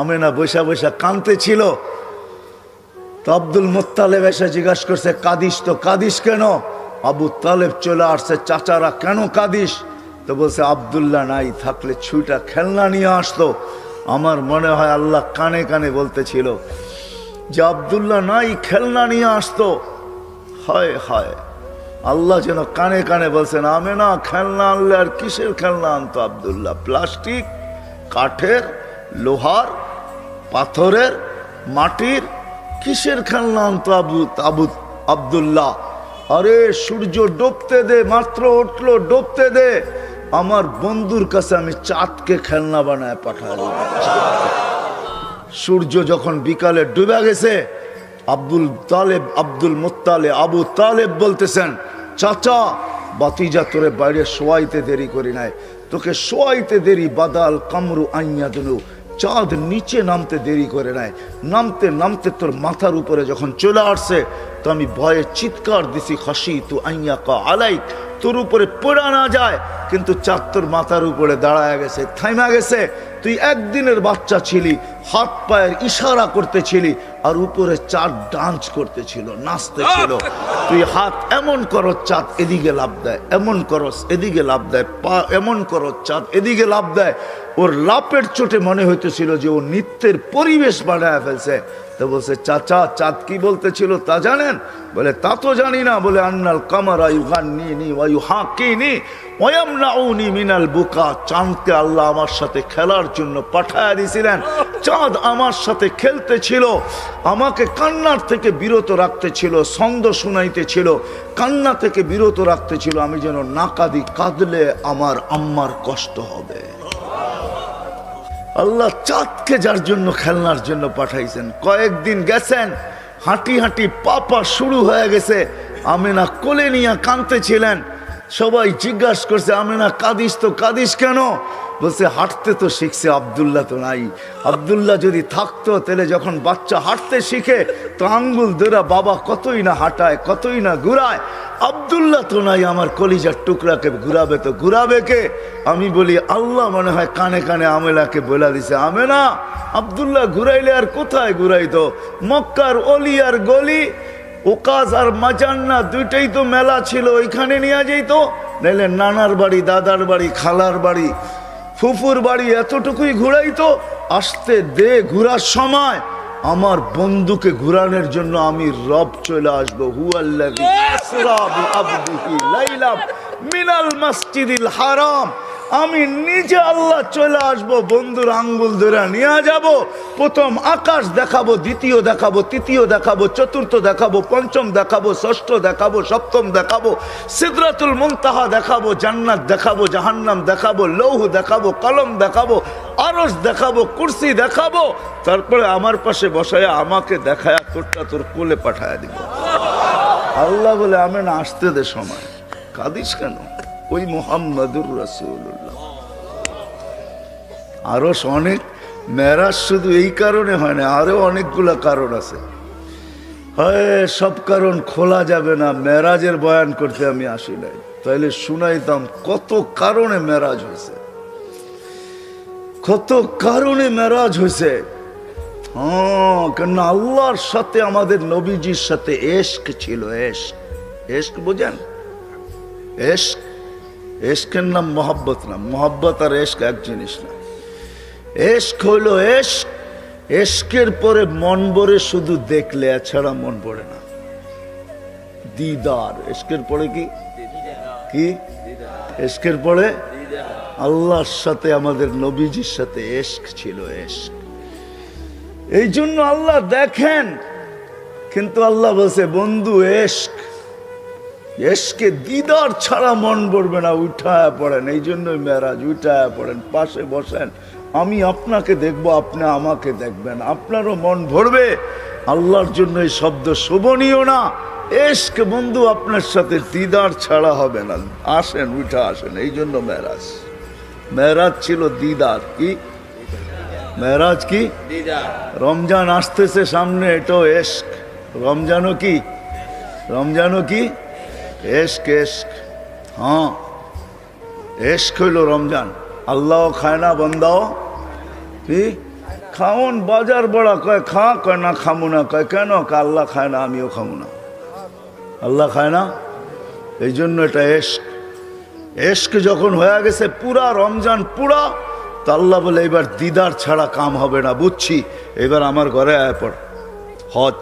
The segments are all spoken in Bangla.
আমেনা বৈশা বৈশা কাঁদতে ছিল। তো আব্দুল মুত্তালেব এসে জিজ্ঞাসা করছে, কাঁদিস তো, কাঁদিস কেন? আবু তালেব চলে আসছে, চাচারা কেন কাঁদিস? তো বলছে, আব্দুল্লাহ নাই থাকলে ছুঁটা খেলনা নিয়ে আসতো। আমার মনে হয় আল্লাহ কানে কানে বলতেছিল যে আব্দুল্লাহ নাই, খেলনা নিয়ে আসতো। হায় হায়, আল্লাহ যেন কানে কানে বলছেন, আমেনা খেলনা আনলে আর কিসের খেলনা আনতো আব্দুল্লাহ? প্লাস্টিক, কাঠের, লোহার, পাথরের, মাটির, কিসের খেলনা আনতো আব্দুল্লাহ? আরে সূর্য ডুবতে দে, মাত্র উঠলো, ডুবতে দে, আমার বন্ধুর কাছে আমি চাঁদকে খেলনা বানায় পাঠাবো। সূর্য যখন বিকালে ডুবে গেছে, আব্দুল মুত্তালেব আবু তালেব বলতেছেন, চাচা বাতিজা তোরে বাইরে শোয়াইতে দেরি করি নাই, তোকে শোয়াইতে দেরি, বাদাল কামরু আইয়া দিল, চাঁদ নিচে নামতে দেরি করে নাই, নামতে নামতে তোর মাথার উপরে যখন চলে আসছে তো আমি ভয়ে চিৎকার দিছি, খাসি তু আইয়া কা আলাইক, তোর উপরে পড়া না যায়, কিন্তু চাঁদ তোর মাথার উপরে দাঁড়ায় গেছে, থাইমা গেছে। তুই একদিনের বাচ্চা ছিলি, হাত পায়ের ইশারা করতেছিলি, আর উপরে চাঁদ ডান্স করতেছিল, নাচতেছিল। তুই হাত এমন করো, চাঁদ এদিকে লাভ দেয়, এমন করস এদিকে লাভ দেয়, পা এমন করো, চাঁদ এদিকে লাভ দেয়। ওর লাপের চোটে মনে হইতেছিল যে ও নৃত্যের পরিবেশ বানায় ফেলছে। তো বলছে, চাচা চাঁদ কি বলতেছিল তা জানেন? বলে, তা তো জানি না। বলে, আন্নাল কামারা ইউগান্নিনি ওয়া ইউহাকিনি ওয়া ইয়ামনাউনি মিনাল বুকা, চাঁদকে আল্লাহ আমার সাথে খেলার জন্য পাঠায়া দিয়েছিলেন। চাঁদ আমার সাথে খেলতে ছিল, আমাকে কান্নার থেকে বিরত রাখতে ছিল, ছন্দ শুনাইতে ছিল, কান্না থেকে বিরত রাখতে ছিল, আমি যেন না কাঁদি, কাঁদলে আমার আম্মার কষ্ট হবে। আল্লাহ চাঁদকে যার জন্য খেলনার জন্য পাঠাইছেন। কয়েকদিন গেছেন, হাঁটি হাঁটি পাপা শুরু হয়ে গেছে। আমেনা কোলে নিয়ে কাঁদতেছিলেন। সবাই জিজ্ঞাসা করছে, আমেনা কাঁদিস তো, কাঁদিস কেন? বলছে, হাঁটতে তো শিখছে, আব্দুল্লাহ তো নাই। আব্দুল্লাহ যদি থাকতো তাহলে যখন বাচ্চা হাঁটতে শিখে তো আঙ্গুল ধরে বাবা কতই না হাঁটায়, কতই না ঘুরায়। আব্দুল্লাহ তো নাই, আমার কলিজার টুকরাকে ঘুরাবে তো ঘুরাবে কে? আমি বলি, আল্লাহ মনে হয় কানে কানে আমেনাকে বলে দিছে, আমেনা আব্দুল্লাহ ঘুরাইলে আর কোথায় ঘুরাইতো? মক্কার অলি আর গলি, ওকাজ আর মাজান্না দুইটাই তো মেলা ছিল, ওইখানে নিয়ে যেত। নাইলে নানার বাড়ি, দাদার বাড়ি, খালার বাড়ি, ফুফুর বাড়ি, এতটুকুই ঘুরাইতো। আসতে দে, ঘুরার সময় আমার বন্ধুকে ঘুরানোর জন্য আমি রব চলে আসবো। হুয়াল্লাযী আসরা বিআবদিহি লাইলাম মিনাল মাসজিদিল হারাম, আমি নিজে আল্লাহ চলে আসবো, বন্ধুর আঙ্গুল ধরে নিয়ে যাব। প্রথম আকাশ দেখাবো, দ্বিতীয় দেখাবো, তৃতীয় দেখাবো, চতুর্থ দেখাবো, পঞ্চম দেখাবো, ষষ্ঠ দেখাবো, সপ্তম দেখাবো, সিদরাতুল মুনতাহা দেখাবো, জান্নাত দেখাবো, জাহান্নাম দেখাবো, লৌহ দেখাবো, কলম দেখাবো, আরশ দেখাবো, কুরসি দেখাবো। তারপরে আমার পাশে বসায়া আমাকে দেখায়া তোরটা তোর কোলে পাঠায়া দিব। আল্লাহ বলে, আমি না আসতে দে সময়, কাঁদিস কেন? ওই মুহাম্মাদুর রাসূলুল্লাহ। আরো অনেক মেরাজ শুধু এই কারণে হয় না, আরো অনেকগুলা কারণ আছে। হয় সব কারণ খোলা যাবে না, মেরাজের বয়ান করতে আমি আসি নাই, তাইলে শুনাইতাম কত কারণে মেরাজ হয়েছে, কত কারণে মেরাজ হয়েছে। হ্যাঁ, কেন আল্লাহর সাথে আমাদের নবীজির সাথে এশক ছিল। এশক, এশক বোঝেন? এশক, এশকের নাম মোহাব্বত না, মোহাব্বত আর এশক এক জিনিস না। এশক হইল এশক, এশকের পরে মন ভরে শুধু দেখলে, এছাড়া মন ভরে না। দিদার, এশকের পরে কি কি? এশকের পরে আল্লাহর সাথে আমাদের নবীজির সাথে এশক ছিল, এশক। এই জন্য আল্লাহ দেখেন, কিন্তু আল্লাহ বলছে, বন্ধু এশক, এশকে দিদার ছাড়া মন ভরবে না, উঠায় পড়েন। এই জন্যই মেরাজ, উঠায় পড়েন, পাশে বসেন, আমি আপনাকে দেখবো, আপনি আমাকে দেখবেন, আপনারও মন ভরবে। আল্লাহর জন্য এই শব্দ শোভনীয় না। এশক বন্ধু আপনার সাথে দিদার ছাড়া হবে না, আসেন, উঠা আসেন। এই জন্য মেরাজ, মেরাজ ছিল দিদার। কি মেরাজ? কি রমজান আসতেছে সামনে, এটাও এশক। রমজানও কি? রমজানও কি? এশক, এশক। হ্যাঁ, এশক হইল রমজান। আল্লাহ খায় না, বন্দাও কি খাওন বাজার বড়া, কয় খা, কয় না খামু না। কয় কেন? কয় আল্লাহ খায় না, আমিও খামু না। আল্লাহ খায় না, এই জন্য এটা এশক। এশক যখন হয়ে গেছে পুরা রমজান পুরা, তা আল্লাহ বলে এবার দিদার ছাড়া কাম হবে না, বুঝছি, এবার আমার ঘরে আয় পড়। হজ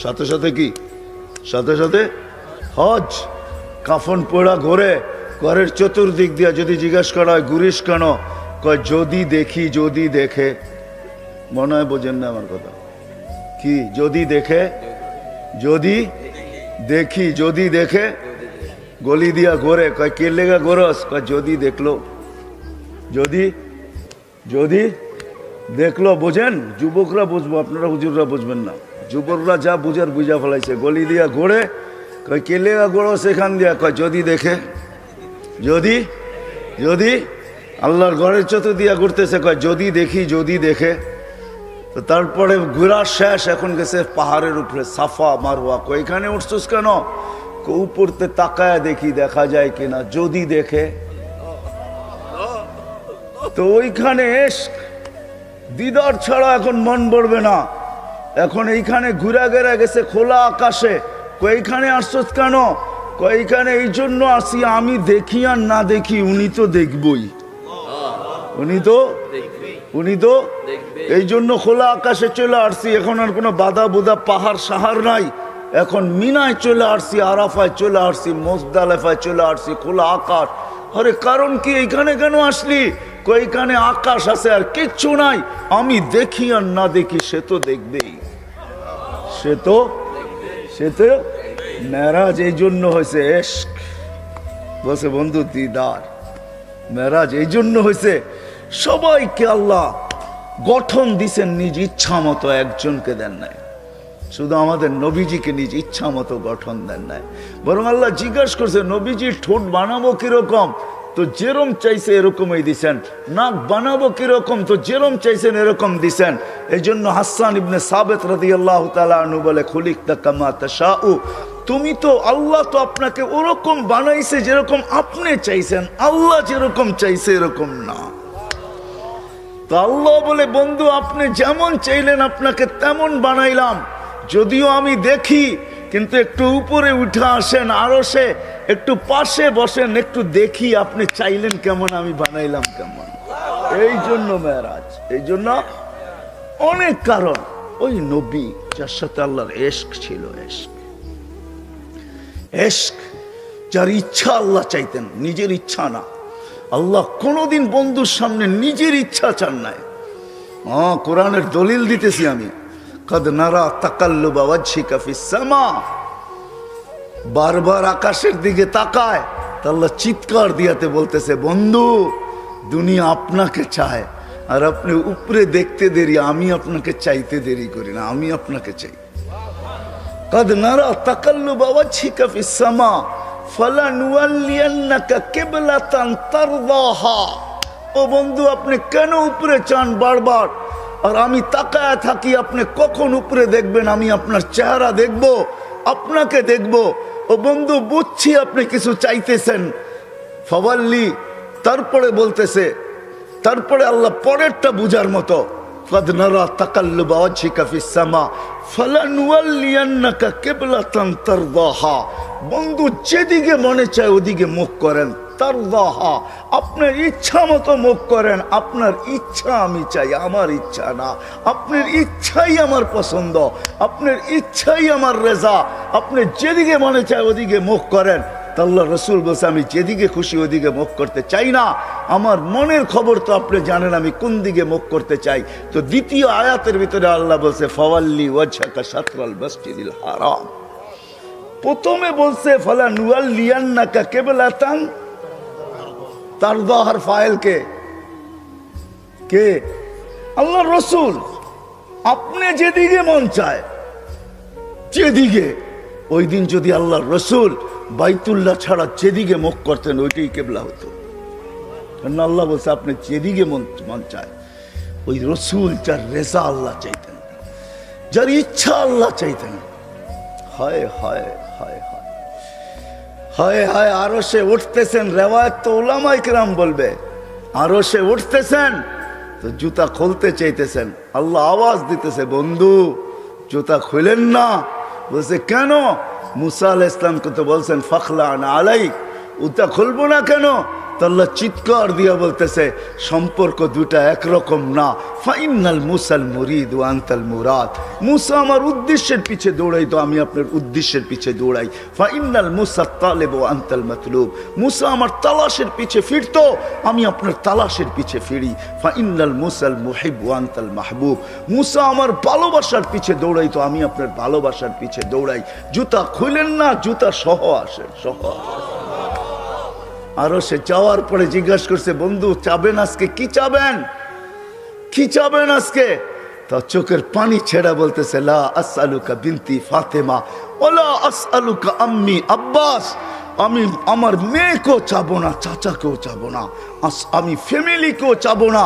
সাথে সাথে কি? সাথে সাথে হজ। কাফন পোড়া ঘরে, ঘরের চতুর্দিক দিয়া যদি জিজ্ঞাসা করা হয় ঘুরিস কেন? কয় যদি দেখি, যদি দেখে। মনে হয় বোঝেন না আমার কথা কি? যদি দেখে, যদি দেখি, যদি দেখে গলি দিয়া ঘোরে। কয় কে লেগা ঘোরস? কয় যদি দেখলো, যদি যদি দেখলো। বোঝেন? যুবকরা বুঝবো, আপনারা হুজুররা বুঝবেন না। যুবকরা যা বুঝার বুঝা ফেলাইছে। গলি দিয়া ঘোরে, কয় কে লেগা ঘোরো সেখান দিয়া? কয় যদি দেখে, যদি যদি আল্লাহর ঘরের চতুর দিয়া ঘুরতেছে, কয় যদি দেখি, যদি দেখে। তো তারপরে ঘোরা শেষ, এখন গেছে পাহাড়ের উপরে সাফা মারওয়া। কয় এখানে উঠছিস কেন? উপরতে তাকায় দেখি দেখা যায় কিনা, যদি দেখে। তো ওইখানে এশক, দিদার ছাড়া এখন মন ভরবে না। এখন এইখানে ঘুরা গেরা গেছে খোলা আকাশে। কয়খানে আসছিস কেন? কয়খানে এই জন্য আসি, আমি দেখি আর না দেখি উনি তো দেখবই, উনি তো এই জন্য খোলা আকাশে চলে আসছি। এখন আর কোনো বাধা বুধা পাহাড় সাহার নাই। এখন মিনায় চলে আসছি, আরাফায় চলে আসছি, মুজদালিফায় চলে আসছি, খোলা আকাশ। আরে কারণ কি? এইখানে কেন আসলি? কইখানে আকাশ আছে আর কিচ্ছু নাই। আমি দেখি আর না দেখি সে তো দেখবেই, সে তো মেরাজ এই জন্য হয়েছে এশক। বলছে বন্ধু দিদার। মেরাজ এই জন্য হয়েছে, সবাইকে আল্লাহ গঠন দিছেন নিজ ইচ্ছা মতো, একজনকে দেন নাই। শুধু আমাদের নবীজিকে নিজ ইচ্ছা মতো গঠন দেন নাই, বরং আল্লাহ জিজ্ঞাসা করছে নবীজির ঠোঁট বানাবো কিরকম? তো যেরম চাইছে এরকমই দিছেন। নাক বানাবো কিরকম? তো যেরম চাইছেন এরকম দিছেন। এই জন্য হাসান ইবনে সাবিত রাদিয়াল্লাহু তাআলা আনহু বলে খুলিকতা কামা তাশাউ, তুমি তো, আল্লাহ তো আপনাকে ওরকম বানাইছে যেরকম আপনি চাইছেন, আল্লাহ যেরকম চাইছে এরকম না। তো আল্লাহ বলে বন্ধু আপনি যেমন চাইলেন আপনাকে তেমন বানাইলাম। যদিও আমি দেখি, কিন্তু একটু উপরে উঠে আসেন, আরো সে একটু পাশে বসেন, একটু দেখি আপনি চাইলেন কেমন, আমি বানাইলাম কেমন। এই জন্য মেরাজ, এই জন্য অনেক কারণ। ওই নবী যার সাথে আল্লাহর এশক ছিল, এশক যার ইচ্ছা আল্লাহ চাইতেন, নিজের ইচ্ছা না। আল্লাহ কোনদিন বন্ধুর সামনে নিজের ইচ্ছা চান নাই। কোরআনের দলিল দিতেছি আমি। কদ নারা তাকাল্লুবা ওয়াজহিকা ফিস সামা, বারবার আকাশের দিকে তাকায়। আল্লাহ চিৎকার দিয়াতে বলতেছে বন্ধু দুনিয়া আপনাকে চায়, আর আপনি উপরে দেখতে দেরি, আমি আপনাকে চাইতে দেরি করি না, আমি আপনাকে চাই। কদ নারা তাকাল্লুবা ওয়াজহিকা ফিস সামা ফালানুওয়াল্লিয়ান্নাকা কিবলাতান তারদাহা। ও বন্ধু আপনি কেন উপরে চান বারবার, আর আমি তাকায় থাকি আপনি কখন উপরে দেখবেন? আমি আপনার চেহারা দেখব, আপনাকে দেখব। ও বন্ধু বুঝছি আপনি কিছু চাইতেছেন, ফাওয়াল্লি। তারপরে বলতেছে, তারপরে আল্লাহ পরেরটা বুঝার মতো, কদ নারা তাকাল্লুবা ওয়াজহিকা ফিস সামা ফালানুওয়াল্লিয়ান্নাকা কিবলাতান তারদাহা। বন্ধু যেদিকে মনে চায় ওদিকে মুখ করেন, তারদাহা আপনার ইচ্ছা মতো মুখ করেন। আপনার ইচ্ছা আমি চাই, আমার ইচ্ছা না। আপনার ইচ্ছাই আমার পছন্দ, আপনার ইচ্ছাই আমার রেজা। আপনি যেদিকে মনে চায় ওদিকে মুখ করেন। আল্লাহ রসুল বলছে আমি যেদিকে খুশি ওদিকে মুখ করতে চাই না, আমার মনের খবর তো আপনি জানেন আমি কোন দিকে মুখ করতে চাই। তো দ্বিতীয় আয়াতের ভিতরে আল্লাহ বলছে ফাওয়াল্লি ওয়াজহাকা শাতরাল মাসজিদিল হারাম। প্রথমে বলছে ফালানুওয়াল্লিয়ান্নাকা কিবলাতান তারদাহার ফাইল কে? আল্লাহ রসুল। আপনি যেদিকে মন চায়, যেদিকে, ওই দিন যদি আল্লাহ রসুল বাইতুল্লাহ ছাড়া যেদিকে মুখ করতেন ওইটাই কেবলা হতো। কারণ আল্লাহ বলছে আপনি যেদিকে মন চায়, ওই রসুল যার রেজা আল্লাহ চাইতেন, যার ইচ্ছা আল্লাহ চাইতেন। হায় হায় হায় হায় হায় হায়। আরো সে উঠতেছেন, রেওয়ায়ত তো উলামায়ে কেরাম বলবে, আরো সে উঠতেছেন তো জুতা খুলতে চাইতেছেন। আল্লাহ আওয়াজ দিতেছে, বন্ধু জুতা খুলেন না। বলছে কেন? মুসা আলাইহিস ইসলামকে তো বলছেন ফাখলা আনা আলাইক, জুতা খুলবো না কেন? তো আল্লাহ চিৎকার দিয়া বলতেছে সম্পর্ক দুটা একরকম না। ফাইনাল মুসাল মুরিদ ওয়া আনতাল মুরাদ। মুসা আমার উদ্দেশ্যের পিছে দৌড়াই, তো আমি আপনার উদ্দেশ্যের পিছে দৌড়াই। ফাইনাল মুসা তালেব ওয়া আনতাল মাতলুব। মুসা আমার তালাশের পিছে ফিরতো, আমি আপনার তালাশের পিছে ফিরি। ফাইনাল মুসাল মুহিব ওয়া আনতাল মাহবুব। মুসা আমার ভালোবাসার পিছে দৌড়াইতো, আমি আপনার ভালোবাসার পিছে দৌড়াই। জুতা খুলেন না, জুতা সহ আসেন, সহ আসেন। আরো সে যাওয়ার পরে জিজ্ঞাসা করছে, বন্ধু চাবেন আজকে? কি চাবেন, কি চাবেন আজকে? তা চোখের পানি ছেড়া বলতেছে, লা আসআলুকা বিনতি ফাতেমা ওয়ালা আসআলুকা আম্মি আব্বাস। আমি আমার মেয়েকেও চাবো না, চাচাকেও চাবো না, আমি ফ্যামিলিকেও চাবো না,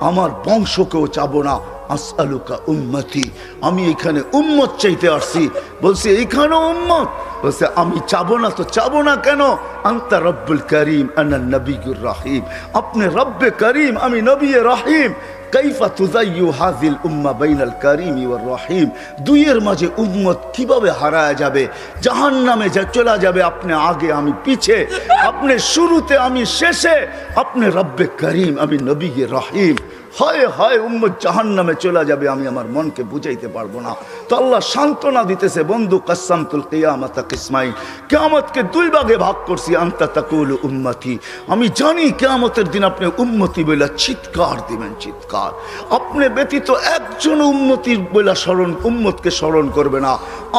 আমার বংশকেও চাবো না। আসআলুকা উম্মতি, আমি এখানে উম্মত চাইতে আসছি। বলছে এইখানেও উম্মত? বলছে আমি চাবো না তো চাবো না কেন? আনতা রব্বুল করিম আনা নবিয়ুর রহিম। আপনি রব্বে করিম, আমি নবী রহিম। কাইফা তুযায়্যু হাযিল উম্মাহ বাইনাল করিম ওয়ার রহিম। দুইয়ের মাঝে উম্মত কিভাবে হারায় যাবে, জাহান্নামে যা চলে যাবে। আপনি আগে, আমি পিছে, আপনি শুরুতে, আমি শেষে। আপনি রব্বে করিম, আমি নবী রহিম। হয় হয় উম্মত জাহান্নামে চলে যাবে, আমি আমার মনকে বুঝাইতে পারবো না। তো আল্লাহ সান্ত্বনা দিতেছে, বন্ধু কাসসামতুল কিয়ামাতা কিসমাইন, কিয়ামতকে দুই ভাগে ভাগ করছি। আনতা তাকুলু উম্মতি, আমি জানি কিয়ামতের দিন আপনি উম্মতি বলে চিৎকার দিবেন, চিৎকার। আপনি ব্যতীত একজন উম্মতি বলে স্মরণ, উম্মতকে স্মরণ করবে না।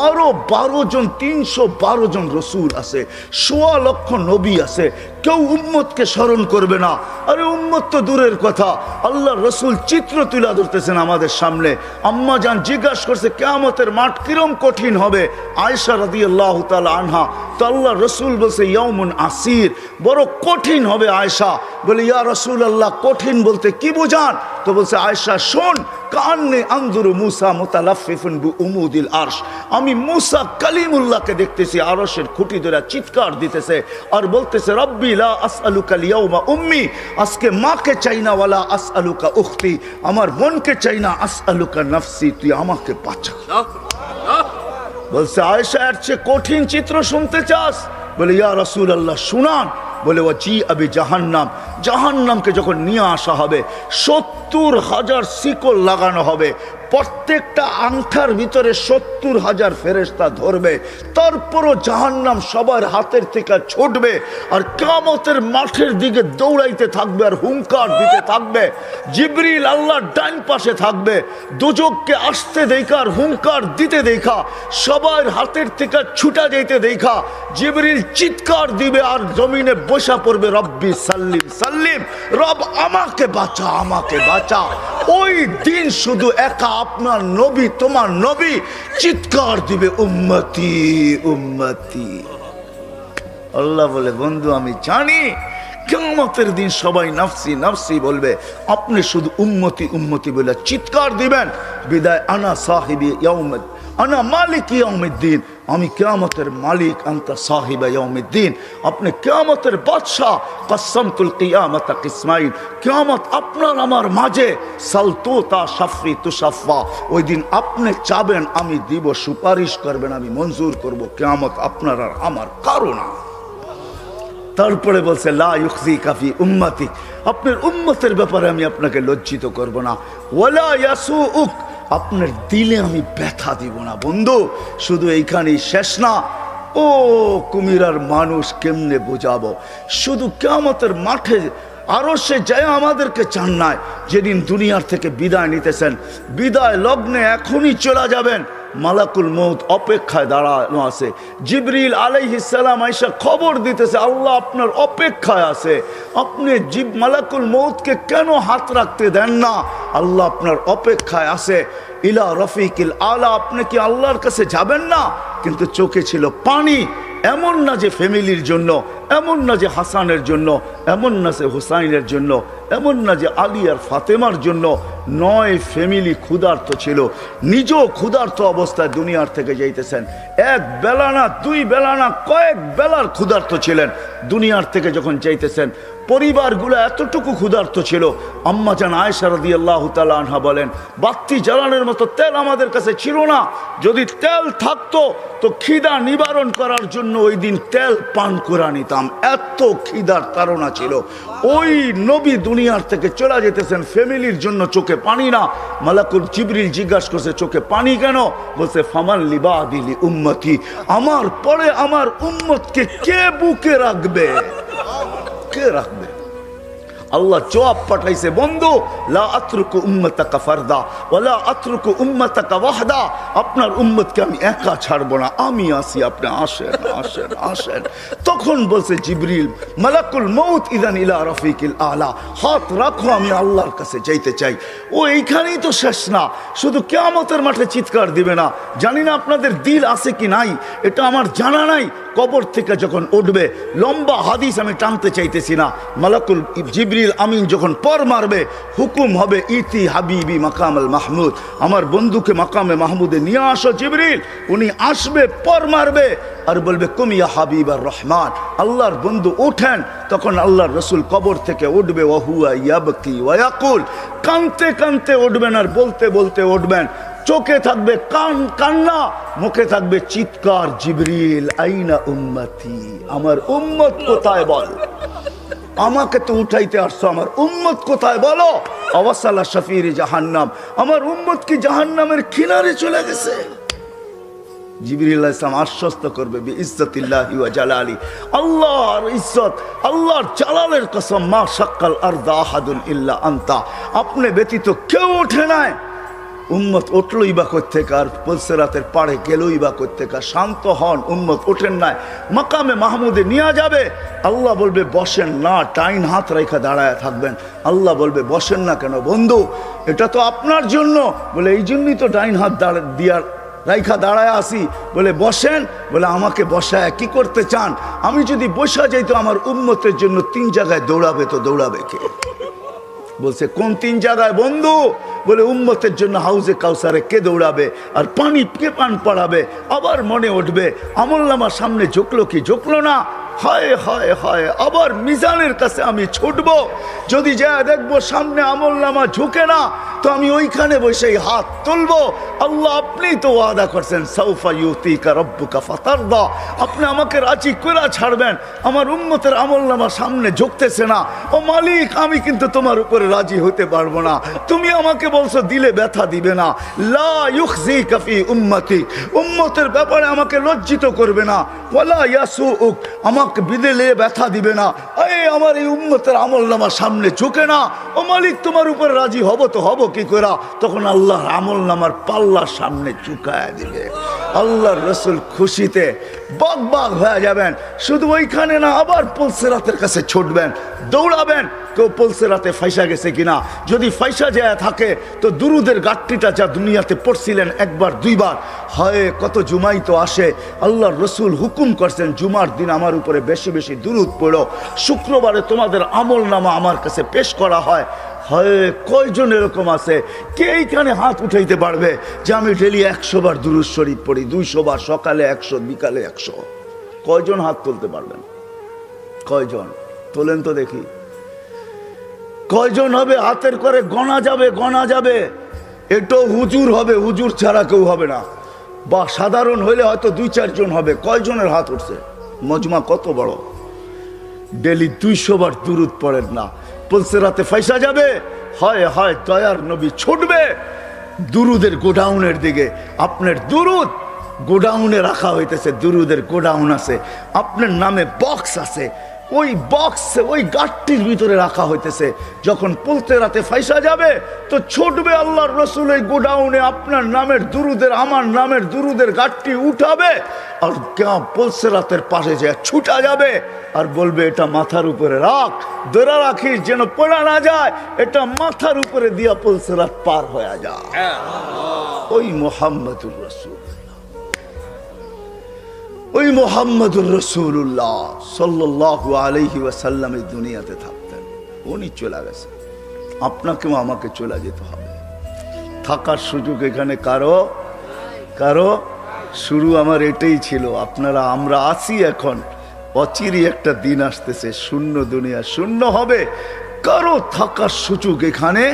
আরো 12 জন, 312 জন রসুল আছে, 1.25 লক্ষ নবী আছে, কেউ উম্মতকে স্মরণ করবে না। আরে উম্মত তো দূরের কথা, আল্লাহ রসুল চিত্র তুলে ধরতেছেন আমাদের সামনে। আম্মা জান জিজ্ঞাসা করছে কিয়ামতের মাঠ কিরম কঠিন হবে। আয়েশা রাদিয়াল্লাহু তাআলা আনহা, তো আল্লাহ রসুল বলছে ইয়াউমুন আসির, বড় কঠিন হবে। আয়েশা বলে ইয়া রাসূলুল্লাহ, কঠিন বলতে কি বুঝান? তো বলছে আয়েশা শোন, কান্নে আনজুরু মুসা মুতালাফফিফুন বিউমুদিল আরশ, আমি মুসা কালিমুল্লাহকে দেখতেছি আরশের খুঁটি ধরে চিৎকার দিতেছে আর বলতেছে রব্বি লা আসআলুকা আল-ইয়াউমা উম্মি, আজকে মাকে চাই না, ওয়ালা আসআলুকা উখতি, আমার বোনকে চাই না, আসআলুকা নাফসি, তুই আমাকে বাঁচা। বলছে আয়েশা এর চেয়ে কঠিন চিত্র শুনতে চাস? বলে ইয়া রাসূলুল্লাহ শুনান। বলে ওয়াজি আবি জাহান্নাম, জাহান্নামকে যখন নিয়ে আসা হবে 70,000 শিকল লাগানো হবে, প্রত্যেকটা আংটার ভিতরে 70,000 ফেরেশতা ধরবে, তারপরও জাহান্নাম সবার হাতের থেকে ছুটবে আর কিয়ামতের মাঠের দিকে দৌড়াইতে থাকবে আর হুঙ্কার দিতে থাকবে। জিবরিল আল্লাহর ডান পাশে থাকবে, দোজখকে আসতে দেখা আর হুঙ্কার দিতে দেখা, সবার হাতের থেকে ছুটা যেতে দেখা জিবরিল চিৎকার দিবে আর জমিনে বসা পড়বে, রব্বি সাল্লিম সাল্লিম, রব আমাকে বাঁচা, আমাকে বাঁচা। ওই দিন শুধু একা আপনার নবী, তোমার নবী চিৎকার দিবে উম্মতি উম্মতি। আল্লাহ বলে বন্ধু আমি জানি কিয়ামতের দিন সবাই নাফসি নাফসি বলবে, আপনি শুধু উম্মতি উম্মতি বলে চিৎকার দিবেন। বিদায় আনা সাহিবি ইয়াউমিদ, আনা মালিক ইয়াউমিদ্দিন, আমি কিয়ামতের মালিক, আনতা সাহিবা ইয়াউমিদ্দিন, আপনি কিয়ামতের বাদশা। কাসসামতুল কিয়ামাতা কিসমাইন, কিয়ামত আপনার আমার মাঝে। সালতুতা শাফি তুশাফা, ওই দিন আপনি চাবেন আমি দিব, সুপারিশ করবেন আমি মঞ্জুর করব। কিয়ামত আপনার আর আমার কারো না। তারপরে বলছে লা ইউখজিকা ফি উম্মতি, আপনার উম্মতের ব্যাপারে আমি আপনাকে লজ্জিত করব না। ওয়ালা ইয়াসুউক, আপনার দিলে আমি ব্যথা দিব না। বন্ধু শুধু এইখানেই শেষ না, ও কুমিরার মানুষ কেমনে বোঝাবো। শুধু কিয়ামতের মাঠে আরো সে যায় আমাদেরকে চান নাই, যেদিন দুনিয়ার থেকে বিদায় নিতেছেন, বিদায় লগ্নে এখনই চলে যাবেন, মালাকুল মউত অপেক্ষায় দাঁড়ানো আছে। জিবরিল আলাইহিস সালাম আয়েশা খবর দিতেছে আল্লাহ আপনার অপেক্ষায় আছে। আপনি মালাকুল মউতকে কেন হাত রাখতে দেন না? আল্লাহ আপনার অপেক্ষায় আছে। ইলা রফিকিল আলা, আপনি কি আল্লাহর কাছে যাবেন না? কিন্তু চোখে ছিল পানি। এমন না যে ফ্যামিলির জন্য, এমন না যে হাসানের জন্য, এমন না যে হুসাইনের জন্য, এমন না যে আলী আর ফাতেমার জন্য, 9 ফ্যামিলি ক্ষুধার্ত ছিল, নিজেও ক্ষুধার্ত অবস্থায় দুনিয়ার থেকে যাইতেছেন। 1 বেলা না 2 বেলা না কয়েক বেলার ক্ষুধার্ত ছিলেন। দুনিয়ার থেকে যখন যাইতেছেন পরিবারগুলো এতটুকু ক্ষুধার্ত ছিল। আম্মা জান আয়েশা রাদিয়াল্লাহু তাআলা আনহা বলেন, বাতি জ্বালানোর মতো তেল আমাদের কাছে ছিল না, যদি তেল থাকতো তো খিদা নিবারণ করার জন্য ওই দিন তেল পান করে নিতাম, এত খিদার তাড়না ছিল। ওই নবী দুনিয়ার থেকে চলে যেতেছেন, ফ্যামিলির জন্য চোখে পানি না। মালাকুল জিবরিল জিজ্ঞাসা করছে, চোখে পানি কেন? বলছে, ফামান লিবাদিলি উম্মতি, আমার পরে আমার উম্মতকে কে বুকে রাখবে, কে রাখবে? আল্লাহ জবাব পাঠাইছে, বন্ধু, লা আতরুকু উম্মতাকা ফারদা ওয়ালা আতরুকু উম্মতাকা ওয়াহদা, আপনার উম্মতকে আমি একা ছাড়বো না, আমি আসি, আপনি আসেন আসেন আসেন। তখন বলছে জিবরিল, মালাকুল মউত ইদান ইলা রফিকিল আলা, হাত রাখো, আমি আল্লাহর কাছে যাইতে চাই। ও এইখানেই তো শেষ না, শুধু কিয়ামতের মাঠে চিৎকার দিবে না। জানি না আপনাদের দিল আছে কি নাই, এটা আমার জানা নাই। কবর থেকে যখন উঠবে, লম্বা হাদিস আমি টানতে চাইতেছি না, মালাকুল জিবরিল আমিন যখন পর মারবে, হুকুম হবে, ইতি হাবিবি মাকামাল মাহমুদ, আমার বন্ধুকে মাকামে মাহমুদে নিয়ে আসো জিবরিল। উনি আসবে, পর মারবে আর বলবে, কুমিয়া হাবিব আর রহমান, আল্লাহর বন্ধু ওঠেন। তখন আল্লাহর রসুল কবর থেকে উঠবে, ওয়াহুয়া ইয়াবকি ওয়ায়াকুল, কানতে কানতে উঠবেন আর বলতে বলতে উঠবেন। চোখে থাকবে কান্না, মুখে থাকবে চিৎকার, জিবরিল আইনা উম্মতি, আমার উম্মত কোথায় বল, আমাকে তো উঠাইতে আসছো, আমার উম্মত কোথায় বলো? আওয়াসালা শাফির জাহান্নাম, আমার উম্মত কি জাহান্নামের কিনারে চলে গেছে? জিবরিল আলাইহিস সালাম আশ্বস্ত করবে, বিইজ্জতিল্লাহি ওয়া জালালি, আল্লাহর ইজ্জত, আল্লাহর জালালের কসম, মা শাক্কাল আরদা আহাদুন ইল্লা আনতা, আপনি ব্যতীত কেউ ওঠে নাই। উম্মত উঠলই বা কোত্থেকে, আর পুলসিরাতের পাড়ে গেলই বা কোত্থেকে? শান্ত হন, উম্মত ওঠেন নাই, মাকামে মাহমুদে নিয়ে যাবে। আল্লাহ বলবে বসেন না, ডাইন হাত রেখা দাঁড়ায় থাকবেন। আল্লাহ বলবে বসেন না কেন? বন্ধু, এটা তো আপনার জন্য। বলে এই জন্যই তো ডাইন হাত দিয়ার রাইখা দাঁড়ায় আসি। বলে বসেন। বলে আমাকে বসায় কি করতে চান? আমি যদি বসা যাই তো আমার উম্মতের জন্য 3 জায়গায় দৌড়াবে, তো দৌড়াবে কে? বলছে কোন 3 জায়গায় বন্ধু? বলে উম্মতের জন্য হাউজে কাউসারে কে দৌড়াবে, আর পানি কে পান পড়াবে। আবার মনে উঠবে আমলনামার সামনে ঝুঁকলো কি ঝুঁকলো না, হায় হায় হায়, আবার মিজানের কাছে আমি ছুটবো, যদি যা দেখবো সামনে আমলনামা ঝুঁকে না, তো আমি ওইখানে বসেই হাত তুলবো। আল্লাহ আপনি তো ওয়াদা করছেন, সাউফা ইউতিকা রাব্বুকা ফাতারদা, আপনি আমাকে রাজি করে ছাড়বেন। আমার উম্মতের আমলনামা সামনে ঝুঁকতেছে না, ও মালিক, আমি কিন্তু তোমার উপরে রাজি হতে পারবো না। তুমি আমাকে বলছো দিলে ব্যথা দিবে না, লা ইউখজিকা ফি উম্মতি, উম্মতের ব্যাপারে আমাকে লজ্জিত করবে না, ওয়ালা ইয়াসুউক, আমাকে বিদেলে ব্যথা দিবে না। এই আমার এই উম্মতের আমলনামা সামনে ঝুঁকে না, ও মালিক তোমার উপরে রাজি হব তো হব কি করে? তখন আল্লাহর আমলনামার পাল্লার সামনে ঝুঁকায় দিবে। আল্লাহর রসুল খুশিতে বকবক হয়ে যাবেন। শুধু ওইখানে না, আবার পুলসিরাতের কাছে ছুটবেন, দৌড়াবেন, কেউ পুলসিরাতে ফাইসা গেছে কিনা। যদি ফাইসা যায় থাকে তো দুরুদের গাট্টিটা যা দুনিয়াতে পড়ছিলেন 1বার 2বার, হয় কত জুমাই তো আসে। আল্লাহর রসুল হুকুম করছেন, জুমার দিন আমার উপরে বেশি বেশি দুরুদ পড়ো, শুক্রবারে তোমাদের আমলনামা আমার কাছে পেশ করা হয়। হয় কয়জন এরকম আছে? কে এইখানে হাত উঠাইতে পারবে যে আমি ডেলি 100 বার দুরুদ শরীফ পড়ি, 200 বার, সকালে 100, বিকালে 100? কয়জন হাত তুলতে পারবেন? কয়জন তোলেন তো দেখি? কয়জন হবে? হাতের করে গণা যাবে, গণা যাবে। এটাও হুজুর হবে, হুজুর ছাড়া কেউ হবে না, বা সাধারণ হইলে হয়তো 2-4 জন হবে। কয়জনের হাত উঠছে? মজমা কত বড়! ডেলি 200 বার দুরুদ পড়েন না, পুলসিরাতে ফাইসা যাবে। হয় হয় দয়ার নবী ছুটবে দুরুদের গোডাউনের দিকে। আপনার দুরুদ গোডাউনে রাখা হইতেছে, দুরুদের গোডাউন আছে, আপনার নামে বক্স আছে, ওই বক্সে ওই গাটটির ভিতরে রাখা হইতেছে। যখন পুলসিরাতে ফাইসা যাবে তো ছুটবে আল্লাহর রসুল এই গোডাউনে, আপনার নামের দুরুদের, আমার নামের দুরুদের গাটটি উঠাবে, আর পুলসিরাতের পাশে যে ছুটা যাবে আর বলবে এটা মাথার উপরে রাখ, ধরে রাখিস যেন পড়া না যায়, এটা মাথার উপরে দিয়া পুলসিরাত পার হয়ে যায়। ওই মুহাম্মদুর রাসূল, ওই মুহাম্মদুর রাসূলুল্লাহ সাল্লাল্লাহু আলাইহি ওয়াসাল্লাম এই দুনিয়াতে থাকতেন। উনি চলে গেছে, আপনাকেও আমাকে চলে যেতে হবে। থাকার সুযোগ এখানে কারো কারো শুরু আমার এটাই ছিল। আপনারা আমরা আছি এখন, অচিরই একটা দিন আসতেছে শূন্য দুনিয়া শূন্য হবে, কারো থাকার সুযোগ এখানে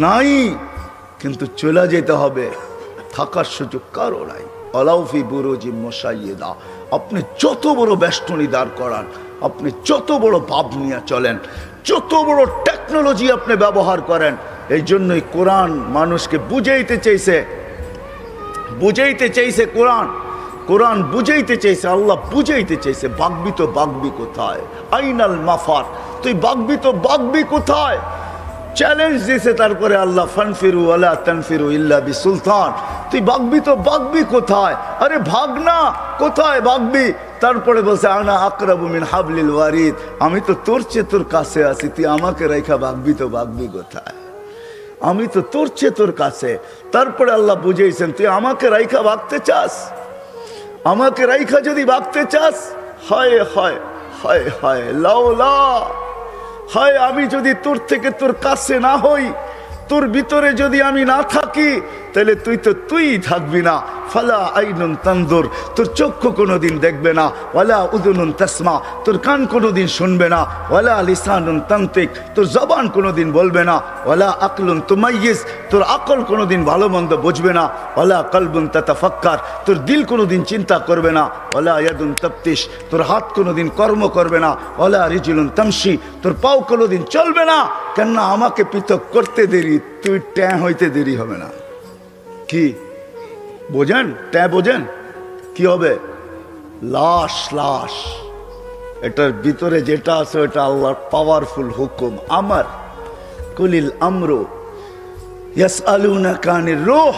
নাই, কিন্তু চলে যেতে হবে, থাকার সুযোগ কারো নাই। আলাউফি বুরুজি মুশাইয়্যিদা, আপনি যত বড় বেষ্টনী দাঁড় করান, আপনি যত বড় ভাব নিয়ে চলেন, যত বড় টেকনোলজি আপনি ব্যবহার করেন, এই জন্যই কোরআন মানুষকে বুঝাইতে চাইছে, কোরআন বুঝাইতে চাইছে, আল্লাহ বুঝাইতে চাইছে, বাগবি তো বাগবি কোথায়, আইনাল মাফার, তুই বাগবি তো বাগবি কোথায়, চ্যালেঞ্জ দিয়েছে। তারপরে আল্লাহ ফানফিরু ওয়ালা তানফিরু ইল্লা বিসুলতান, তুই বাগবি তো বাগবি কোথায়, আরে ভাগ না, কোথায় বাগবি? তারপরে বলছে আনা আকরাবু মিন হাবলিল ওয়ারিদ, আমি তো তোর চেয়ে তোর কাছে আছি, তুই আমাকে রেখা বাগবি তো বাগবি কোথায়, আমি তো তোর চেয়ে তোর কাছে। তারপরে আল্লাহ বুঝাইছেন, তুই আমাকে রাইখা ভাগতে চাস, আমাকে রাইখা যদি ভাগতে চাস, হায় হায় হায় হায় লাউলা, হায় আমি যদি তোর থেকে তোর কাছে না হই, তোর ভিতরে যদি আমি না থাকি, তাহলে তুই তো তুই থাকবি না। ফালা আইনুন তানজুর, তোর চক্ষু কোনোদিন দেখবে না, ওয়ালা উযুনুন তাসমা, তোর কান কোনোদিন শুনবে না, ওয়ালা লিসানুন তানতিক, তোর জবান কোনোদিন বলবে না, ওয়ালা আকলুন তুমাইয়িজ, তোর আকল কোনোদিন ভালো মন্দ বুঝবে না, ওয়ালা কলবুন তাতাফাক্কার, তোর দিল কোনোদিন চিন্তা করবে না, ওয়ালা ইয়াদুন তাফতিশ, তোর হাত কোনোদিন কর্ম করবে না, ওয়ালা রিজলুন তামশি, তোর পাও কোনোদিন চলবে না। কেননা আমাকে পৃথক করতে দেরি, তুই ট্যাঁ হইতে দেরি হবে না। কি বোঝেন? ট্যাঁ বোঝেন? কি হবে? লাশ, লাশ, এটার ভিতরে যেটা আছে ওটা আল্লাহর পাওয়ারফুল হুকুম। আমার কুলিল আমরু ইয়াসআলুনাকা আনির রূহ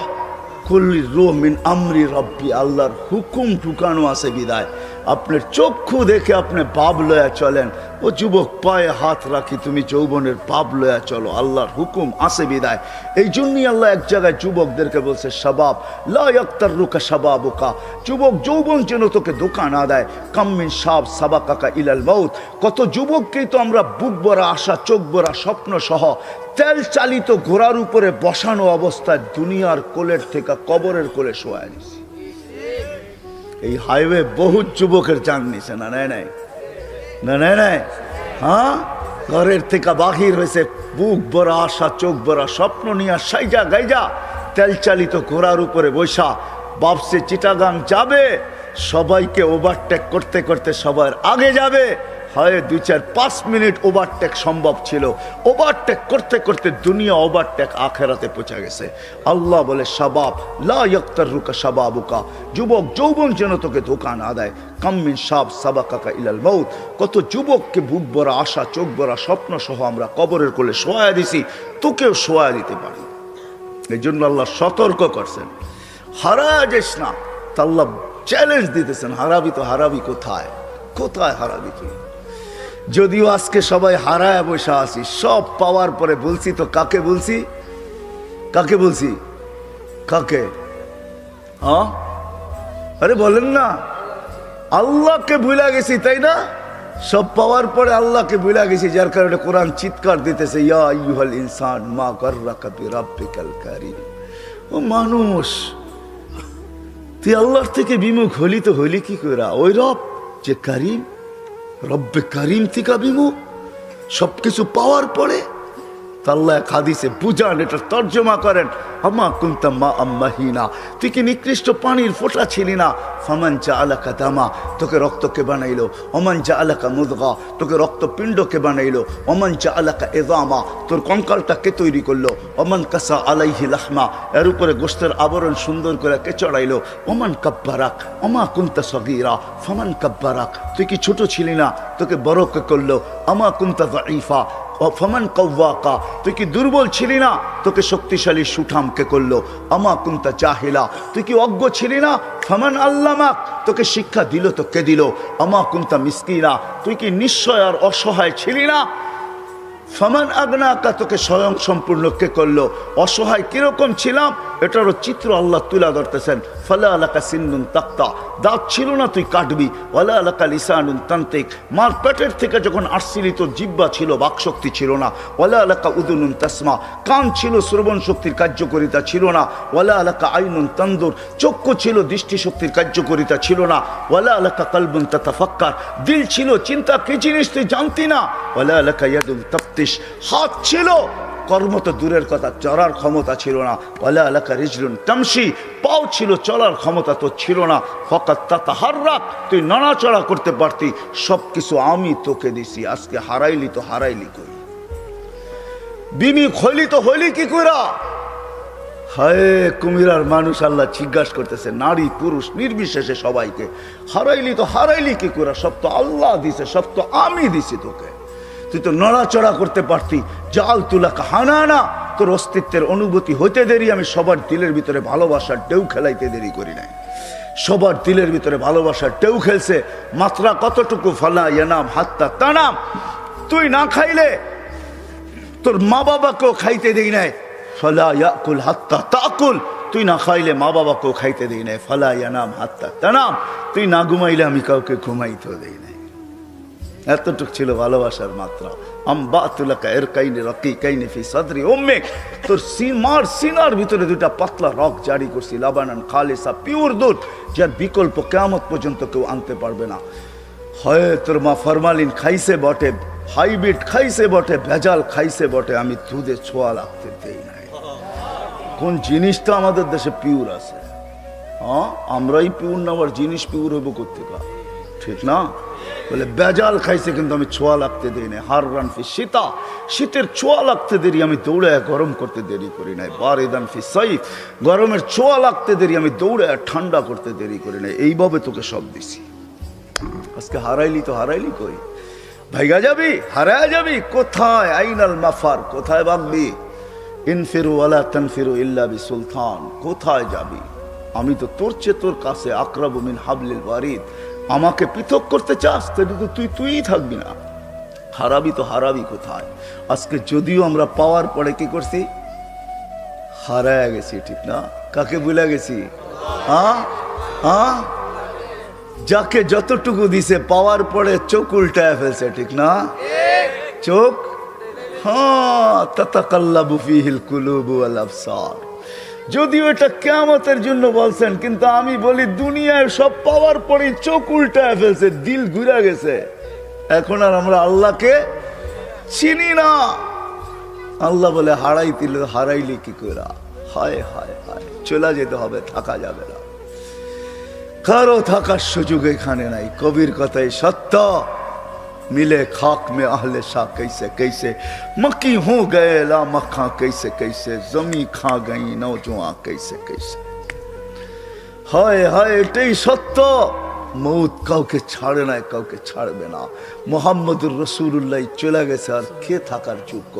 কুলির রূহ মিন আমরি রব্বি, আল্লাহর হুকুম ঢুকানো আছে বিদায় আপনার চক্ষু দেখে আপনি পাপ লয়া চলেন। ও যুবক, পায়ে হাত রাখি, তুমি যৌবনের পাপ লয়া চলো, আল্লাহর হুকুম আছে বিদায়। এই জন্যই আল্লাহ এক জায়গায় যুবকদেরকে বলছে, শাবাব লা ইয়াক্তাররুকা শাবাবুকা, যুবক যৌবন যেন তোকে ধোঁকা না দেয়। কাম্মিন শাব সাবাকাকা ইলাল মাউত, কত যুবককেই তো আমরা বুক ভরা আশা, চোখ ভরা স্বপ্ন সহ তেল চালিত ঘোড়ার উপরে বসানো অবস্থায় দুনিয়ার কোলের থেকে কবরের কোলে শোয়া দিছি। এই হাইওয়ে বহু যুবকের জান নিছে, না নাই নাই না নাই নাই, হ্যাঁ, ঘরের থেকে বাহির হয়েছে বুক ভরা আশা, চোখ ভরা স্বপ্ন নিয়ে সাইজা গাইজা তেল চালিত ঘোড়ার উপরে বৈশা বাপসে চিটাগাং যাবে, সবাইকে ওভারটেক করতে করতে সবার আগে যাবে। হয় 2-4-5 মিনিট ওভারটেক সম্ভব ছিল, ওভারটেক করতে করতে দুনিয়া ওভারটেক আখেরাতে পৌঁছে গেছে। আল্লাহ বলে, শাবাব লা ইয়াক্তাররুকা শাবাবুকা, যুবক যৌবন যেন তোকে ধোঁকা না দেয়। কাম্মিন শাব সাবাকাকা ইলাল মাউত, কত যুবককে বুক ভরা আশা, চোখ ভরা স্বপ্ন সহ আমরা কবরের কোলে শোয়া দিছি, তোকেও শোয়া দিতে পারি। এই জন্য আল্লাহ সতর্ক করছেন, হারা যাস না। তা আল্লাহ চ্যালেঞ্জ দিতেছেন, হারাবি তো হারাবি কোথায়, কোথায় হারাবি তুই? যদিও আজকে সবাই হারায় বসে আছি, সব পাওয়ার পরে বলছি তো কাকে বলছি, কাকে বলছি, কাকে? হ্যাঁ, আরে বলেন না, আল্লাহকে ভুলে গেছি, তাই না? সব পাওয়ার পরে আল্লাহকে ভুলে গেছি, যার কারণে কোরআন চিৎকার দিতেছে, ইয়া আইয়ুহাল ইনসান মা গাররাকা বিরাব্বিকাল কারীম। ও মানুষ, তুই আল্লাহর থেকে বিমুখ হলি তো হলি কি করে? ওই রব যে কারীম, রব্বে কারিম থেকে বিমুখ, সবকিছু পাওয়ার পরে। আল্লাহ এক হাদিসে বুঝান, এটা তর্জমা করেন, আমা কুনতা মা আম্মাহিনা, তুই কি নিকৃষ্ট পানির ফোঁটা ছিলি না? ফামান জাআলাকা দামা, তোকে রক্তকে বানাইলো। ওমান জাআলাকা মুদগা, তোকে রক্তপিণ্ডকে বানাইলো। ওমান জাআলাকা ইযামা, তোর কঙ্কালটাকে তৈরি করলো। ওমান কাসা আলাইহি লাহমা, এর উপরে গোশতের আবরণ সুন্দর করে কে চড়াইলো। ওমান কাব্বারাক আমা কুনতা সগীরা ফামান কাব্বারাক, তুই কি ছোট ছিলি না, তোকে বড় কে করলো। আমা কুনতা যায়ীফা ফামান কাওয়াকা, তুই কি দুর্বল ছিলি না, তোকে শক্তিশালী সুঠামকে করলো। আমা কুনতা জাহিলা, তুই কি অজ্ঞ ছিলি না, ফামান আল্লামাক, তোকে শিক্ষা দিল তো কে দিল। আমা কুনতা মিসকিনা, তুই কি নিশ্চয় আর অসহায় ছিলি না, ফামান আগনাকা, তোকে স্বয়ং সম্পূর্ণ কে করলো। অসহায় কিরকম ছিলাম এটারও চিত্র আল্লাহ তুলে ধরতেছেন। ফালা লাকা সিন্নুন তাক্তা, দাঁত ছিল না তুই কাটবি, ওয়ালা লাকা লিসানুন তানতিক, মার পেটের থেকে যখন আসছিলি তোর জিহ্বা ছিল, বাকশক্তি ছিল না, ওয়ালা লাকা উদুনুন তাসমা, কান ছিল শ্রবণ শক্তির কার্যকারিতা ছিল না, ওয়ালা লাকা আইনুন তানদুর, চক্ষু ছিল দৃষ্টিশক্তির কার্যকারিতা ছিল না, ওয়ালা লাকা কলবুন তাতাফাক্কার, দিল ছিল চিন্তা কি জিনিস তুই জানতি না, ওয়ালা লাকা ইয়াদুন তাফতিশ, হাত ছিল, কর্ম তো দূরের কথা, চলার ক্ষমতা ছিল না, ওয়ালা লাকা রিজলুন তামশি, পাও ছিল, চলার ক্ষমতা তো ছিল না, ফাকাত তাতাহাররাক, তুই নড়াচড়া করতে পারতি, সব কিছু আমি তোকে দিছি, আজকে হারাইলি তো হারাইলি কই, বিমি হইলি তো হইলি কি কইরা? হায় কুমিরার মানুষ আল্লাহ জিজ্ঞাসা করতেছে, নারী পুরুষ নির্বিশেষে সবাইকে, হারাইলি তো হারাইলি কি কইরা? সব তো আল্লাহ দিছে, সব তো আমি দিছি তোকে, তুই তো নড়াচড়া করতে পারতি, জাল তুলা কাহানা, তোর অস্তিত্বের অনুভূতি হইতে দেরি, আমি সবার দিলের ভিতরে ভালোবাসার ঢেউ খেলাইতে দেরি করি নাই, সবার দিলের ভিতরে ভালোবাসার ঢেউ খেলছে, মাত্রা কতটুকু, ফালা ইয়ানাম হাত্তা তানাম, তুই না খাইলে তোর মা বাবাকেও খাইতে দেই নাই, ফালা ইয়াকুল হাত্তা তাকুল, তুই না খাইলে মা বাবাকেও খাইতে দেই নাই, ফালা ইয়ানাম হাত্তা তানাম, তুই না ঘুমাইলে আমি কাউকে ঘুমাইতেও দেই নাই। এতটুক ছিল ভালোবাসার মাত্রা। আমবাতুলাকা ইরকাইনি রাকিকাইনি ফি সাদরি উম্মিক, তোর মার সিনার ভিতরে দুটা পাতলা রক জারি করছি, লাবানান খালিসা, পিওর দুধ, যার বিকল্প কিয়ামত পর্যন্ত কেউ আনতে পারবে না। হয় তোর মা ফরমালিন খাইছে বটে, হাইব্রিড খাইছে বটে, ভেজাল খাইছে বটে, আমি দুধে ছোঁয়া লাগতে দেই নাই। কোন জিনিসটা আমাদের দেশে পিওর আছে? হ্যাঁ, আমরাই পিওর না, আবার জিনিস পিওর হইব কোত্থেকা? ঠিক না? বলে বেজাল খাইছে কিন্তু আমি ছোঁয়া লাগতে দেই নাই। হার রান ফি শীতা, শীতের ছোঁয়া লাগতে দেরি, আমি দৌড়ে গরম করতে দেরি করি নাই। বারিদান ফি সাইফ, গরমের ছোঁয়া লাগতে দেরি, আমি দৌড়ে ঠান্ডা করতে দেরি করি নাই। এইভাবে তোকে সব দিছি, আজকে হারাইলি তো হারাইলি কই? ভাইগা যাবি, হারায় যাবি কোথায়? আইনাল মাফার, কোথায় ভাগবি? ইনফিরু ওয়ালা তানফিরু ইল্লা বিসুলতান, কোথায় যাবি? আমি তো তোর চেয়ে তোর কাছে, আকরাবু মিন হাবলিল ওয়ারিদ, আমাকে পৃথক করতে চাস তাহলে তো তুই থাকবি না, হারাবি তো হারাবি কোথায়? আজকে যদিও আমরা পাওয়ার পরে কি করছি, হারায় গেছি, ঠিক না? কাকে ভুলে গেছি? হ্যাঁ হ্যাঁ, যাকে যতটুকু দিছে পাওয়ার পরে চোখ উল্টায় ফেলছে, ঠিক না? চোখ, হ্যাঁ, তাতাকাল্লাবু ফিহিল কুলুবু ওয়াল আবসার, যদিও এটা কিয়ামতের জন্য বলছেন, কিন্তু আমি বলি দুনিয়ায় সব পাওয়ার পরে চোখ উল্টায় ফেলছে, দিল ঘুরে গেছে। এখন আর আমরা আল্লাহকে চিনি না। আল্লাহ বলে হারাইলি কি করে? হায় হায় হায়, চলে যেতে হবে, থাকা যাবে না, কারো থাকার সুযোগ এখানে নাই। কবির কথাই সত্য, मिले खाक में अहले शाह कैसे कैसे, मक्की हो गए ला मक्खा कैसे कैसे, जमी खा गई नौजुआ कैसे कैसे। हाय हाय, এটাই সত্য, মৌত কাউকে ছাড়ে না, কাউকে ছাড়বে না। মুহাম্মদুর রাসূলুল্লাহ চলে গেছে, আর কে থাকার যোগ্য?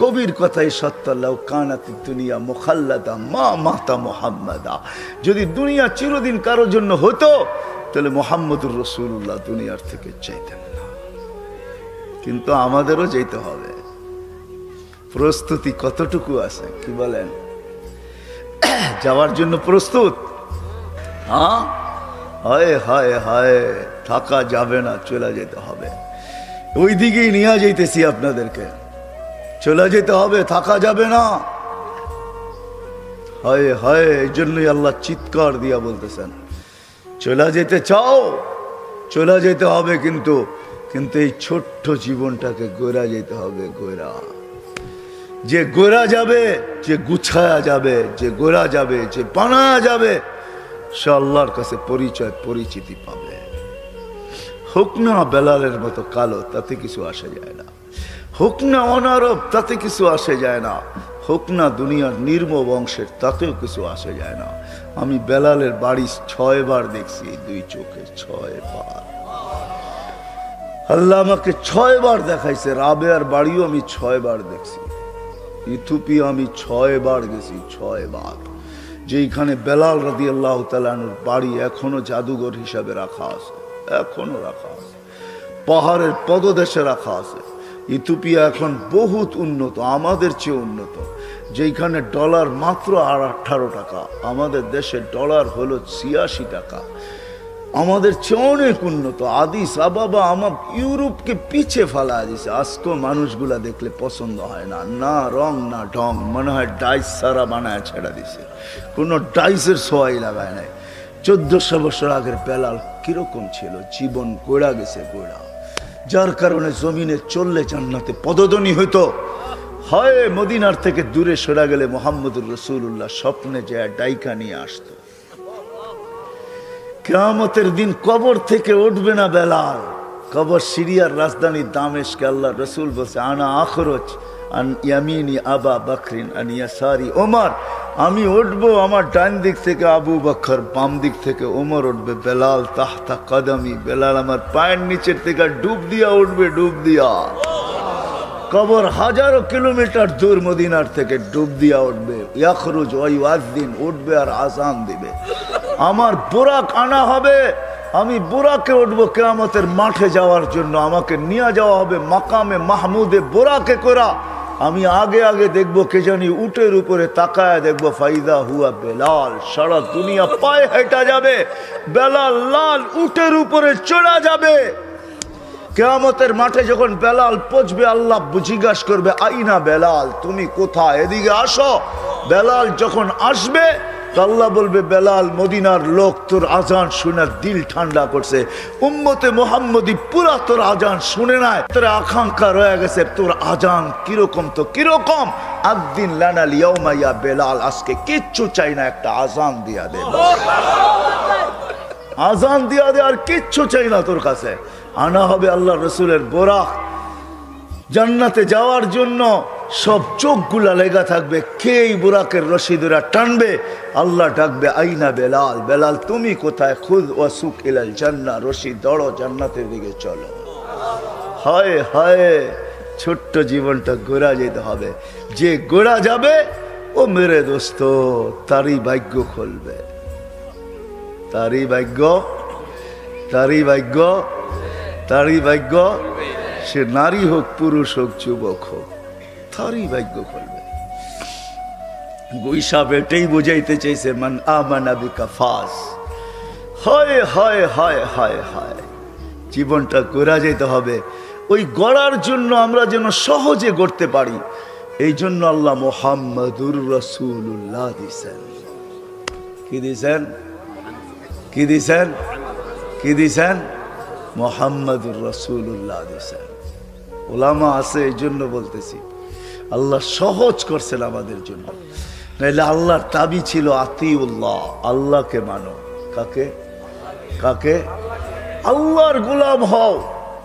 কবির কথাই সত্য, লাউ কানাত দুনিয়া মুখাল্লাদা মা মাতা মুহাম্মাদা, যদি দুনিয়া চিরদিন কারোর জন্য হতো তাহলে মুহাম্মদুর রাসূলুল্লাহ দুনিয়ার থেকে চাইতেন না। কিন্তু আমাদেরও যেতে হবে। প্রস্তুতি কতটুকু আছে কি বলেন? যাওয়ার জন্য প্রস্তুত? হ্যাঁ, হায় হায় হায়, থাকা যাবে না, চলে যেতে হবে। ওই দিকেই নিয়ে যাইতেছি আপনাদেরকে, চলে যেতে হবে, থাকা যাবে না। হায় হায়, এই জন্যই আল্লাহ চিৎকার দিয়া বলতেছেন, চলে যেতে চাও, চলে যেতে হবে, কিন্তু কিন্তু এই ছোট্ট জীবনটাকে গোরা যেতে হবে। গোরা, যে গোরা যাবে, যে গুছায়া যাবে, যে গোরা যাবে, যে বানা যাবে, সে আল্লাহর কাছে পরিচয় পরিচিতি পাবে। হোক না বেলালের মতো কালো, তাতে কিছু আসে যায় না। হোক না অনারব, তাতে কিছু আসে যায় না। হোক না দুনিয়ার নির্ম বংশের, তাতেও কিছু আসে যায় না। আমি বেলালের বাড়ি 6 বার দেখছি, 2 চোখে 6 বার। আল্লাহ আমাকে 6 বার দেখাইছে। রাবেয়ার বাড়িও আমি 6 বার দেখছি। ইথিওপিয়া আমি 6 বার গেছি, 6 বার। যেখানে বেলাল রাদিয়াল্লাহু তাআলা আনহুর বাড়ি এখনো জাদুঘর হিসাবে রাখা আছে, এখনো রাখা আছে, পাহাড়ের পদদেশে রাখা আছে। ইথিওপিয়া এখন বহুত উন্নত, আমাদের চেয়ে উন্নত। যেখানে ডলার মাত্র 18 টাকা, আমাদের দেশে ডলার হলো 86 টাকা। আমাদের চেয়ে অনেক উন্নত। আদিস আবাবা আমার ইউরোপকে পিছে ফেলা দিছে। আজকেও মানুষগুলা দেখলে পছন্দ হয় না, না রং না ঢং, মনে হয় ডাইস সারা বানায় ছেড়া দিছে, কোনো ডাইসের সোয়াই লাগায় নাই। 1400 বছর আগের বেলাল কিরকম ছিল, জীবন গোড়া গেছে গোড়া, যার কারণে জমিনে চললে জান্নাতে পদধ্বনি হইতো। হয় মদিনার থেকে দূরে সরা গেলে মুহাম্মদুর রাসূলুল্লাহ স্বপ্নে যায় ডাইকা নিয়ে আসতো। কিয়ামতের দিন কবর থেকে উঠবে না বেলাল, কবর সিরিয়ার রাজধানী দামেস্কে। আল্লাহ রসুল বলছে আনা আখরজ আন ইয়ামিনি আবা বকরিন আন ইয়াসারি ওমর, আমি উঠবো আমার ডান দিক থেকে আবু বকর, বাম দিক থেকে ওমর উঠবে। বেলাল তাহতা কদমি, বেলাল আমার পায়ের নিচের থেকে ডুব দিয়া উঠবে, ডুব দিয়া। কবর হাজারো কিলোমিটার দূর মদিনার থেকে, ডুব দিয়া উঠবে। ইয়াখরুজ ওয়া ইউআযিন, উঠবে আর আযান দিবে। আমার বুরাক আনা হবে, আমি বুরাকে উঠবো কিয়ামতের মাঠে যাওয়ার জন্য। আমাকে নিয়ে যাওয়া হবে মাকামে মাহমুদে বুরাকে করা। আমি আগে আগে দেখবো কে জানি উটের উপরে তাকায় দেখবো ফাইদা হুয়া বেলাল। সারা দুনিয়া পায়ে হেঁটা যাবে, বেলাল লাল উটের উপরে চড়া যাবে। কিয়ামতের মাঠে যখন বেলাল পৌঁছবে, আল্লাহ জিজ্ঞাসা করবে আইনা বেলাল, তুমি কোথায়, এদিকে আসো। বেলাল যখন আসবে আল্লাহ বলবে বেলাল মদিনার লোক তোর আজান শুনে দিল ঠান্ডা করছে, উম্মতে মুহাম্মদী পুরা তোর আজান শুনে নাই, তোর আকাঙ্ক্ষা রয়ে গেছে তোর আজান কিরকম তো কিরকম। একদিন লানাল ইয়াউমা ইয়া বেলাল, আজকে কিচ্ছু চাই না, একটা আজান দিয়া দে, আজান দিয়া দে, আর কিচ্ছু চাই না তোর কাছে। আনা হবে আল্লাহ রসুলের বোরাক, জান্নাতে যাওয়ার জন্য সব চোখগুলা লেগা থাকবে, কে এই বুরাকের রশি ধরে টানবে। আল্লাহ ডাকবে আইনা বেলাল, বেলাল তুমি কোথায়, খুদ ওয়াসুক ইলাল জান্নাহ, রশি দড়ো জান্নাতের দিকে চলো। হায় হায়, ছোট্ট জীবনটা গোড়া যেতে হবে। যে গোড়া যাবে ও মেরে দোস্ত তারই ভাগ্য খুলবে, তারই ভাগ্য, তারই ভাগ্য, তারই ভাগ্য। সে নারী হোক পুরুষ হোক যুবক হোক, তারই ভাগ্য খুলবে। গুইসাব এটাই বুঝাইতে চাইছে মান আমানা বিকা ফাজ। হায় হায় হায় হায় হায়, জীবনটা গড়া যেতে হবে। ওই গড়ার জন্য আমরা যেন সহজে গড়তে পারি, এই জন্য আল্লাহ মুহাম্মাদুর রাসূলুল্লাহ দিছেন। কি দিছেন, কি দিছেন, কি দিছেন? মুহাম্মাদুর রাসূলুল্লাহ দিছেন। ওলামা আছে এই জন্য বলতেছি, আল্লাহ সহজ করছেন আমাদের জন্য। নাইলে আল্লাহর দাবি ছিল আতিউল্লাহ, আল্লাহকে মানো। কাকে, কাকে? আল্লাহর গোলাম হও,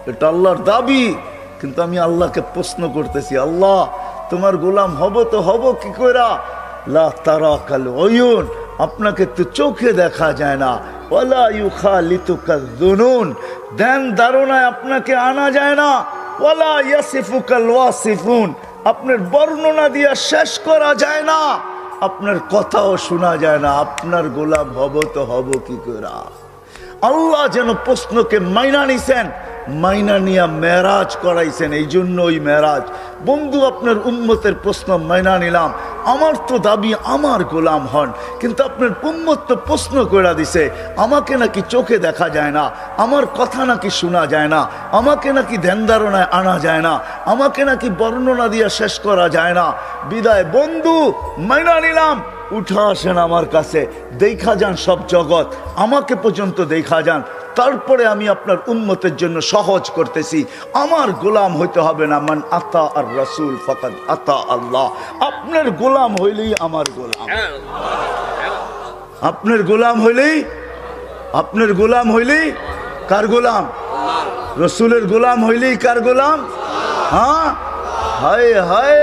এটা আল্লাহর দাবি। কিন্তু আমি আল্লাহকে প্রশ্ন করতেছি, আল্লাহ তোমার গোলাম হব তো হব কি করে? লা তারাকাল উয়ুন, আপনাকে তো চোখে দেখা যায় না। ওয়ালা ইউখালিতুকা যুনুন, ধ্যান ধারণায় আপনাকে আনা যায় না। ওয়ালা ইয়াসিফুকাল ওয়াসিফুন, আপনার বর্ণনা দিয়া শেষ করা যায় না, আপনার কথাও শোনা যায় না। আপনার গোলাম হব তো হব কি করে? আল্লাহ যেন প্রশ্নকে মাইনা নিছেন, মাইনা নিয়া মেরাজ করাইছেন। এই জন্য ওই মেরাজ। বন্ধু আপনার উম্মতের প্রশ্ন মাইনা নিলাম, আমার তো দাবি আমার গোলাম হন, কিন্তু আপনার উম্মত তো প্রশ্ন করে দিছে আমাকে নাকি চোখে দেখা যায় না, আমার কথা নাকি শোনা যায় না, আমাকে নাকি ধ্যান ধারণায় আনা যায় না, আমাকে নাকি বর্ণনা দিয়ে শেষ করা যায় না। বিদায় বন্ধু, মাইনা নিলাম, উঠা আসেন আমার কাছে, দেখা যান সব জগৎ, আমাকে পর্যন্ত দেখা যান, তারপরে আমি আপনার উম্মতের জন্য সহজ করতেছি। আমার গোলাম হইতে হবে না। মান আতা আর রাসূল ফাকাদ আতা আল্লাহ। আপনার গোলাম হইলেই আমার গোলাম, আপনার গোলাম হইলেই, আপনার গোলাম হইলেই কার গোলাম? রসুলের গোলাম হইলেই কার গোলাম? হ্যাঁ, হায় হায়,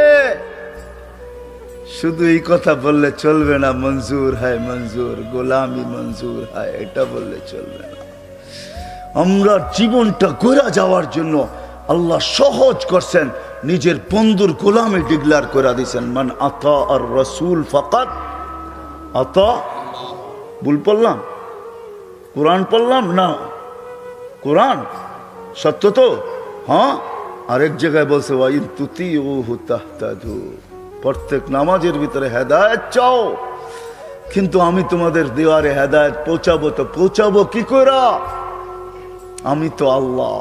শুধু এই কথা বললে চলবে না, মঞ্জুর হয় মঞ্জুর, গোলামি মঞ্জুর হয়, এটা বললে চলবে না। আমরা জীবনটা গড়া যাওয়ার জন্য আল্লাহ সহজ করছেন, নিজের বন্ধুর গোলামে ডিক্লার করে দিয়েছেন। মান আতা আর রাসূল ফাকাদ আতা। ভুল পড়লাম? কোরআন পড়লাম না? কোরআন সত্য তো? হ্যাঁ, আরেক জায়গায় বলছে ওয়াইন তুতিউহু তাহতাদু, প্রত্যেক নামাজের ভিতরে হেদায়েত চাও, কিন্তু আমি তোমাদের দেওয়ারে হেদায়েত পৌঁছাবো তো পৌঁছাবো কি করে? আমি তো আল্লাহ,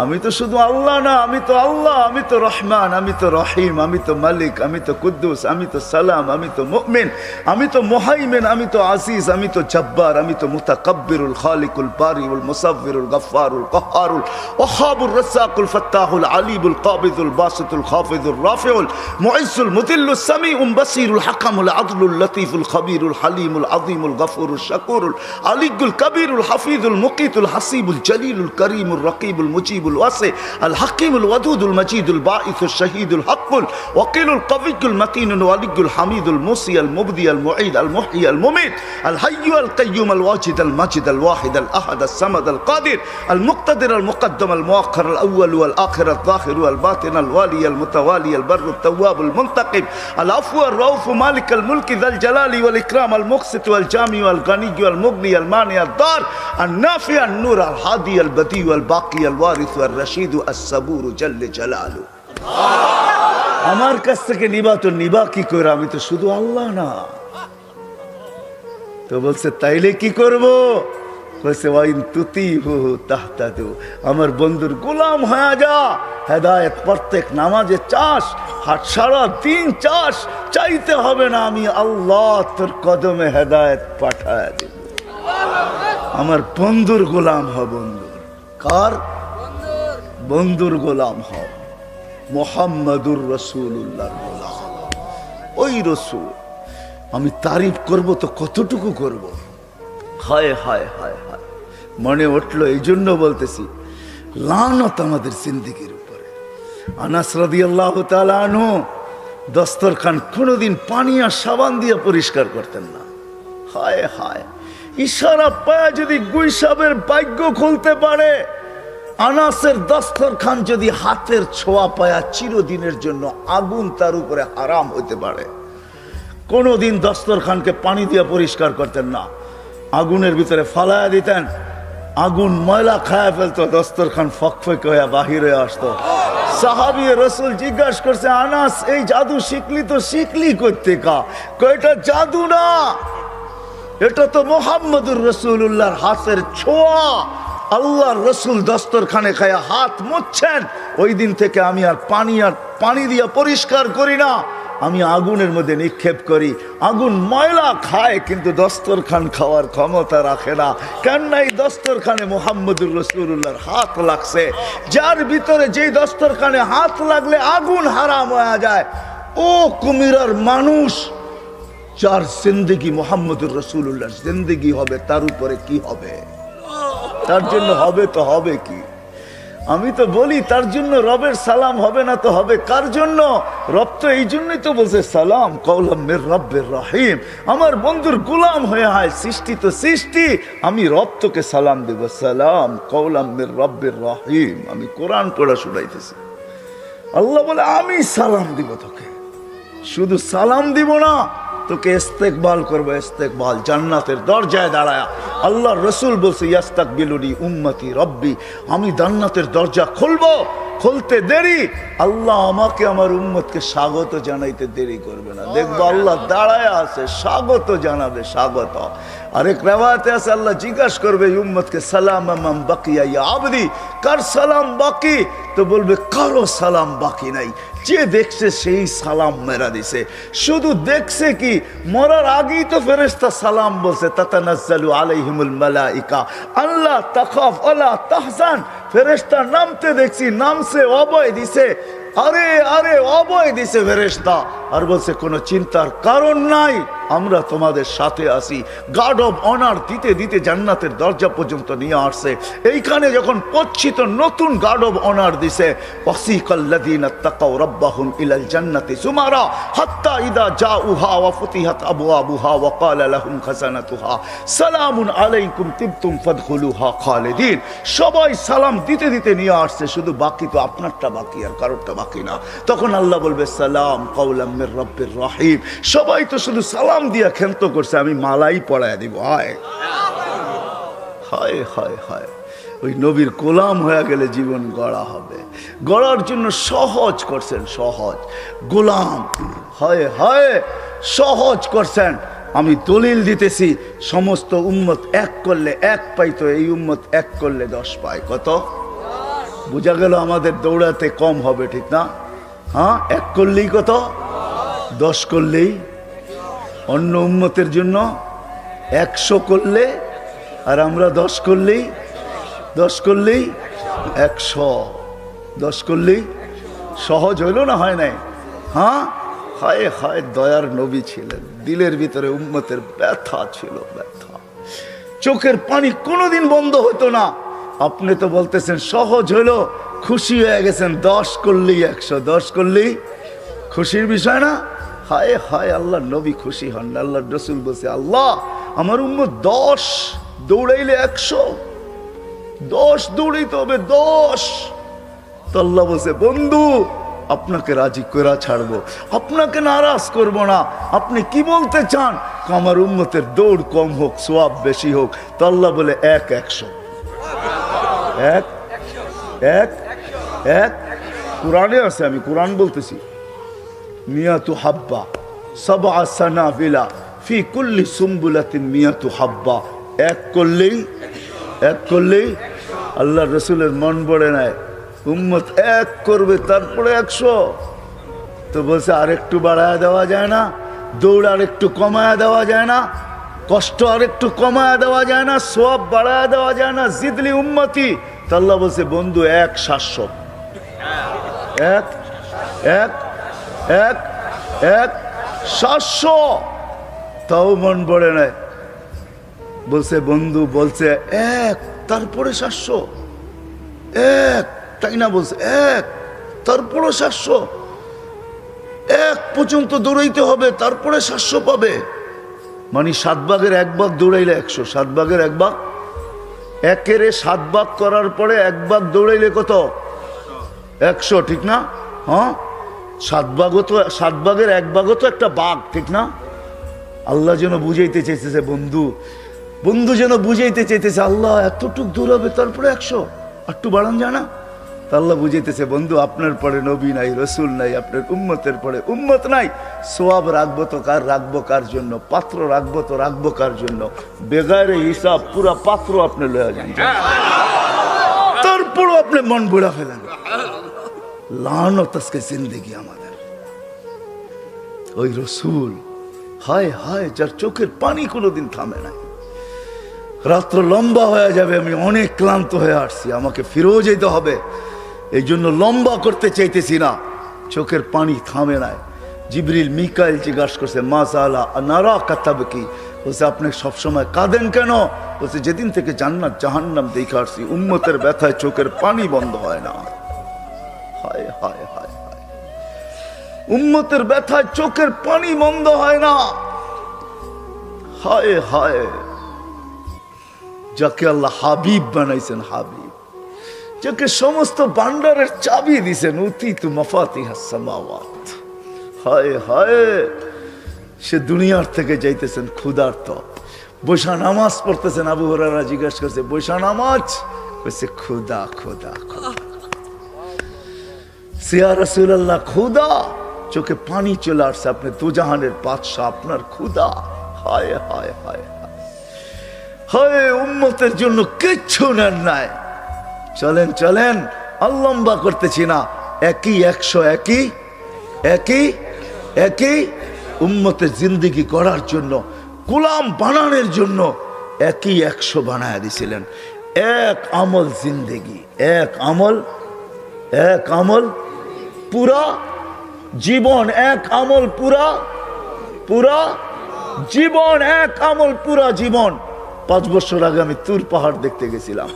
আমি তো শুধু আল্লাহ না, আমি তো আল্লাহ, আমি তো রহমান, আমি তো রহিম, আমি তো মালিক, আমি তো কুদ্দুস, আমি তো সালাম, আমি তো মুমিন, আমি তো মুহাইমিন, আমি তো আজিজ, আমি তো জব্বার, আমি তো মুতাকাব্বিরুল খালিকুল বারিউল মুসাব্বিরুল গফফারুল কহ্হারুল ওয়াহাবুর রাজ্জাকুল ফাত্তাহুল আলিমুল কাবিদুল বাসিতুল খাফিদুর রাফিউল মুইজ্জুল মুদিল্লুস সামিউল বাসিরুল হাকামুল আদলুল লতীফুল খবীরুল হালিমুল আযীমুল গফুরুল শাকুরুল আলিকুল কবীরুল হাফিজুল মুকিতুল হাসিবুল জলিলুল করিমুল রকিবুল মুজিব الواسع الحكيم الودود المجيد الباعث الشهيد الحق الوكيل القوي المتين الولي الحميد الموصي المبدي المعيد المحيي المميت الحي القيوم الواجد المجيد الواحد الاحد الصمد القادر المقتدر المقدم المؤخر الاول والاخر الظاهر والباطن الوالي المتوالي البر التواب المنتقم العفو الرؤوف مالك الملك ذا الجلال والاكرام المقسط والجامع والغني والمغني المانع الضار النافع النور الهادي البديع والباقي الوارث الرشيد الصبور جل جلاله। আমার কাছ থেকে নিবা তো নিবা কি করে? আমি তো শুধু আল্লাহ না। তো বলছে তাইলে কি করব? বলছে ওয়াইন তুতিহু তাহতাদু, আমার বন্ধুর গোলাম হয়ে যা, হেদায়েত প্রত্যেক নামাজে চাস, হাট সারা দিন চাস, চাইতে হবে না, আমি আল্লাহ তোর কদমে হেদায়েত পাঠায় দেব। আমার বন্ধুর গোলাম হ। বন্ধুর কার? বন্ধুর গোলাম হও, মুহাম্মাদুর রাসূলুল্লাহর গোলাম। ওই রাসূল আমি তারিফ করব তো কতটুকু করব? হায় হায় হায় হায়, মনে উঠলো, এই জন্য বলতেছি লানত আমাদের জিন্দেগির উপরে। আনাস রাদিয়াল্লাহু তাআলা আনহু দস্তরখান কোনোদিন পানি আর সাবান দিয়ে পরিষ্কার করতেন না। হায় হায়, ইশারা পায়া যদি গুইসাবের ভাগ্য খুলতে পারে, আনাসের দস্তরখান যদি হাতের ছোঁয়া পায়া চিরদিনের জন্য আগুন তার উপরে হারাম হইতে পারে। কোনোদিন দস্তরখানকে পানি দিয়ে পরিষ্কার করতেন না, আগুনের ভিতরে ফালায়া দিতেন, আগুন ময়লা খায়া ফেলতো, দস্তরখান ফকফক হয়ে বাহির হয়ে আসতো। সাহাবী রাসূল জিজ্ঞাসা করছে, আনাস এই জাদু শিখলি তো শিখলি করতে কা? এটা জাদু না, এটা তো মুহাম্মদুর রাসূলুল্লাহর হাতের ছোঁয়া। আল্লাহর রসুল দস্তরখানে খায়া হাত মুছছেন, ওই দিন থেকে আমি আর পানি দিয়ে পরিষ্কার করি না, আমি আগুনের মধ্যে নিক্ষেপ করি। আগুন ময়লা খায় কিন্তু দস্তরখান খাওয়ার ক্ষমতা রাখে না। কেন? এই দস্তরখানে মুহাম্মদুর রাসূলুল্লাহর হাত লাগছে। যার ভিতরে যেই দস্তরখানে হাত লাগলে আগুন হারাম হয়ে যায়, ও কুমিরার মানুষ, যার জিন্দেগি মুহাম্মদুর রাসূলুল্লাহর জিন্দেগি হবে, তার উপরে কি হবে? তার জন্য হবে তো হবে কি? আমি তো বলি তার জন্য রবের সালাম হবে না তো হবে কার জন্য? রব তো এই জন্যই তো বলছে সালাম কওলাম মির রব্বির রহিম। আমার বন্ধুর গোলাম হয়ে হয়, সৃষ্টি তো সৃষ্টি, আমি রব তোকে সালাম দেব, সালাম কওলাম মির রব্বির রহিম। আমি কোরআন পড়া শুনাইতেছি, আল্লাহ বলে আমি সালাম দিব তোকে, শুধু সালাম দিব না, তোকে ইস্তেকবাল করবো, ইস্তেকবাল জান্নাতের দরজায় দাঁড়ায়া। আল্লাহর রসুল বলছে ইয়াস্তাকবিলুনি উম্মতি রব্বি, আমি জান্নাতের দরজা খুলবো, খুলতে দেরি, আল্লাহ আমাকে আমার উম্মতকে স্বাগত জানাইতে দেরি করবে না। দেখবো আল্লাহ দাঁড়ায় আছে, স্বাগত জানাবে, স্বাগত। আরেক রিওয়ায়াতে আছে আল্লাহ জিজ্ঞাসা করবে উম্মতকে সালাম মান বাকিয়া ইয়া আবদি, কার সালাম বাকি? তো বলবে কারো সালাম বাকি নাই, যে দেখছে সেই সালাম মেরা দিছে। শুধু দেখছে কি, মরার আগেই তো ফেরেশতা সালাম বলছে, তাতানাজ্জালু আলাইহিমুল মালাইকা আল্লা তাখাফ ওয়ালা তাহজান। ফেরেশতা নামতে দেখছি, নামছে, অভয় দিছে, আরে আরে অভয় দিছে ফেরেশতা, আর বলছে কোনো চিন্তার কারণ নাই, আমরা তোমাদের সাথে আছি। গার্ড অব অনার দিতে দিতে জান্নাতের দরজা পর্যন্ত নিয়ে আসছে। এইখানে যখন পৌঁছি তো নতুন গার্ড অব অনার দিছে, ওয়াসিকাল্লাযীনা তাকাউ রাব্বাহুম ইলাল জান্নাতি সুমারা হাত্তা ইযা জাউহা ওয়া ফুতিহাত আবওয়াবুহা ওয়া ক্বালা লাহুম খাজানাতুহা সালামুন আলাইকুম তিবতুম ফাদখুলুহা খালিদিন। সবাই সালাম দিতে দিতে নিয়ে আসছে, শুধু বাকি তো আপনারটা বাকি, আর কারোরটা বাকি না। তখন আল্লাহ বলবে সালাম কাওলাম মির রব্বির রহিম। সবাই তো শুধু সালাম দিয়া ক্ষান্ত করছে, আমি মালাই পড়ায় দিব। হায় হায় হায় হায়, ওই নবীর গোলাম হয়ে গেলে জীবন গড়া হবে। গড়ার জন্য সহজ করছেন, সহজ। গোলাম হয় হয় সহজ করছেন। আমি দলিল দিতেছি, সমস্ত উম্মত এক করলে এক পাইতো, এই উম্মত এক করলে 10 পায়। কত? বোঝা গেল আমাদের দৌড়াতে কম হবে, ঠিক না? হ্যাঁ, এক করলেই কত? 10 করলেই। অন্য উম্মতের জন্য 100 করলে, আর আমরা 10 করলেই 100। 10 করলেই সহজ হইল না, হয় নাই? হ্যাঁ, হায় হায়, দয়ার নবী ছিলেন, দিলের ভিতরে উম্মতের ব্যথা ছিল, ব্যথা। চোখের পানি কোনোদিন বন্ধ হতো না। আপনি তো বলতেছেন সহজ হইল, খুশি হয়ে গেছেন। 10 করলেই 100, 10 করলেই খুশির বিষয় না? হায় হায়, আল্লাহ নবী খুশি হন। আল্লাহ রসুল বলছে, আল্লাহ আমার উম্মত 10 দৌড়াইলে 100, 10 দৌড়াইতে হবে, 10। তো আল্লাহ বলছে, বন্ধু আপনাকে রাজি করে ছাড়বো, আপনাকে নারাজ করব না। আপনি কি বলতে চান? আমার উম্মতের দৌড় কম হোক, সওয়াব বেশি হোক। তো আল্লাহ বলে 100। এক কোরআনে আছে, আমি কোরআন বলতেছি। মিয়াতু হাব্বা সাবআ সানাবিলা ফি কুল্লি সুম্বুলাতিন মিয়াতু হাব্বা। এক করলেই আল্লাহ রসুলের মন পড়ে নাই, উম্মত এক করবে তারপরে 100। তো বলছে আরেকটু বাড়ায় দেওয়া যায় না? দৌড় আরেকটু কমায়া দেওয়া যায় না? কষ্ট আরেকটু কমায়া দেওয়া যায় না? সওয়াব বাড়ায় দেওয়া যায় না? জিদলি উম্মতি। তো আল্লাহ বলছে, বন্ধু 700। এক 700। তাও মন পড়ে নাই। বলছে বন্ধু, বলছে 1 তারপরে 700। 1 তাই না? বলছে 1 তারপরে 700। 1 পর্যন্ত দৌড়াইতে হবে, তারপরে 700 পাবে। মানে 7 ভাগের 1 ভাগ দৌড়াইলে 100। 7 ভাগের 1 ভাগ, 1-এর 7 ভাগ করার পরে 1 ভাগ দৌড়াইলে কত? 100, ঠিক না? হ্যাঁ, 7 ভাগও তো, 7 ভাগের 1 ভাগও তো একটা ভাগ, ঠিক না? আল্লাহ যেন বুঝাইতে চাইতেছে, বন্ধু যেন বুঝাইতে চাইতেছে, আল্লাহ এতটুক দৌড়াবে তারপরে 100, একটু বাড়ান যায় না? তা আল্লাহ বুঝাইতেছে, বন্ধু আপনার পরে নবী নাই, রসুল নাই, আপনার উম্মতের পরে উম্মত নাই। সোয়াব রাখবো তো কার জন্য? পাত্র রাখবো তো রাখবো কার জন্য? বেগারে হিসাব পুরা পাত্র আপনি লয়ে যান, তারপরও আপনি মন বুড়া ফেলেন। লানত আজকে জিন্দেগি আমাদের। ওই রসুল, হায় হায়, যার চোখের পানি কোনোদিন থামে নাই। রাত্র লম্বা হয়ে যাবে, আমি অনেক ক্লান্ত হয়ে আসছি, আমাকে ফিরেও যেতে হবে, এই জন্য লম্বা করতে চাইতেছি না। চোখের পানি থামে নাই। জিবরিল মিকাইল জিজ্ঞাসা করছে, মাসালা নারা কাতাব কি? বলছে, আপনি সবসময় কাঁদেন কেন? বলছে, যেদিন থেকে জান্নাত জাহান্নাম দেখে আসছি, উম্মতের ব্যথায় চোখের পানি বন্ধ হয় না। হায় হায় হায় হায়, উম্মতের ব্যথায় চোখের পানি বন্ধ হয় না। হায় হায়, যাকে আল্লাহ হাবিব বানাইছেন, হাবিব, যাকে সমস্ত ভান্ডারের চাবি দিছেন, উতিতু মাফাতিহাস সামাওয়াত। হায় হায়, সে দুনিয়ার থেকে যাইতেছেন ক্ষুধার্ত, বৈশা নামাজ পড়তেছেন। আবু হুরায়রা জিজ্ঞাসা করছে, বৈশা নামাজ? বলছে, ক্ষুধা ক্ষুধা ক্ষুধা। ইয়া রাসূলুল্লাহ, ক্ষুধা? চোখে পানি চলে আসছে, আপনি দুজাহানের বাদশা, আপনার ক্ষুধা। হায় হায় হায় হায়, উম্মতের জন্য কিচ্ছু নেন নাই। চলেন চলেন, আর লম্বা করতেছি না। একই 100, একই উম্মতের জিন্দেগি গড়ার জন্য, গোলাম বানানোর জন্য একই 100 বানায় দিছিলেন। এক আমল জিন্দেগি, এক আমল পুরা জীবন, এক আমল পুরা জীবন, এক আমল পুরা জীবন। 5 বছর আগে আমি তুর পাহাড় দেখতে গেছিলাম।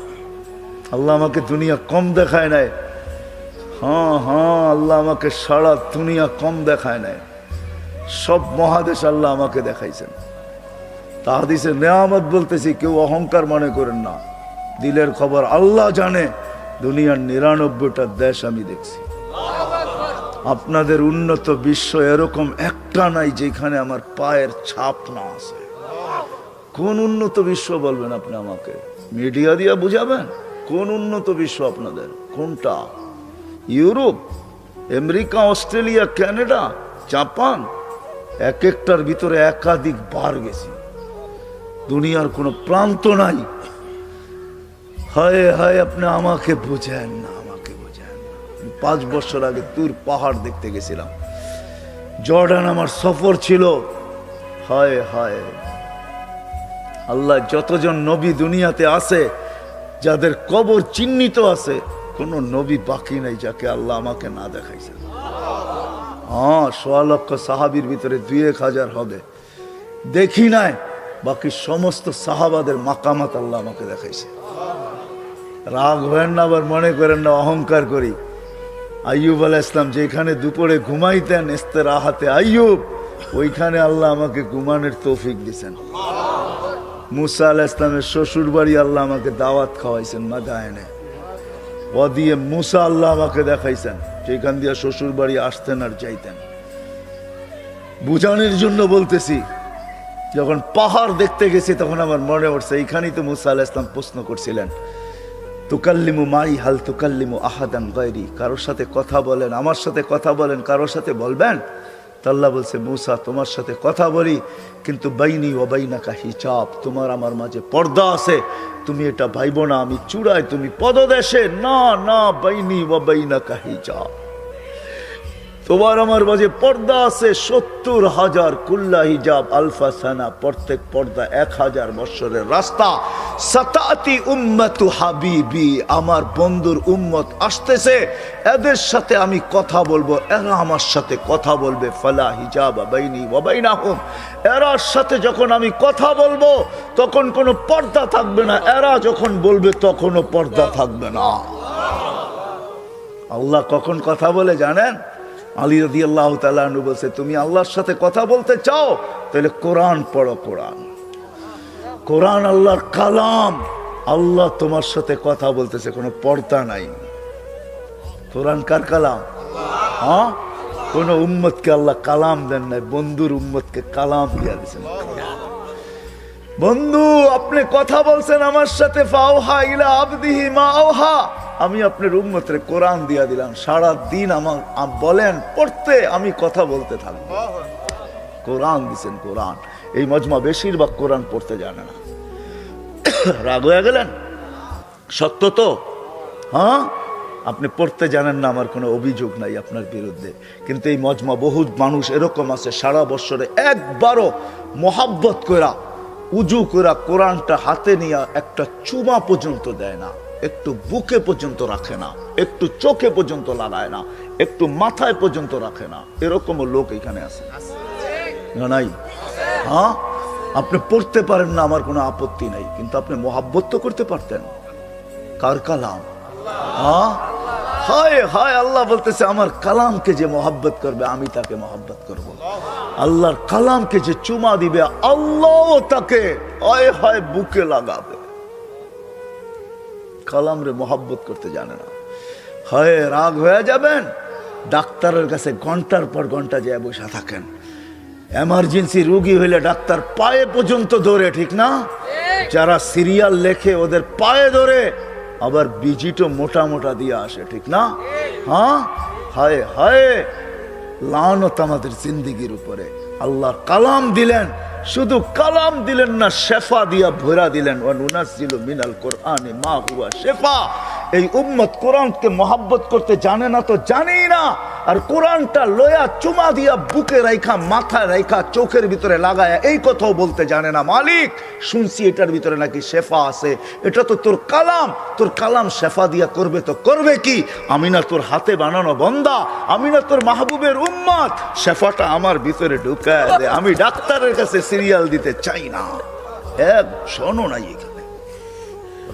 আল্লাহ আমাকে দুনিয়া কম দেখায় নাই। হ্যাঁ, আল্লাহ আমাকে সারা দুনিয়া কম দেখায় নাই, সব মহাদেশ আল্লাহ আমাকে দেখাইছেন। তা হাদিসের নেয়ামত বলতেছি, কেউ অহংকার মনে করেন না। দিলের খবর আল্লাহ জানে, দুনিয়ার 99টা দেশ আমি দেখছি। আপনাদের উন্নত বিশ্ব এরকম একটা নাই যেখানে আমার পায়ের ছাপ না আছে। কোন উন্নত বিশ্ব বলবেন আপনি আমাকে? মিডিয়া দিয়া বুঝাবেন? কোন উন্নত বিশ্ব আপনাদের? কোনটা? Europe, America, Australia, Canada, Japan, এক একটার ভিতরে একাধিক বার গেছি। দুনিয়ার কোনো প্রান্ত নাই। হায় হায়, আপনি আমাকে বোঝেন না, আমাকে বোঝেন না। 5 বছর আগে তুর পাহাড় দেখতে গেছিলাম, জর্ডান আমার সফর ছিল। হায় হায়, আল্লাহ যতজন নবী দুনিয়াতে আছে, যাদের কবর চিহ্নিত আছে, কোন নবী বাকি নাই যাকে আল্লাহ আমাকে না দেখাইছে। হ্যাঁ, 1.25 লক্ষ সাহাবীর ভিতরে 2-1000 হবে, দেখি নাই। বাকি সমস্ত সাহাবাদের মাকামাত আল্লাহ আমাকে দেখাইছে। রাগ হবেন না, আবার মনে করেন না অহংকার করি। আইয়ুব আলাইহিস সালাম যেখানে দুপুরে ঘুমাইতেন, ইস্তেরাহাতে আইয়ুব, ওইখানে আল্লাহ আমাকে ঘুমানোর তৌফিক দিয়েছেন। মুসা আলাইহিস সালামের শ্বশুর বাড়ি আল্লাহ আমাকে দাওয়াত খাওয়াইছেন মাদায়েনে। ও দিয়ে মুসা আল্লাহ আমাকে দেখাইছেন, যেখান দিয়ে শ্বশুর বাড়ি আসতেন আর যাইতেন। বুঝানোর জন্য বলতেছি, যখন পাহাড় দেখতে গেছি তখন আমার মনে পড়ছে, এইখানেই তো মুসা আলাইহিস সালাম প্রশ্ন করছিলেন, তুকাল্লিমু মাই হাল তুকাল্লিমু আহাদান গায়রি, কারোর সাথে কথা বলেন, আমার সাথে কথা বলেন, কারোর সাথে বলবেন? তো আল্লাহ বলছে, মুসা তোমার সাথে কথা বলি, কিন্তু বাইনি ওয়া বাইনাকা হিজাব, তোমার আমার মাঝে পর্দা আছে, তুমি এটা ভাইবো না আমি চূড়ায়, তুমি পদদেশে। না না, বাইনি ওয়া বাইনাকা হিজাব, তোমার আমার মাঝে পর্দা আছে। 70,000 কুল্লা হিজাব আলফা সানা, প্রত্যেক পর্দা 1000 বছরের রাস্তা। সাতাতি উম্মতু হাবিবি, আমার বন্ধুর উম্মত আসতেছে, এদের সাথে আমি কথা বলবো, এরা আমার সাথে কথা বলবে। ফালা হিজাব বাইনি ওয়া বাইনাহুম, এরার সাথে যখন আমি কথা বলবো তখন কোনো পর্দা থাকবে না, এরা যখন বলবে তখনও পর্দা থাকবে না। আল্লাহ কখন কথা বলে জানেন? আলী রাদিয়াল্লাহু তাআলা আনহু বলছে, তুমি আল্লাহর সাথে কথা বলতে চাও তাহলে কোরআন পড়ো। কোরআন, কোরআন আল্লাহর কালাম। আল্লাহ তোমার সাথে কথা বলতেছে, কোনো পর্দা নাই। কোরআন কার কালাম? হ্যাঁ, কোন উম্মতকে আল্লাহ কালাম দেন নাই, বন্ধুর উম্মতকে কালাম দিয়া দিয়েছেন। বন্ধু, আপনি কথা বলছেন আমার সাথে, ফাওহা ইলা আবদিহি মা আওহা, আমি আপনার উম্মতের কোরআন দিয়া দিলাম, সারা দিন আমার বলেন পড়তে, আমি কথা বলতে থাকবো। কোরআন দিছেন, কোরআন। এই মজমা বেশিরভাগ কোরআন পড়তে জানে না। রাগ হয়ে গেলেন? সত্য তো? হ্যাঁ, আপনি পড়তে জানেন না, আমার কোনো অভিযোগ নাই আপনার বিরুদ্ধে। কিন্তু এই মজমা বহুত মানুষ এরকম আছে, সারা বছরে একবারও মোহাব্বত করা, উজু করা, কোরআনটা হাতে নিয়ে একটা চুমা পর্যন্ত দেয় না, একটু বুকে পর্যন্ত রাখে না, একটু চোখে পর্যন্ত লাগায় না, একটু মাথায় পর্যন্ত রাখে না। এরকমও লোক এখানে আছে না? নাই? হ্যাঁ, আপনি পড়তে পারেন না, আমার কোনো আপত্তি নাই, কিন্তু আপনি মোহাব্বত তো করতে পারতেন। কার কালাম? হ্যাঁ, হায় হায়, আল্লাহ বলতেছে, আমার কালামকে যে মোহাব্বত করবে আমি তাকে মোহাব্বত করব। আল্লাহর কালামকে যে চুমা দিবে আল্লাহ তাকে হায় হায় বুকে লাগাবে। কালাম রে মোহাব্বত করতে জানে না। হয় রাগ হয়ে যাবেন, ডাক্তারের কাছে ঘন্টার পর ঘন্টা যায় বসে থাকেন। এমার্জেন্সি রোগী হইলে ডাক্তার পায়ে পর্যন্ত ধরে, ঠিক না? যারা সিরিয়াল লেখে ওদের পায়ে ধরে, আবার ভিজিটও মোটা মোটা দিয়ে আসে, ঠিক না? হ্যাঁ, হায় হায়, লানত আমাদের জিন্দেগির উপরে। আল্লাহর কালাম দিলেন, শুধু কালাম দিলেন না, শেফা দিয়া ভরা দিলেন। ওয়া নুনাজ্জিলু মিনাল কোরআনি মা হুয়া শেফা। এই উম্মত কোরআনকে মোহাব্বত করতে জানে না তো জানেই না, আর কোরআনটা লয়া চুমা দিয়া বুকে রাইখা, মাথায় রাইখা, চোখের ভিতরে লাগায়া এই কথাও বলতে জানে না, মালিক শুনছি এটার ভিতরে নাকি শেফা আছে, এটা তো তোর কালাম, তোর কালাম শেফা দিয়া করবে তো করবে কি? আমি না তোর হাতে বানানো বন্দা, আমি না তোর মাহবুবের উম্মত, শেফাটা আমার ভিতরে ঢুকায় দে। আমি ডাক্তারের কাছে সিরিয়াল দিতে চাই না। এক শোনো নাই, এখানে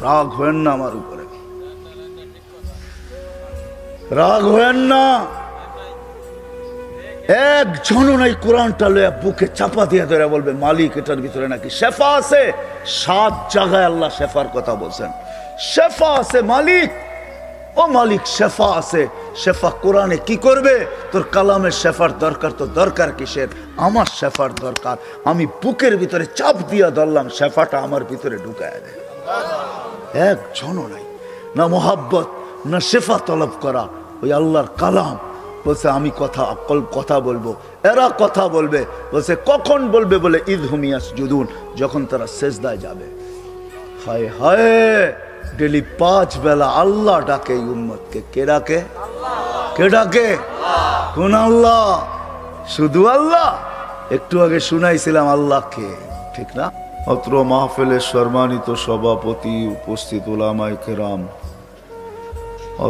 রাগ হয়েন না আমার উপরে, রাগ হয়েন না। একজনও নাই কোরআনটা লইয়া বুকে চাপা দিয়ে ধরে বলবে মালিক এটার ভিতরে নাকি শেফা আছে। 7 জায়গায় আল্লাহ শেফার কথা বলছেন, শেফা আছে মালিক, ও মালিক শেফা আছে। শেফা কোরআনে কি করবে? তোর কালামের শেফার দরকার তো দরকার কিসের? আমার শেফার দরকার। আমি বুকের ভিতরে চাপ দিয়া ধরলাম, শেফাটা আমার ভিতরে ঢুকায় দেয়। একজনও নাই। না মোহাব্বত, না শেফা তলব করা, ওই আল্লাহর কালাম। বলছে আমি কথা বলবো, এরা কথা বলবে। বলছে কখন বলবে? বলে ঈদ হুমিয়াস জুদুন, যখন তারা সেজদায় যাবে। হায় হায়, ডেলি 5 বেলা আল্লাহ ডাকে এই উম্মতকে। কে ডাকে? কে ডাকে? কোন আল্লাহ? শুধু আল্লাহ? একটু আগে শুনাইছিলাম আল্লাহকে, ঠিক না? অত্র মাহফিলের সম্মানিত সভাপতি, উপস্থিত উলামায়ে কেরাম,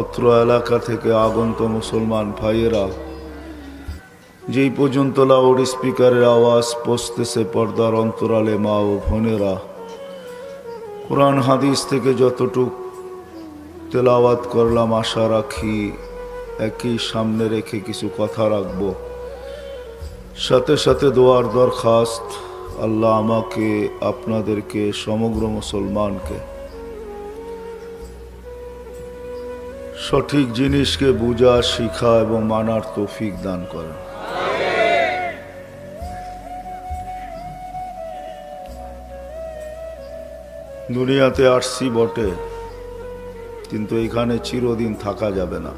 অত্র এলাকা থেকে আগন্ত মুসলমান ভাইয়েরা, যেই পর্যন্ত লাউড স্পিকারের আওয়াজ পৌঁছতেছে পর্দার অন্তরালে মা ও বোনেরা, কোরআন হাদিস থেকে যতটুক তেলাওয়াত করলাম, আশা রাখি একই সামনে রেখে কিছু কথা রাখবো। সাথে সাথে দোয়ার দরখাস্ত, আল্লাহ আমাকে, আপনাদেরকে, সমগ্র মুসলমানকে সঠিক জিনিসকে বুঝা, শিখা এবং মানার তৌফিক দান করেন। দুনিয়াতে আসছি বটে, কিন্তু এখানে চিরদিন থাকা যাবে না,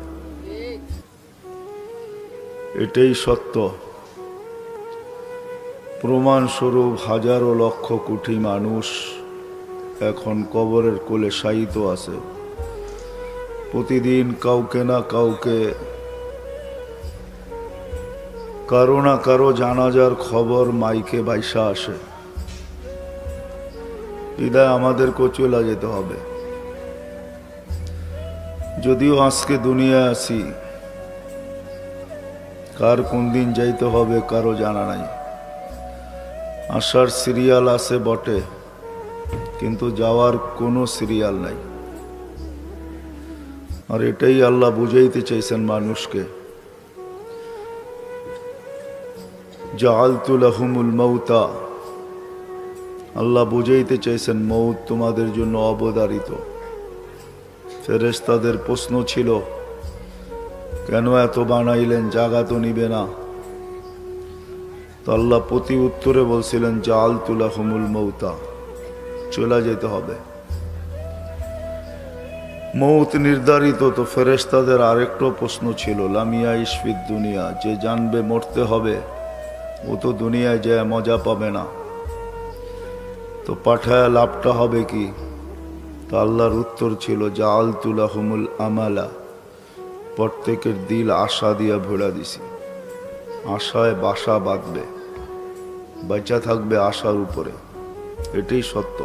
এটাই সত্য। প্রমাণস্বরূপ হাজারো লক্ষ কোটি মানুষ এখন কবরের কোলে শায়িত আছে। প্রতিদিন কাউকে না কাউকে, কারো না কারো জানাজার খবর মাইকে বাইসা আসে। বিদায় আমাদেরকেও চলে যেতে হবে। যদিও আজকে দুনিয়ায় আছি, কার কোন দিন যাইতে হবে কারো জানা নাই। আসার সিরিয়াল আছে বটে, কিন্তু যাওয়ার কোনো সিরিয়াল নাই। আর এটাই আল্লাহ বুঝাইতে চাইছেন মানুষকে। জাআলতু লাহুমুল মাউতা, আল্লাহ বুঝাইতে চাইছেন মৌত তোমাদের জন্য অবধারিত। ফেরেশতাদের প্রশ্ন ছিল, কেন এত বানাইলেন, জাগা তো নিবে না? তো আল্লাহ প্রতি উত্তরে বলছিলেন, জাআলতু লাহুমুল মাউতা, চলে যেতে হবে। মৌত নির্ধারিত, তো ফেরেশতাদের আরেকটা প্রশ্ন ছিল, লাম ইয়াইশ ফিদ দুনিয়া, যে জানবে মরতে হবে ও তো দুনিয়ায় যায় মজা পাবে না, তো পাঠায় লাভটা হবে কি? তো আল্লাহর উত্তর ছিল, জাআলতু লাহুমুল আমালা, প্রত্যেকের দিল আশা দিয়া ভরা দিছি। আশায় বাসা বাঁধবে, বাঁচা থাকবে আশার উপরে, এটাই সত্য।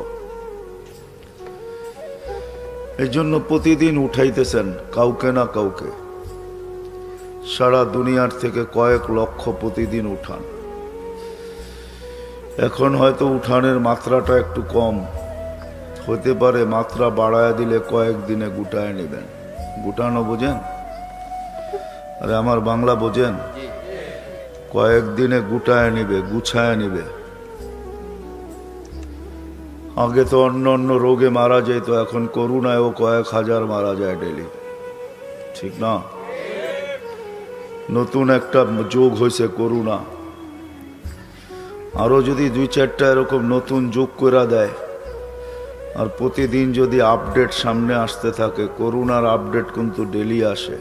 এই জন্য প্রতিদিন উঠাইতেছেন কাউকে না কাউকে। সারা দুনিয়ার থেকে কয়েক লক্ষ প্রতিদিন উঠান। এখন হয়তো উঠানের মাত্রাটা একটু কম হতে পারে, মাত্রা বাড়ায় দিলে কয়েকদিনে গুটায় নেবেন। গুটানো বোঝেন? আরে আমার বাংলা বোঝেন? কয়েকদিনে গুটায় নিবে, গুছায় নিবে। আগে তো অন্য অন্য রোগে মারা যেত, এখন করোনায়ও কয়েক হাজার মারা যায় ডেলি, ঠিক না? নতুন একটা যোগ হয়েছে করোনা। আরো যদি 2-4টা এরকম নতুন যোগ করে দেয়, আর প্রতিদিন যদি আপডেট সামনে আসতে থাকে, করোনার আপডেট কিন্তু ডেলি আসে।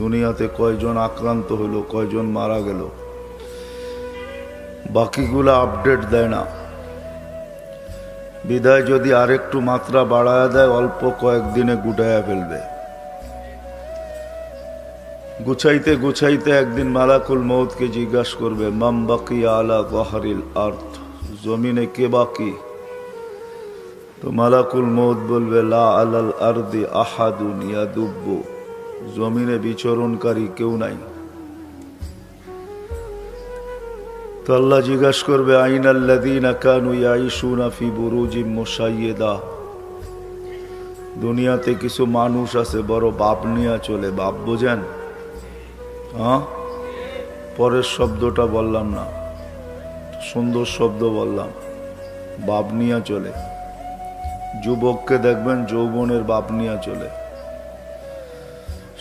দুনিয়াতে কয়জন আক্রান্ত হলো, কয়জন মারা গেল, বাকিগুলো আপডেট দেয় না। বিদায় যদি আরেকটু মাত্রা বাড়ায় দেয়, অল্প কয়েকদিনে গুটায়া ফেলবে। গুছাইতে গুছাইতে একদিন মালাকুল মউতকে জিজ্ঞাসা করবে, মাম বাকিয়া আলা যাহরিল আরদ, জমিনে কে বাকি? তো মালাকুল মউত বলবে, লা আলাল আরদি আহাদুন ইয়াদুব্বু, জমিনে বিচরণকারী কেউ নাই। তো আল্লাহ জিজ্ঞাসা করবে, আইনাল্লাযীনা কানু ইয়াইশুনা ফি বুরুজিম মুশাইয়্যিদা, দুনিয়াতে কিছু মানুষ আছে বড় বাপ নিয়ে চলে। বাপ বোঝেন? হ্যাঁ, পরের শব্দটা বললাম না, সুন্দর শব্দ বললাম, বাপ নিয়ে চলে। যুবককে দেখবেন যৌবনের বাপ নিয়ে চলে,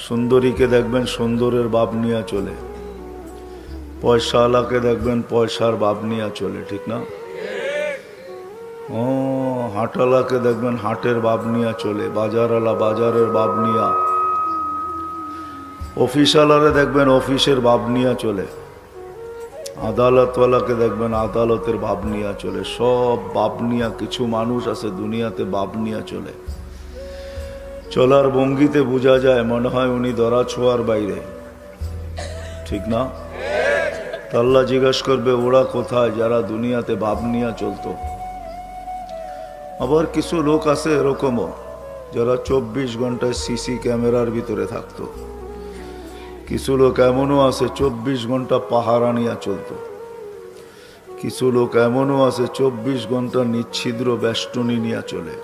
সুন্দরীকে দেখবেন সুন্দরের বাপ নিয়ে চলে, পয়সাওয়ালাকে দেখবেন পয়সার বাপ নিয়ে চলে, ঠিক না? ও হাটওয়ালাকে দেখবেন হাটের ভাব নিয়ে চলে, বাজারওয়ালা বাজারের ভাব নিয়া, অফিসওয়ালারে দেখবেন অফিসের ভাব নিয়ে চলে, আদালতওয়ালাকে দেখবেন আদালতের ভাব নিয়ে চলে। সব ভাব নিয়া কিছু মানুষ আছে দুনিয়াতে ভাব নিয়ে চলে। চলার ভঙ্গিতে বোঝা যায় মনে হয় উনি ধরা ছোঁয়ার বাইরে, ঠিক না? আল্লাহ জিজ্ঞাসা করবে ওরা কোথায় যারা দুনিয়াতে ভাব নিয়ে চলতো। আবার কিছু লোক আছে এরকমও যারা 24 ঘন্টায় সিসি ক্যামেরার ভিতরে থাকতো। কিছু লোক এমনও আছে 24 ঘন্টা পাহারা নিয়ে চলতো। কিছু লোক এমনও আছে 24 ঘন্টা নিচ্ছিদ্র বেষ্টনী নিয়ে চলে।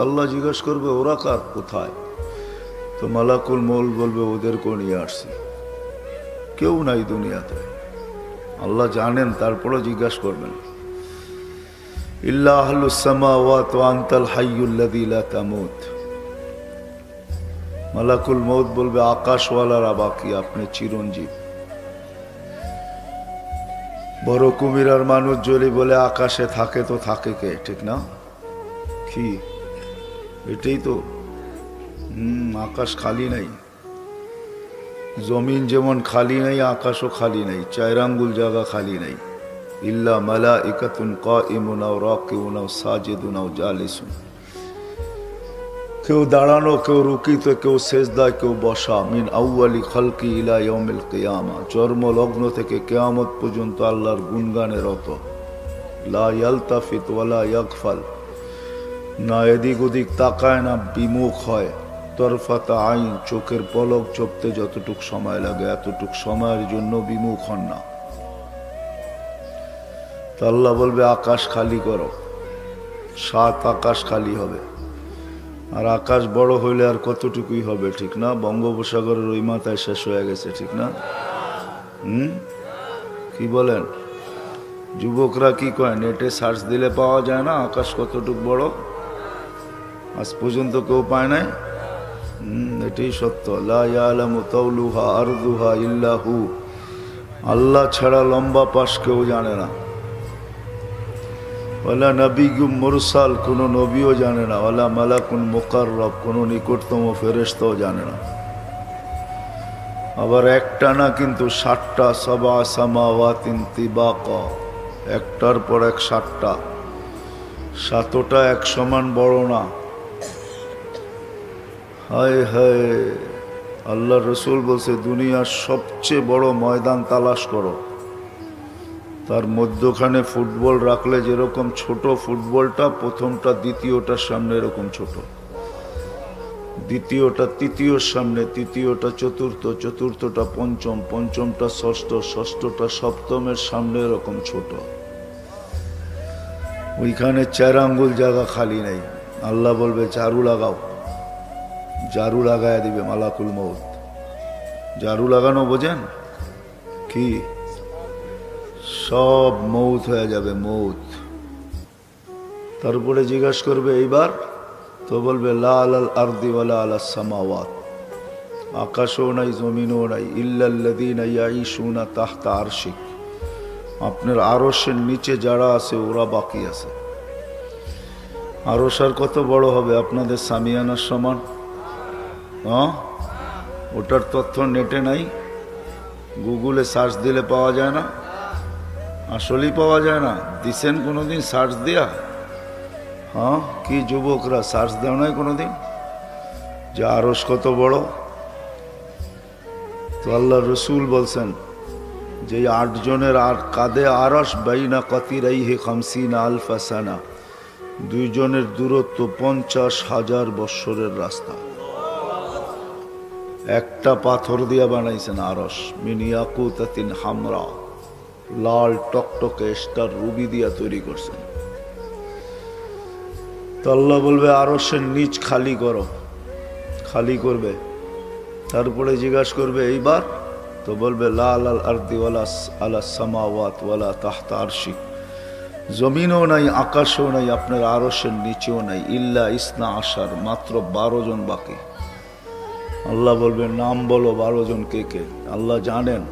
আল্লাহ জিজ্ঞাসা করবে ওরা কার কোথায়? তো মালাকুল মৌত বলবে ওদেরকেও নিয়ে আসছি, কেউ নাই দুনিয়াতে। আল্লাহ জানেন, তারপরও জিজ্ঞাসা করবেন। ইল্লা আহলুস সামাওয়াত ওয়া আনতাল হাইয়ুল্লাযী লা তামুত। মালাকুল মৌত বলবে আকাশওয়ালারা বাকি, আপনি চিরঞ্জীব। বড় কুমিরার মানুষ যদি বলে আকাশে থাকে তো থাকে কে, ঠিক না? কি এটাই তো। আকাশ খালি নাই, জমিন যেমন খালি নাই আকাশও খালি নাই, 4 আঙ্গুল জায়গা খালি নাই। ইল্লা মালাইকাতুন কাইমুন আও রাকিউন আও সাজিদুন আও জালিসুন। কেউ দাঁড়ানো, কেউ রুকিত, কেউ সেজদায়, কেউ বসা। মিন আউয়ালি খালকি ইলা ইয়াউমিল কিয়ামা। জন্ম লগ্ন থেকে কিয়ামত পর্যন্ত আল্লাহর গুণগানে রত। লা ইয়ালতাফিত ওয়ালা ইয়াগফাল। না এদিক ওদিক তাকায় না বিমুখ হয়। তরফাতা আইন, চোখের পলক চোপতে যতটুক সময় লাগে এতটুক সময়ের জন্য বিমুখ হন না। তা আল্লাহ বলবে আকাশ খালি করো। 7 আকাশ খালি হবে। আর আকাশ বড় হইলে আর কতটুকুই হবে, ঠিক না? বঙ্গোপসাগরের ওই মাথায় শেষ হয়ে গেছে, ঠিক না? কি বলেন? যুবকরা কি কয়, নেটে সার্চ দিলে পাওয়া যায় না আকাশ কতটুক বড়? আজ পর্যন্ত কেউ পায় নাই। এটাই সত্য। লা ইয়ালামু তাওলুহা আরদুহা ইল্লা হু। আল্লাহ ছাড়া লম্বা পাশ কেউ জানে না। ওয়ালা নবিয়্যুম মুরসাল, কোনো নবীও জানে না। ওয়ালা মালাকুন মুকাররব, কোনো নিকটতম ফেরেশতাও জানে না। আবার একটা না কিন্তু 7টা, সাবা সামাওয়াতিন তিবাকা, একটার পর এক 7টা। 7টা এক সমান বড় না। হায় হায়, আল্লাহ রসুল বলছে দুনিয়ার সবচেয়ে বড় ময়দান তালাশ করো, তার মধ্যখানে ফুটবল রাখলে যেরকম ছোট ফুটবলটা, প্রথমটা দ্বিতীয়টার সামনে এরকম ছোট, দ্বিতীয়টা তৃতীয়র সামনে, তৃতীয়টা চতুর্থ, চতুর্থটা পঞ্চম, পঞ্চমটা ষষ্ঠ, ষষ্ঠটা সপ্তমের সামনে এরকম ছোট। ওইখানে 4 আঙ্গুল জায়গা খালি নেই। আল্লাহ বলবে ঝাড়ু লাগাও। ঝাড়ু লাগায় দিবে মালাকুল মৌত। ঝাড়ু লাগানো বোঝেন কি? সব মৌত হয়ে যাবে, মৌত। তারপরে জিজ্ঞাসা করবে এইবার, তো বলবে লা আলাল আরদি ওয়ালা আলাস সামাওয়াত। আকাশও নাই জমিনও নাই। ইল্লাল্লাযীনা ইয়াঈশুনা তাহতা আরশিক। আপনার আরশের নিচে যারা আছে ওরা বাকি আছে। আরশ আর কত বড় হবে? আপনাদের সামিয়ানার সমান। ওটার তথ্য নেটে নাই, গুগলে সার্চ দিলে পাওয়া যায় না। আসলেই পাওয়া যায় না। দিছেন কোনোদিন সার্চ দিয়া? কি যুবকরা সার্চ দেও নাই কোনোদিন যে আরশ কত বড়? তো আল্লাহ রসুল বলছেন যে 8 জনের আর কাঁধে আরশ বাইনা কাতিরাইহি 50 আলফা সানা। 2 জনের দূরত্ব 50,000 বৎসরের রাস্তা। একটা পাথর দিয়া বানাইছেন আরশ। মিন ইয়াকুতাতিন হামরা, লাল টকটকে স্টার রুবি দিয়া তৈরি করছেন। তো আল্লাহ বলবে আরশের নিচ খালি করো। খালি করবে। তারপরে জিজ্ঞাসা করবে এইবার, তো বলবে লা আলাল আরদি ওয়ালা আলাস সামাওয়াত ওয়ালা তাহতা আরশিক। জমিনও নাই, আকাশও নাই, আপনার আরশের নিচেও নাই। ইল্লা ইসনা আশার, মাত্র 12 জন বাকি। আল্লাহ বলবে নাম বলো 12 জন কে কে? আল্লাহ জানেন।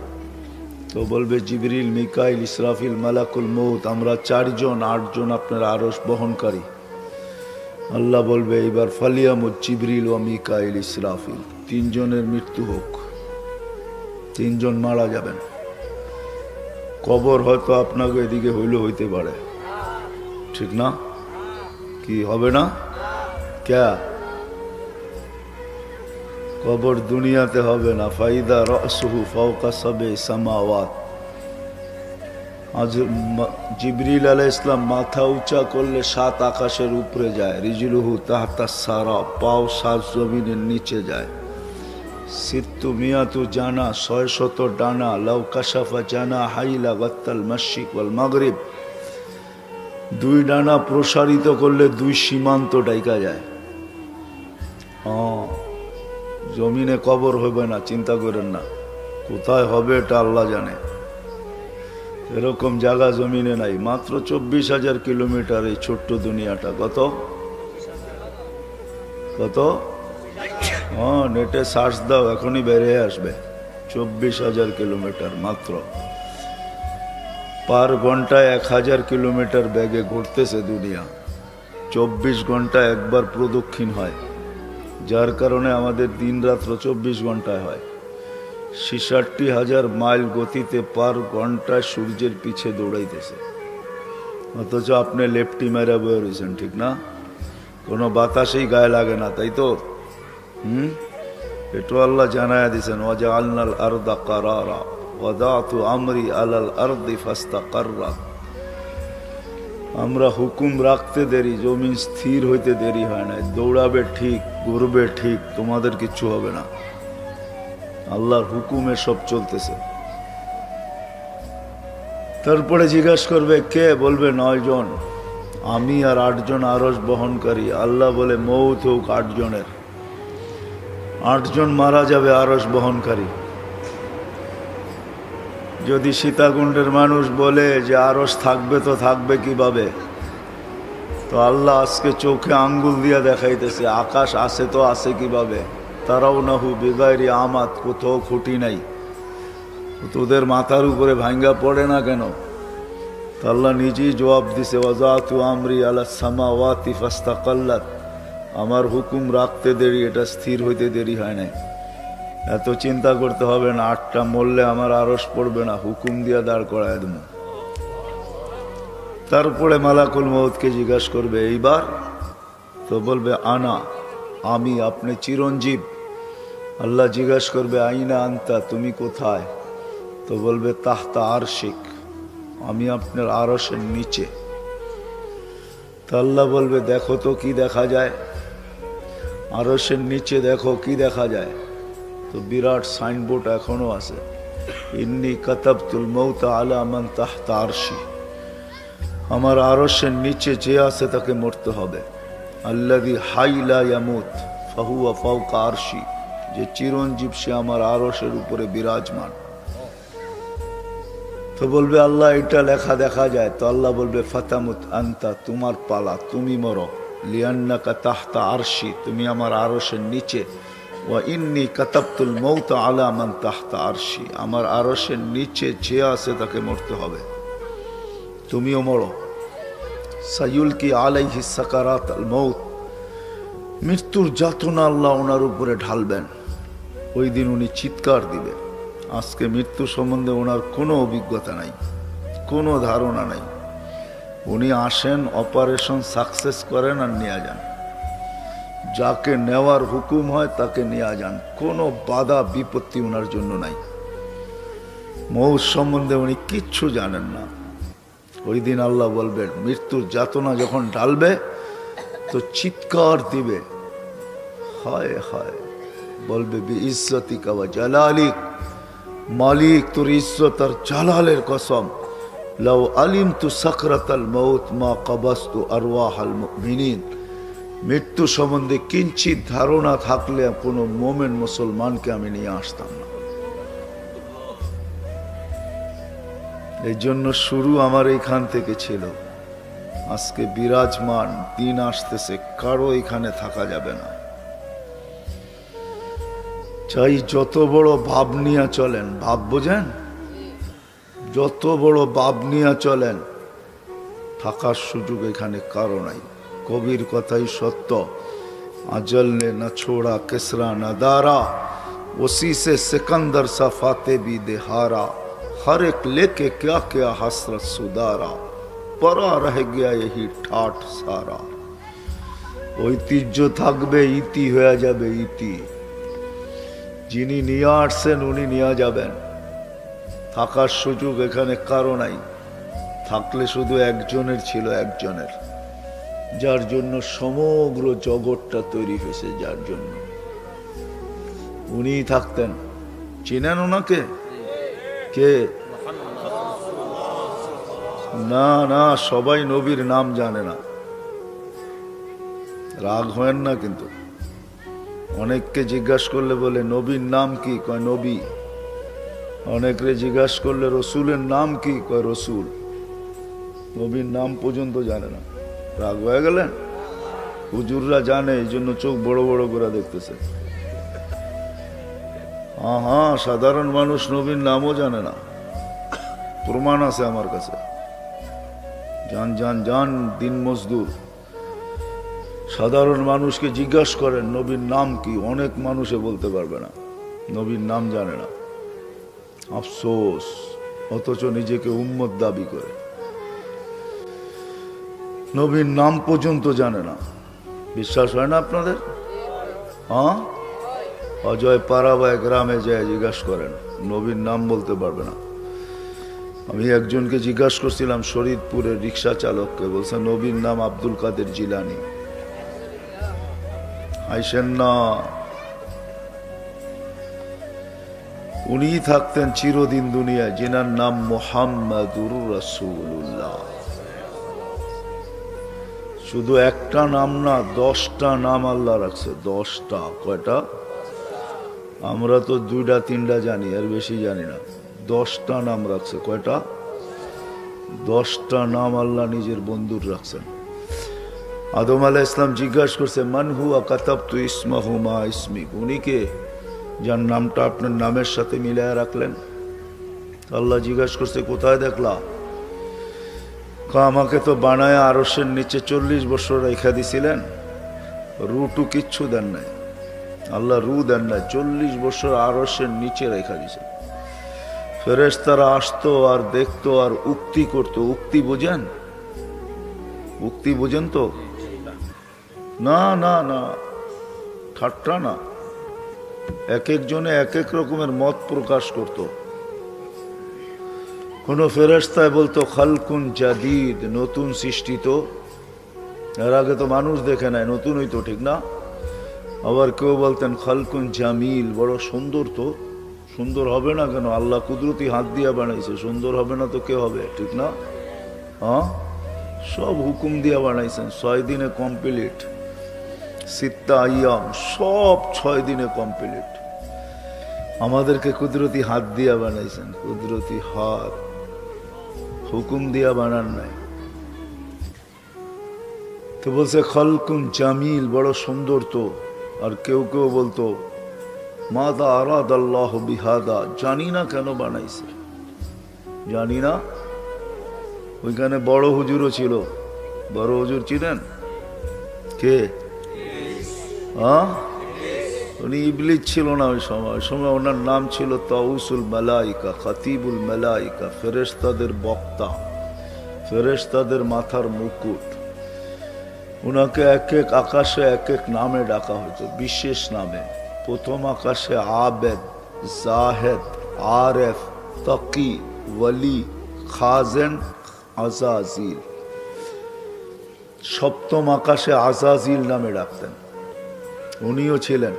তো বলবে জিবরিল, মিকাইল, ইসরাফিল, মালাকুল মউত, আমরা 4 জন 8 জন আপনার আরশ বহনকারী। আল্লাহ বলবে এইবার ফালিয়ামুত জিবরিল ও মিকাইল ইসরাফিল, 3 জনের মৃত্যু হোক, 3 জন মারা যাবেন। কবর হয়তো আপনাকে এদিকে হইতে পারে, ঠিক না? কি হবে না? ক্যা কবর দুনিয়াতে হবে না। ফাইদা রাসুহু ফাওকা সাবে সামাওয়াত। আজ জিবরিল আলাইহিস সালাম মাথা উঁচা করলে 7 আকাশের উপরে যায়। রিজলুহু তাহতা সারা, পাও 7 জমিনের নিচে যায়। সিত্তু মিয়াতু জানা, 600 ডানা। লাউ কাশাফা জানা হাইলা গাত্তাল মাশরিক ওয়াল মাগরিব। 2 ডানা প্রসারিত করলে 2 সীমান্ত ডাইকা যায়। জমিনে কবর হবে না, চিন্তা করেন না। কোথায় হবে এটা আল্লাহ জানে। এরকম জায়গা জমিনে নাই। মাত্র 24,000 কিলোমিটার এই ছোট্ট দুনিয়াটা। কত কত? নেটে সার্চ দাও, এখনই বেরিয়ে আসবে। 24,000 কিলোমিটার মাত্র। পার ঘন্টায় 1000 কিলোমিটার বেগে ঘুরতেছে দুনিয়া। 24 ঘন্টা একবার প্রদক্ষিণ হয়, যার কারণে আমাদের দিন রাত্র 24 ঘন্টায় হয়। 66,000 মাইল গতিতে পার ঘন্টায় সূর্যের পিছে দৌড়াইতেছে। অথচ আপনি লেফটি মেরা বয়ে রয়েছেন, ঠিক না? কোনো বাতাসেই গায়ে লাগে না, তাই তো? এটু আল্লাহ জানায়া দিয়েছেন, ওয়াজআলনাল আরদা কারারা ওয়াদাতু আমরি আলাল আরদি ফাস্তাকাররা। আমরা হুকুম রাখতে দেরি, জমিন স্থির হইতে দেরি হয় না। দৌড়াবে ঠিক, ঘুরবে ঠিক, তোমাদের কিচ্ছু হবে না। আল্লাহর হুকুমে সব চলতেছে। তারপরে জিজ্ঞাসা করবে কে? বলবে 9 জন, আমি আর 8 জন আরশ বহনকারী। আল্লাহ বলে মউত হোক 8 জনের। 8 জন মারা যাবে আরশ বহনকারী। যদি সীতাকুণ্ডের মানুষ বলে যে আরশ থাকবে, তো থাকবে কিভাবে? তো আল্লাহ আজকে চোখে আঙ্গুল দিয়া দেখাইতেছে, আকাশ আছে তো আছে কিভাবে? তারাও নাহু বেগাইরি আমাত, কোথাও খুঁটি নাই। তোদের মাথার উপরে ভাঙ্গা পড়ে না কেন? তো আল্লাহ নিজেই জবাব দিছে, ওয়াজাতু আমরি আলা সামাওয়াতি ফাস্তাকাল্লাত। আমার হুকুম রাখতে দেরি, এটা স্থির হইতে দেরি হয় নাই। এত চিন্তা করতে হবে না। 8টা মরলে আমার আরশ পড়বে না, হুকুম দিয়া দাঁড় করায় দেব। তারপরে মালাকুল মউতকে জিজ্ঞাসা করবে এইবার। তো বলবে আনা, আমি, আপনি চিরঞ্জীব। আল্লাহ জিজ্ঞাসা করবে আইনা আনতা, তুমি কোথায়? তো বলবে তাহতা আরশিক, আমি আপনার আরশের নিচে। তো আল্লাহ বলবে দেখো তো কি দেখা যায়? আরশের নিচে দেখো কি দেখা যায়? তো বিরাট সাইনবোর্ড এখনো আছে, ইন্নী কাতাবতুল মৌতা আলা মান তাহতা আরশি। আমার আরশের নিচে যে আছে তাকে মরতে হবে। আল্লাযী হাই লা ইয়ামুত ফাহুয়া ফাওকা আরশি, যে চিরঞ্জীব সে আমার আরশের উপরে বিরাজমান। তো বলবে আল্লাহ এটা লেখা দেখা যায়? তো আল্লাহ বলবে ফাতামুত আনতা, তোমার পালা, তুমি মরো। লিয়ান্নাকা তাহতা আরশি, তুমি আমার আরশের নিচে। ওয়া ইন্নী কাতাবতুল মৌতা আলা মান তাহতা আরশি, আমার আরশের নিচে যে আছে তাকে মরতে হবে, তুমিও মরো। সায়ুলকি আলাইহি সাকারাত আল মৌত, মৃত্যুর যাতনা আল্লাহ ওনার উপরে ঢালবেন। ওই দিন উনি চিৎকার দিবে। আজকে মৃত্যু সম্বন্ধে ওনার কোনো অভিজ্ঞতা নাই, কোনো ধারণা নাই। উনি আসেন, অপারেশন সাকসেস করেন আর নিয়ে যান। যাকে নেওয়ার হুকুম হয় তাকে নিয়ে যান, কোনো বাধা বিপত্তি ওনার জন্য নাই। মৌত সম্বন্ধে উনি কিচ্ছু জানেন না। ওই দিন আল্লাহ বলবেন, মৃত্যুর যাতনা যখন ঢালবে তো চিৎকার দিবে, হায় হায়। বলবে বি ইজ্জতিকা ওয়া জালালিক, মালিক তোর ইজ্জত আর জালালের কসম, লাউ আলিমতু সাকরাতাল মউত মা কাবাস্তু আরওয়াহাল মুমিনিন। মৃত্যু সম্বন্ধে কিঞ্চিত ধারণা থাকলে কোনো মোমেন মুসলমানকে আমি নিয়ে আসতাম না। এই জন্য শুরু আমার এইখান থেকে ছিল। আজকে বিরাজমান, দিন আসতেছে, কারো এখানে থাকা যাবে না। চাই যত বড় ভাব নিয়ে চলেন, ভাব বোঝেন, যত বড় বাপ নিয়ে চলেন, থাকার সুযোগ এখানে কারো নাই। কবির কথাই সত্য, আজল ने न छोड़ा किसरा न दारा, उसी से सिकंदर सा फाते भी देहारा, हर एक लेके क्या क्या हसरत सुधारा, परा रह गया यही ठाठ सारा। ঐতিহ্য থাকবে, ইতি হয়ে যাবে ইতি। যিনি নিয়ে আসছেন উনি নিয়ে যাবেন। থাকার সুযোগ এখানে কারো নাই, থাকলে শুধু একজনের ছিল, একজনের, যার জন্য সমগ্র জগৎটা তৈরি হয়েছে, যার জন্য উনিই থাকতেন। চিনেন ওনাকে? কে? না না, সবাই নবীর নাম জানে না, রাগ হয় না। কিন্তু অনেককে জিজ্ঞাসা করলে বলে নবীর নাম কি, কয় নবী। অনেকরে জিজ্ঞাসা করলে রসুলের নাম কি, কয় রসুল। নবীর নাম পর্যন্ত জানে না। রাগ হয়ে গেলেন? হুজুররা জানে, এই জন্য চোখ বড় বড় করে দেখতেছে। হ্যাঁ হ্যাঁ, সাধারণ মানুষ নবীর নামও জানে না, প্রমাণ আছে আমার কাছে। জান জান জান দিন মজদুর, সাধারণ মানুষকে জিজ্ঞাসা করেন নবীর নাম কি, অনেক মানুষে বলতে পারবে না, নবীর নাম জানে না। আফসোস, অথচ নিজেকে উম্মত দাবি করে, নবীর নাম পর্যন্ত জানে না। বিশ্বাস হয় না আপনাদের? হ্যাঁ, অজয় পাড়াবায় গ্রামে যায় জিজ্ঞাসা করেন, নবীর নাম বলতে পারবে না। আমি একজনকে জিজ্ঞাসা করছিলাম, শরীদপুরের রিক্সা চালককে, বলছে নবীর নাম আব্দুল কাদের জিলানি। আইসেন না, উনি থাকতেন চিরদিন দুনিয়ায়, যিনার নাম মুহাম্মাদুর রাসূলুল্লাহ। শুধু একটা নাম না, 10টা নাম আল্লাহ রাখছে, 10টা। কয়টা? আমরা তো 2টা 3টা জানি, আর বেশি জানি না। 10টা নাম রাখছে। কয়টা? 10টা নাম আল্লাহ নিজের বন্ধুর রাখছেন। আদম আলাইহিস সালাম জিজ্ঞাসা করছে, মান হুয়া কাতাবতু ইসমাহু মা ইসমিক, উনি কে যার নামটা আপনার নামের সাথে মিলায় রাখলেন? আল্লাহ জিজ্ঞাসা করছে, কোথায় দেখলা? আমাকে তো বানায় আরশের নিচে 40 বছর রেখা দিছিলেন, রুটু কিচ্ছু দেন নাই, আল্লাহ রু দেন নাই, 40 বছর আরশের নিচে রেখা দিছেন। ফেরেশতারা আসতো আর দেখতো আর উক্তি করতো। উক্তি বোঝেন? উক্তি বোঝেন তো? না না না, ঠাট্টা না। এক একজনে এক এক রকমের মত প্রকাশ করত। কোন ফেরেশতায় বলতো খালকুন জাদিদ, নতুন সৃষ্টি, তো এর আগে তো মানুষ দেখে নাই, নতুন হইতো, ঠিক না? আবার কেউ বলতেন খালকুন জামিল, বড় সুন্দর। তো সুন্দর হবে না কেন? আল্লাহ কুদরতি হাত দিয়া বানাইছে, সুন্দর হবে না তো কে হবে, ঠিক না? হ্যাঁ, সব হুকুম দিয়া বানাইছেন, 6 দিনে কমপ্লিট। সিত্তা আইয়াম, সব 6 দিনে কমপ্লিট। আমাদেরকে কুদরতি হাত দিয়া বানাইছেন, কুদরতি হাত, হুকুম দিয়া বানান নাই। তো বলছে খালকুন জামিল, বড় সুন্দর। তো আর কেউ কেউ বলতো মাদা আরাদ আল্লাহ বিহাদা, জানি না কেন বানাইছে, জানি না। ওইখানে বড় হুজুরও ছিল। বড় হুজুর চিনেন? কে? হ্যাঁ, উনি ইবলিস ছিল না ওই সময়। ওই সময় ওনার নাম ছিল তাউসুল মালাইকা, খতিবুল মালাইকা, ফেরেশতাদের বক্তা, ফেরেশতাদের মাথার মুকুট। উনাকে এক এক আকাশে এক এক নামে ডাকা হতো, বিশেষ নামে। প্রথম আকাশে আবেদ, জাহেদ, আরেফ, তাকি, ওয়ালি, খাজেন, আজাজিল। সপ্তম আকাশে আজাজিল নামে ডাকতেন। উনিও ছিলেন।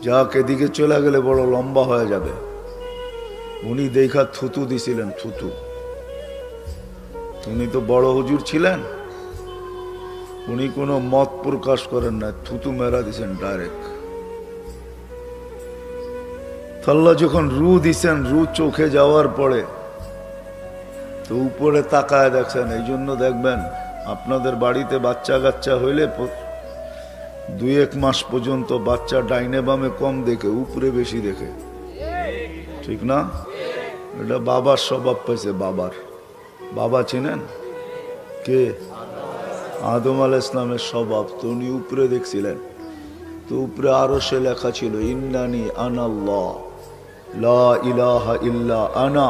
যাক, এদিকে চলে গেলে বড় লম্বা হয়ে যাবে। উনি দেখা থুতু দিছিলেন, থুতু। উনি তো বড় হুজুর ছিলেন, উনি কোনো মত প্রকাশ করেন না, থুতু মেরা দিছেন ডাইরেক্ট। আল্লাহ যখন রু দিছেন, রু চোখে যাওয়ার পরে তো উপরে তাকায় দেখছেন। এই জন্য দেখবেন আপনাদের বাড়িতে বাচ্চা কাচ্চা হইলে 2-1 মাস পর্যন্ত বাচ্চা ডাইনে বামে কম দেখে, উপরে বেশি দেখে, ঠিক না? এটা বাবার স্বভাব পাইছে। বাবার বাবা চিনেন কে? আদম আলাইহিস ইসলামের স্বভাব। তো উনি উপরে দেখছিলেন, তো উপরে আরো সে লেখা ছিল ইন্নানি আনাল্লাহ লা ইলাহা ইল্লা আনা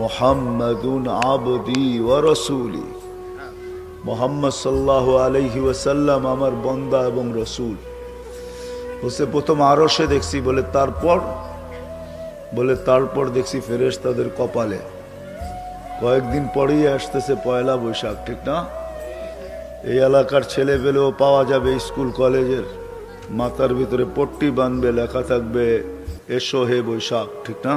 মুহাম্মাদুন আবদি ওয়া রাসূলি। মুহাম্মদ সাল্লাল্লাহু আলাইহি ওয়াসাল্লাম আমার বান্দা এবং রাসূল। বসে প্রথম আরশে দেখছি, বলে তারপর দেখছি ফেরেশতাদের কপালে। কয়েকদিন পরেই আসতেছে পয়লা বৈশাখ, ঠিক না? এই এলাকার ছেলে পেলেও পাওয়া যাবে স্কুল কলেজের, মাথার ভিতরে পট্টি বাঁধবে, লেখা থাকবে এসো হে বৈশাখ, ঠিক না?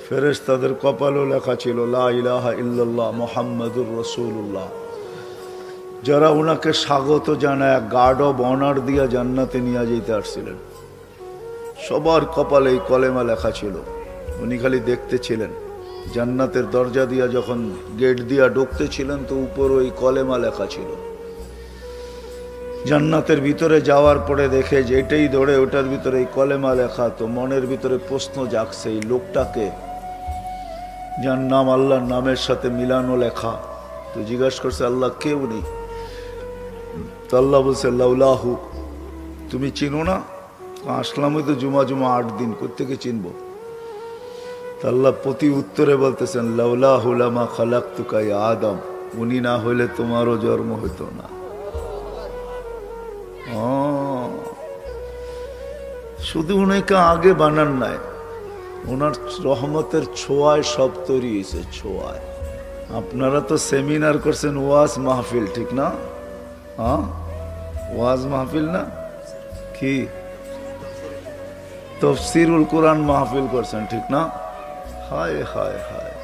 ফেরেশতাদের কপালও লেখা ছিল লা ইলাহা ইল্লাল্লাহ মুহাম্মাদুর রাসূলুল্লাহ। যারা ওনাকে স্বাগত জানায় গার্ড অব অনার দিয়া জান্নাতে নিয়ে যেতে আসছিলেন, সবার কপালে এই কলেমা লেখা ছিল। উনি খালি দেখতে ছিলেন। জান্নাতের দরজা দিয়া যখন গেট দিয়া ঢুকতে ছিলেন, তো উপর ওই কলেমা লেখা ছিল। জান্নাতের ভিতরে যাওয়ার পরে দেখে যে এটাই ধরে, ওটার ভিতরে এই কলেমা লেখা। তো মনের ভিতরে প্রশ্ন জাগছে, এই লোকটাকে যার নাম আল্লাহর নামের সাথে মিলানো লেখা। তো জিজ্ঞাসা করছে আল্লাহ কে উনি? তো আল্লাহ বলছে লাউলাহু, তুমি চিনো না? আসলামই তো জুমা 8 দিন, কোত্থেকে চিনবো? তো আল্লাহ প্রতি উত্তরে বলতেছেন লাউলাহু লামা খালাকতুকা ইয়া আদম, উনি না হইলে তোমারও জন্ম হইতো না। শুধু উনাকে আগে বানান নাই, ওনার রহমতের ছোঁয়ায় সব তৈরি হয়েছে, ছোঁয়ায়। আপনারা তো সেমিনার করছেন, ওয়াজ মাহফিল, ঠিক না? হ্যাঁ, ওয়াজ মাহফিল না কি? তাফসীরুল কোরআন মাহফিল করছেন, ঠিক না? হায় হায় হায়,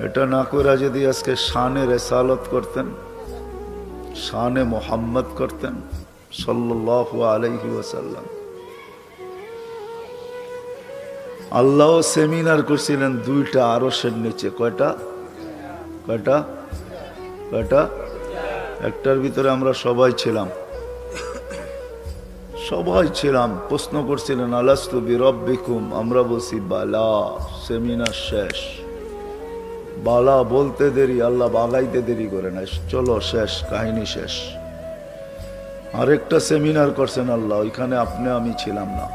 এটা না করে যদি আজকে শানে রেসালত করতেন, শানে মোহাম্মদ করতেন সাল্লাল্লাহু আলাইহি ওয়াসাল্লাম। আল্লাহ সেমিনার করছিলেন 2টা আরশের নিচে। কয়টা? একটার ভিতরে আমরা সবাই ছিলাম। প্রশ্ন করছিলেন আলাস্তু বিরব্বিকুম, আমরা বলছি বালা। সেমিনার শেষ। বালা বলতে দেরি, আল্লাহ বাগাইতে দেরি করে না, চলো শেষ, কাহিনী শেষ। আরেকটা সেমিনার করছেন আল্লাহ, ওইখানে আপনি আমি ছিলাম না,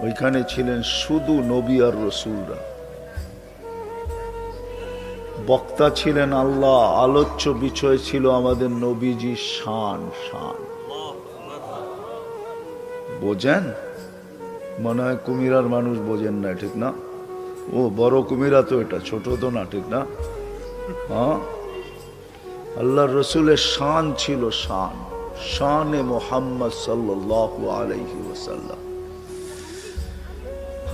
ওইখানে ছিলেন শুধু নবী আর রসুলরা। বক্তা ছিলেন আল্লাহ, আলোচ্য বিষয় ছিল আমাদের নবীজির শান। বোঝেন? মনে হয় কুমিরার মানুষ বোঝেন না, ঠিক না? ও বড় কুমিরা তো, এটা ছোট তো না, ঠিক না? হ্যাঁ, আল্লাহর রসুলের শান ছিল, শানে মুহাম্মদ সাল্লাল্লাহু আলাইহি ওয়াসাল্লাম।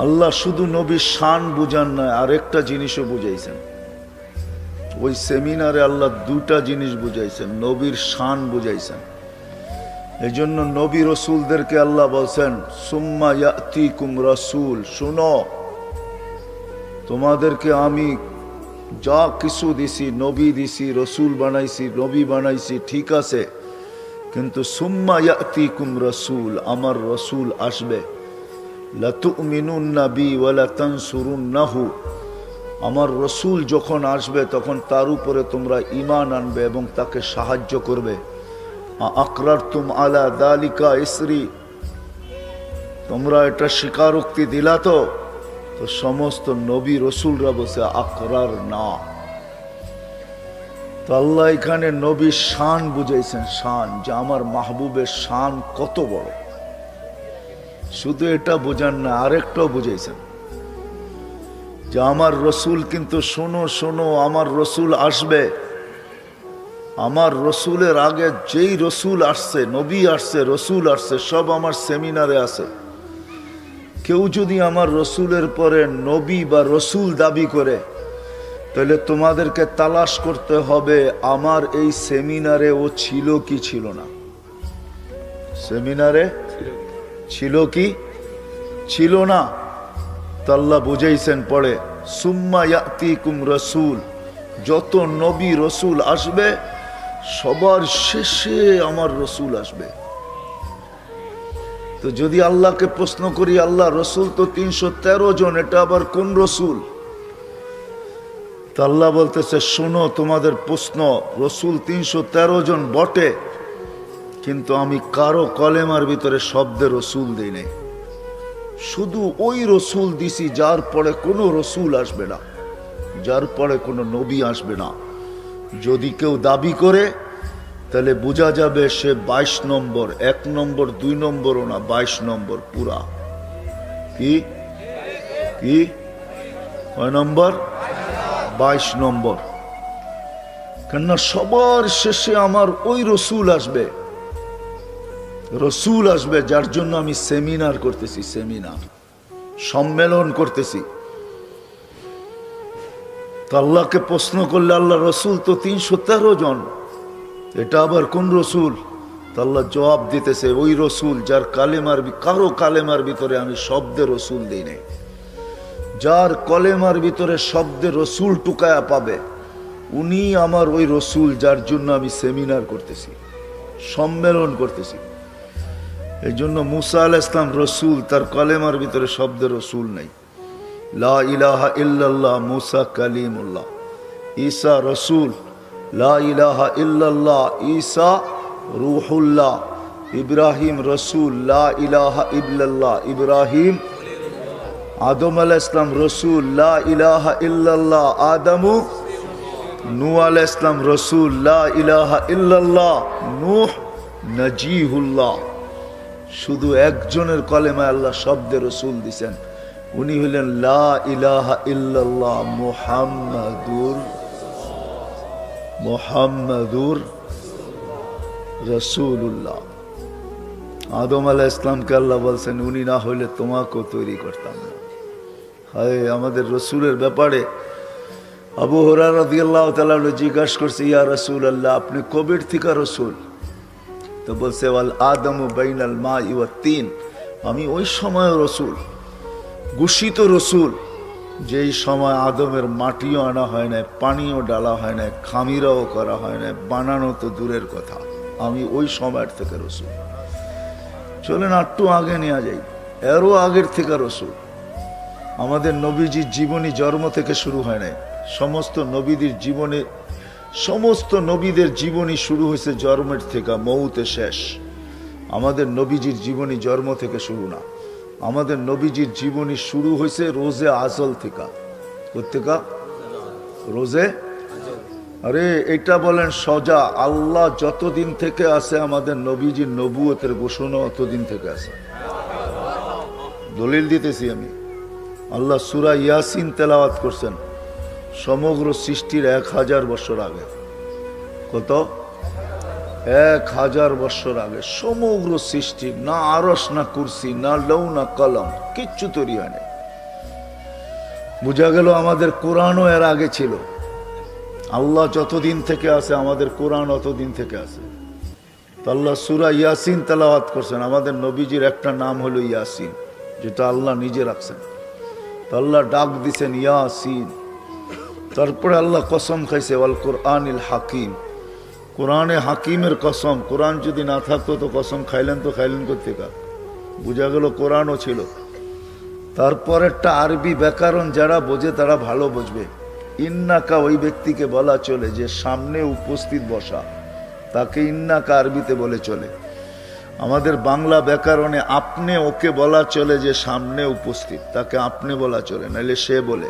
আল্লাহ শুধু নবীর শান বুঝান নয়, আরেকটা জিনিসও বুঝাইছেন। ওই সেমিনারে আল্লাহ 2টা জিনিস বুঝাইছেন, নবীর শান বুঝাইছেন। এই জন্য নবী রসুলদেরকে আল্লাহ বলছেন সুম্মা ইয়াতিকুম রাসূল, শুনো তোমাদেরকে আমি যা কিছু দিছি, নবী দিছি, রসুল বানাইছি, নবী বানাইছি, ঠিক আছে, কিন্তু সুম্মা ইয়াতিকুম রাসূল, আমার রসুল আসবে। লাতুমিনুন্না বি ওয়া লাতানসুরুন্নাহু, আমার রসুল যখন আসবে তখন তার উপরে তোমরা ঈমান আনবে এবং তাকে সাহায্য করবে। আকরারতুম আলা যালিকা ইসরি, তোমরা এটা স্বীকারোক্তি দিলা তো? তো সমস্ত নবী রসুলরা বসে আকরার না। তো আল্লাহ এখানে নবীর শান বুঝাইছেন, শান, যে আমার মাহবুবের শান কত বড়। শুধু এটা বোঝান না, আরেকটাও বুঝাইছেন যে আমার রসুল কিন্তু শোনো, আমার রসুল আসবে। আমার রসুলের আগে যেই রসুল আসছে, নবী আসছে, রসুল আসছে, সব আমার সেমিনারে আছে। কেউ যদি আমার রসুলের পরে নবী বা রসুল দাবি করে, তাহলে তোমাদেরকে তালাশ করতে হবে আমার এই সেমিনারে ও ছিল কি ছিল না। সেমিনারে ছিল কি ছিল না? তো আল্লাহ বুঝাইছেন পড়ে সুম্মা ইয়াতিকুম রাসূল, যত নবী রসুল আসবে সবার শেষে আমার রসুল আসবে। তো যদি আল্লাহকে প্রশ্ন করি, আল্লাহ রসুল তো 313 জন, এটা আবার কোন রসুল? তো আল্লাহ বলতেছে, শোনো, তোমাদের প্রশ্ন, রসুল 313 জন বটে, কিন্তু আমি কারো কলেমার ভিতরে শব্দে রসুল দিই নাই। শুধু ওই রসুল দিছি যার পরে কোনো রসুল আসবে না, যার পরে কোনো নবী আসবে না। যদি কেউ দাবি করে তাহলে বোঝা যাবে সে 22 নম্বর, 1 নম্বর 2 নম্বরও না, 22 নম্বর পুরা। কি কি কয় নম্বর? 22 নম্বর। কেননা সবার শেষে আমার ওই রসুল আসবে, রসুল আসবে যার জন্য আমি সেমিনার করতেছি, সেমিনার, সম্মেলন করতেছি। তো আল্লাহকে প্রশ্ন করলে, আল্লাহ রসুল তো 313 জন, এটা আবার কোন রসুল? তো আল্লাহ জবাব দিতেছে, ওই রসুল যার কালেমার, কারো কালেমার ভিতরে আমি শব্দে রসুল দিই নাই। যার কলেমার ভিতরে শব্দে রসুল টুকায়া পাবে, উনি আমার ওই রসুল যার জন্য আমি সেমিনার করতেছি, সম্মেলন করতেছি। এই জন্য মুসা আলাইহিস সালাম রসুল, তার কলেমার ভিতরে শব্দে রসুল নাই। লা ইলাহা ইল্লাল্লাহ, মুসা কালিমুল্লাহ। ঈসা রসুল, লা ইলাহা ইল্লাল্লাহ, ঈসা রূহুল্লাহ। ইব্রাহিম রসুল, লা ইলাহা ইল্লাল্লাহ, ইব্রাহিম। আদম আলাইহিস সালাম রসুল, লা ইলাহা ইল্লাল্লাহ, আদমু। নূহ আলাইহিস সালাম রসুল, লা ইলাহা ইল্লাল্লাহ, নূহ নজিহুল্লাহ। শুধু একজনের কলেমায় আল্লাহ শব্দে রসুল দিছেন, উনি হলেন লা ইলাহা ইল্লাল্লাহ মুহাম্মাদুর রাসূলুল্লাহ। আদম আলাইহিস সালামকে আল্লাহ বলছেন, উনি না হইলে তোমাকেও তৈরি করতাম না। হায়, আমাদের রসুলের ব্যাপারে আবু হুরায়রা রাদিয়াল্লাহু তাআলা জিজ্ঞাসা করছে, ইয়া রাসূলুল্লাহ, আপনি কবের থেকে রসুল? তো বলছে, ওয়াল আদমু বাইনাল মাই ওয়াত তিন, আমি ওই সময় রসুল, ঘোষিত রসুল, যেই সময় আদমের মাটিও আনা হয় না, পানিও ডালা হয় না, খামিরাও করা হয় না, বানানো তো দূরের কথা, আমি ওই সময়ের থেকে রসুল। চলেন একটু আগে নেওয়া যাই, এরও আগের থেকে রসুল। আমাদের নবীজির জীবনী জন্ম থেকে শুরু হয় নাই। সমস্ত নবীদের জীবনে, সমস্ত নবীদের জীবনী শুরু হয়েছে জন্মের থেকে, মৌতে শেষ। আমাদের নবীজির জীবনী জন্ম থেকে শুরু না, আমাদের নবীজির জীবনী শুরু হয়েছে রোজে আজল থেকে। কোথেকে? রোজে। আরে এটা বলেন সজা, আল্লাহ যতদিন থেকে আছে আমাদের নবীজির নবুয়তের ঘোষণা অতদিন থেকে আছে। দলিল দিতেছি আমি। আল্লাহ সূরা ইয়াসিন তেলাওয়াত করছেন সমগ্র সৃষ্টির 1000 বছর আগে। কত? 1000 বছর আগে সমগ্র সৃষ্টি, না আরশ, না কুরসি, না লৌ, না কলম, কিচ্ছু তৈরি হয় না। বোঝা গেল আমাদের কোরআনও এর আগে ছিল। আল্লাহ যতদিন থেকে আছে আমাদের কোরআন অতদিন থেকে আছে। তো আল্লাহ সূরা ইয়াসিন তেলাওয়াত করছেন। আমাদের নবীজির একটা নাম হলো ইয়াসিন, যেটা আল্লাহ নিজে রাখছেন। তো আল্লাহ ডাক দিছেন ইয়াসিন। তারপরে আল্লাহ কসম খাইছে, ওয়াল কোরআনিল হাকিম, কোরআনে হাকিমের কসম। কোরআন যদি না থাকতো তো কসম খাইলেন, তো খাইলেন কোথেকে? বোঝা গেল কোরআনও ছিল। তারপর একটা আরবি ব্যাকরণ যারা বোঝে তারা ভালো বুঝবে। ইন্নাকা ওই ব্যক্তিকে বলা চলে যে সামনে উপস্থিত বসা, তাকে ইন্নাকা আরবিতে বলে চলে। আমাদের বাংলা ব্যাকরণে আপনি ওকে বলা চলে যে সামনে উপস্থিত, তাকে আপনি বলা চলে, নাহলে সে বলে।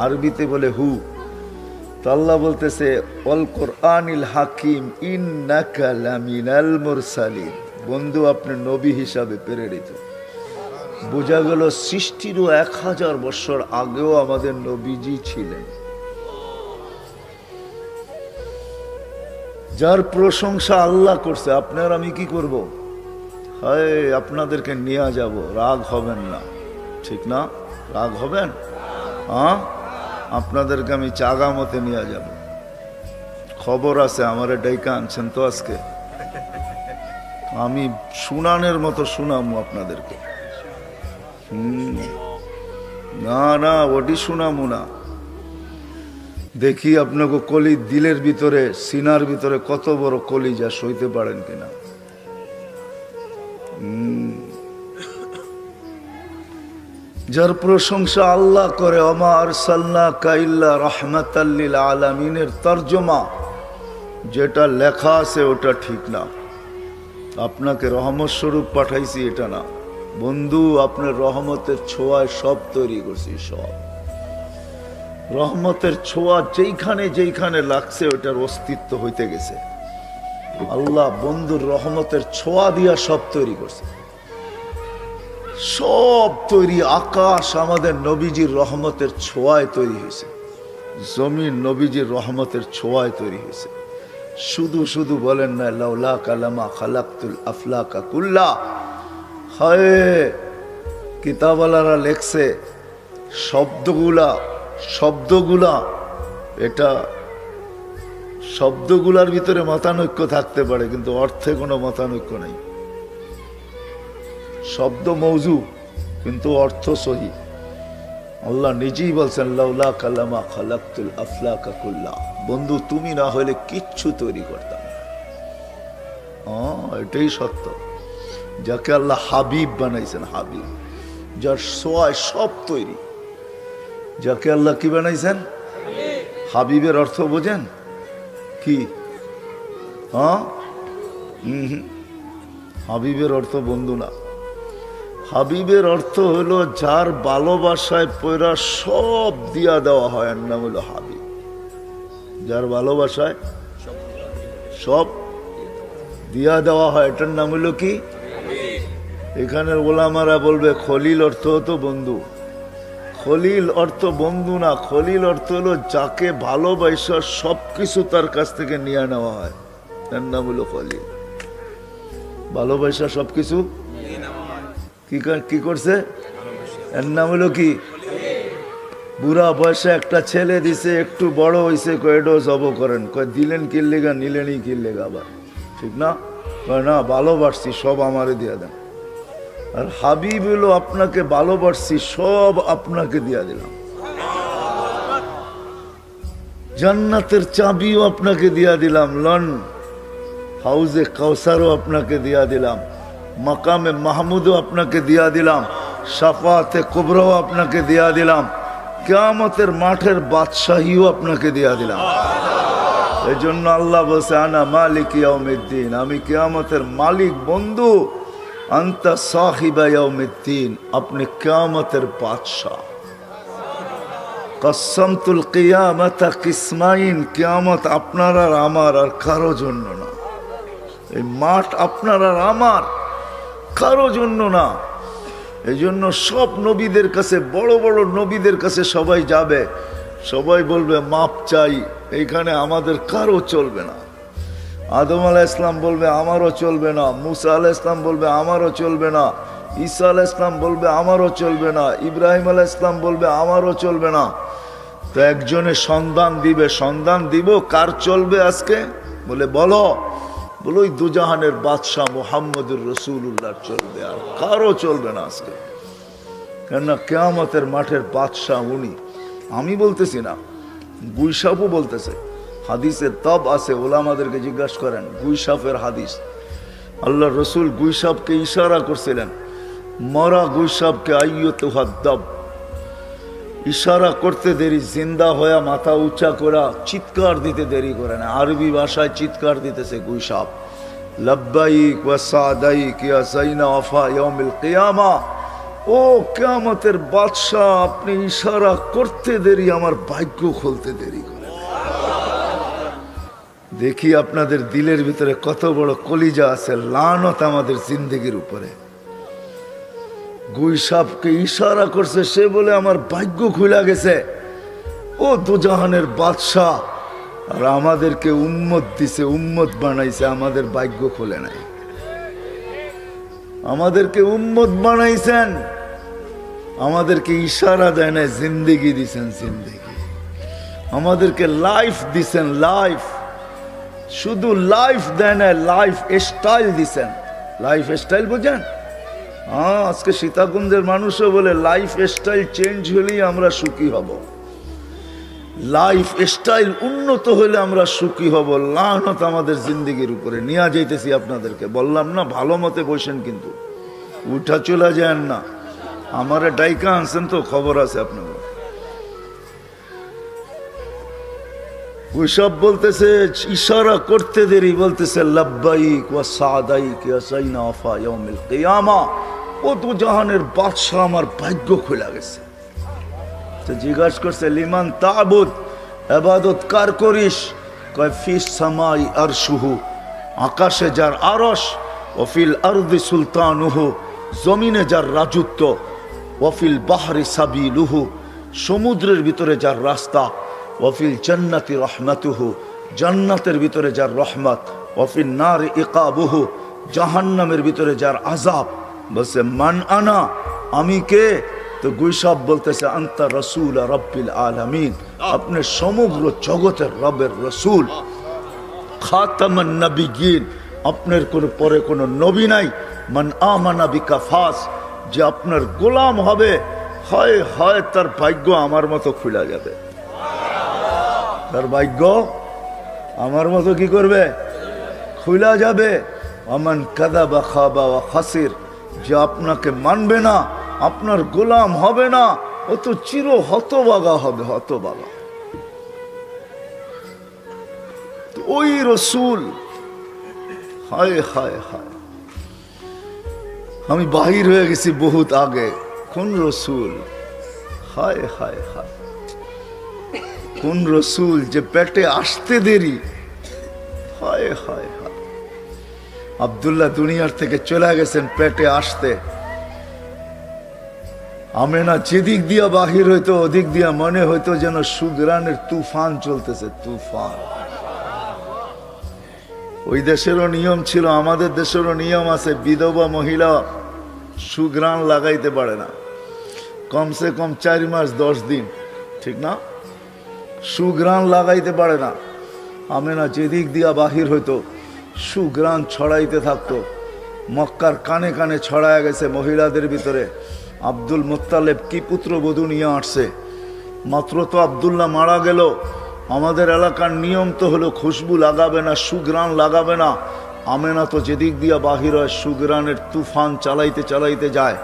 আরবিতে বলে হু। তো আল্লাহ বলতেছে অল কোরআনিল হাকিম ইন্নাকা লামিনাল মুরসালিন, বন্ধু আপনি নবী হিসাবে প্রেরিত। বোঝা গেল সৃষ্টিরও 1000 বছর আগেও আমাদের নবীজি ছিলেন। যার প্রশংসা আল্লাহ করছে, আপনার আমি কি করব? হায়, আপনাদেরকে নিয়ে যাব, রাগ হবেন না, ঠিক না? রাগ হবেন? হ্যাঁ, আপনাদেরকে আমি চাগা মতে নিয়ে যাব। খবর আছে, আমারে ডাইকা আনছেন তো আজকে, আমি শুনানের মতো শুনামু আপনাদেরকে। না না, ওটি শুনামু না। দেখি আপনাকে কলি, দিলের ভিতরে, সিনার ভিতরে কত বড় কলিজা, সইতে পারেন কিনা। যার প্রশংসা আল্লাহ করে, ওমা আরসালনাকা ইল্লা রাহমাতাল লিল আলামিনের তরজমা যেটা লেখা আছে ওটা ঠিক না। আপনাকে রহমত স্বরূপ পাঠাইছি এটা না বন্ধু, আপনার রহমতের ছোঁয়ায় সব তৈরি করছি। সব রহমতের ছোঁয়া যেইখানে যেইখানে লাগছে ওটার অস্তিত্ব হইতে গেছে। আল্লাহ বন্ধুর রহমতের ছোঁয়া দিয়া সব তৈরি করছে। সব তৈরি, আকাশ আমাদের নবীজির রহমতের ছোঁয়ায় তৈরি হয়েছে, জমিন নবীজির রহমতের ছোঁয়ায় তৈরি হয়েছে। শুধু শুধু বলেন না লাউলা কালামা খালাকতুল আফলাকা কুল্লা। হায় কিতাবওয়ালারা লেখছে শব্দগুলা এটা শব্দগুলার ভিতরে মতানৈক্য থাকতে পারে কিন্তু অর্থে কোনো মতানৈক্য নেই। শব্দ মৌজু কিন্তু অর্থ সহি। আল্লাহ নিজেই বলছেন লাউলা কালামা খালাকতুল আফলাকা কুল্লা। বন্ধু তুমি না হলে কিচ্ছু তৈরি করতাম না। এটাই সত্য। যাকে আল্লাহ হাবিব বানাইছেন, হাবিব যার সোয়ায় সব তৈরি, যাকে আল্লাহ কি বানাইছেন হাবিবের অর্থ বোঝেন কি? হাবিবের অর্থ বন্ধু না, হাবিবের অর্থ হলো যার ভালোবাসায় পয়রা সব দিয়া দেওয়া হয়, এর নাম হলো হাবিব। যার ভালোবাসায় সব দিয়া দেওয়া হয় এটার নাম হলো কি? এখানের ওলামারা বলবে খলিল অর্থ হতো বন্ধু। খলিল অর্থ বন্ধু না, খলিল অর্থ হলো যাকে ভালোবাসা সবকিছু তার কাছ থেকে নিয়ে নেওয়া হয়, তার নাম হলো খলিল। ভালোবাসা সবকিছু কি করছে, এর নাম হলো কি? বুড়া বয়সে একটা ছেলে দিছে, একটু বড় হয়েছে, কয়েডো জব করেন, কয় দিলেন কিল্লেগা, নিলেনই কিল্লেগা, আবার ঠিক না, কয় না ভালোবাসছি সব আমারে দিয়া দেন। আর হাবিব হলো আপনাকে ভালোবাসছি সব আপনাকে দিয়া দিলাম, জান্নাতের চাবিও আপনাকে দিয়া দিলাম, লন হাউজে কাউসারও আপনাকে দিয়া দিলাম, মাকামে মাহমুদও আপনাকে দিয়া দিলাম, শাফাতে কুবরাও আপনাকে দিয়া দিলাম, কিয়ামতের মাঠের বাদশাহীও আপনাকে দিয়া দিলাম। এই জন্য আল্লাহ বলছে আনা মালিক ইয়াউমিদ্দিন, আমি কিয়ামতের মালিক বন্ধু। আনতা সাহিবা ইয়াউমিদ্দিন, আপনি কিয়ামতের বাদশাহ। কসমতুল কিয়ামাতা কিসমাইন, কিয়ামত আপনার আর আমার, আর কারো জন্য না। এই মাঠ আপনার আর আমার, কারো জন্য না। এই জন্য সব নবীদের কাছে, বড় বড় নবীদের কাছে সবাই যাবে, সবাই বলবে মাপ চাই, এইখানে আমাদের কারো চলবে না। আদম আলাইহিস সালাম বলবে আমারও চলবে না, মুসা আলাইহিস সালাম বলবে আমারও চলবে না, ঈসা আলাইহিস সালাম বলবে আমারও চলবে না, ইব্রাহিম আলাইহিস সালাম বলবে আমারও চলবে না। তো একজনে সন্ধান দিবে, সন্ধান দিব কার চলবে আজকে, বলে বলো, বলো ওই দুজাহানের বাদশাহ মুহাম্মদুর রাসূলুল্লাহ চলবে, আর কারো চলবে না আজকে। কেননা কিয়ামতের মাঠের বাদশাহ উনি। আমি বলতেছি না, গুইসাফও বলতেছে, হাদিসে তব আছে, ওলামাদেরকে জিজ্ঞাসা করেন গুইসাফের হাদিস। আল্লাহ রসুল গুইসাফকে ইশারা করছিলেন, মরা গুইসাফকে আইয়তুহাদ্দাব, ইশারা করতে দেরি, জিন্দা হয়ে মাথা উঁচা করা চিৎকার দিতে দেরি করে না। আরবি ভাষায় চিৎকার দিতেছে গুইসাফ, লব্বাইক ওয়া সাদাইক ইয়া যাইনা ওয়াফা ইয়াউমিল কিয়ামা। ও কিয়ামতের বাদশাহ, আপনি ইশারা করতে দেরি, আমার ভাগ্য খুলতে দেরি করে। দেখি আপনাদের দিলের ভিতরে কত বড় কলিজা আছে, লানত আমাদের জিন্দেগির উপরে। গুইসাফকে ইশারা করছে, সে বলে আমার ভাগ্য খুলে গেছে। ও দুজাহানের বাদশাহ, আর আমাদেরকে উম্মত দিছে, উম্মত বানাইছে, আমাদের ভাগ্য খুলে নাই। আমাদেরকে উম্মত বানাইছেন, আমাদেরকে ইশারা দেয় না, জিন্দেগি দিছেন, জিন্দেগি। আমাদেরকে লাইফ দিছেন, লাইফ। শুধু লাইফ দেয় না, লাইফ স্টাইল দিছেন। লাইফ স্টাইল বুঝেন? হ্যাঁ, আজকে সীতাকুণ্ডের মানুষও বলে লাইফ স্টাইল চেঞ্জ হলেই আমরা সুখী হব। লাইফ স্টাইল উন্নত হলে আমরা সুখী হব। লানত আমাদের জিন্দেগির উপরে নিয়ে যাইতেছি। আপনাদেরকে বললাম না ভালো মতে বসেন, কিন্তু উঠা চলে যান না। আমারে ডাইকা আনছেন তো, খবর আছে আপনার। ওই সব বলতেছে, ইশারা করতে দেরি, বলতেছে লাব্বাইক ওয়া সাদাইক ইয়া সাইনা আফা ইয়াউমিল কিয়ামা। ও তো জাহানের বাদশা, আমার ভাগ্য খুলে গেছে। তো জিজ্ঞাসা করছে লিমান তাবুদ, ইবাদত কার করিস? কয় ফিস সামাই আরশুহু, আকাশে যার আরশ, ওয়াফিল আরদি সুলতানুহু, জমিনে যার রাজত্ব, ওয়াফিল বাহরি সাবিলুহু, সমুদ্রের ভিতরে যার রাস্তা, ওয়াফিল জান্নাতি রহমাতুহু, জান্নাতের ভিতরে যার রহমত, ওয়াফিল নারি ইকাবুহু, জাহান্নামের ভিতরে যার আযাব। বলছে মান আনা, আমি কে? তো গুইসাব বলতেছে আনতা রাসূল রাব্বিল আলামিন, আপনি সমগ্র জগতের রবের রসুল, খাতামান নবিয়্যিন, আপনার কোনো পরে কোনো নবী নাই। মান আমানা বিকা ফাস, যে আপনার গোলাম হবে, হয় হয় তার ভাগ্য আমার মতো খুলে যাবে। তার ভাগ্য আমার মতো কি করবে? খুলে যাবে। আমান কাযাবা খাবা ওয়া খাসির, যে আপনাকে মানবে না, আপনার গোলাম হবে না, ও তো চির হতভাগা হবে, হতভাগা। ওই রসুল, হায় হায় হায়, আমি বাহির হয়ে গেছি বহুত আগে। কোন রসুল? হায় হায় হায়, কোন রসুল যে পেটে আসতে দেরি? হায় হায় হায়। আব্দুল্লাহ দুনিয়ার থেকে চলে গেছেন পেটে আসতে। আমেনা যেদিক দিয়া বাহির হইতো, ওদিক দিয়া মনে হইতো যেন সুগ্রানের তুফান চলতেছে, তুফান। ওই দেশেরও নিয়ম ছিল, আমাদের দেশেরও নিয়ম আছে, বিধবা মহিলা সুগ্রান লাগাইতে পারে না কমসে কম 4 মাস 10 দিন, ঠিক না? সুগ্রান লাগাইতে পারে না। আমেনা যেদিক দিয়া বাহির হইতো সুগ্রান ছড়াইতে থাকতো। মক্কার কানে কানে ছড়ায় গেছে মহিলাদের ভিতরে। আব্দুল মুত্তালেব কি পুত্রবধূ নিয়ে আসছে। মাত্র তো আব্দুল্লাহ মারা গেল, আমাদের এলাকার নিয়ম তো হলো খুশবু লাগাবে না, সুগ্রান লাগাবে না। আমেনা তো যেদিক দিয়া বাহির হয় সুগ্রানের তুফান চালাইতে চালাইতে যায়।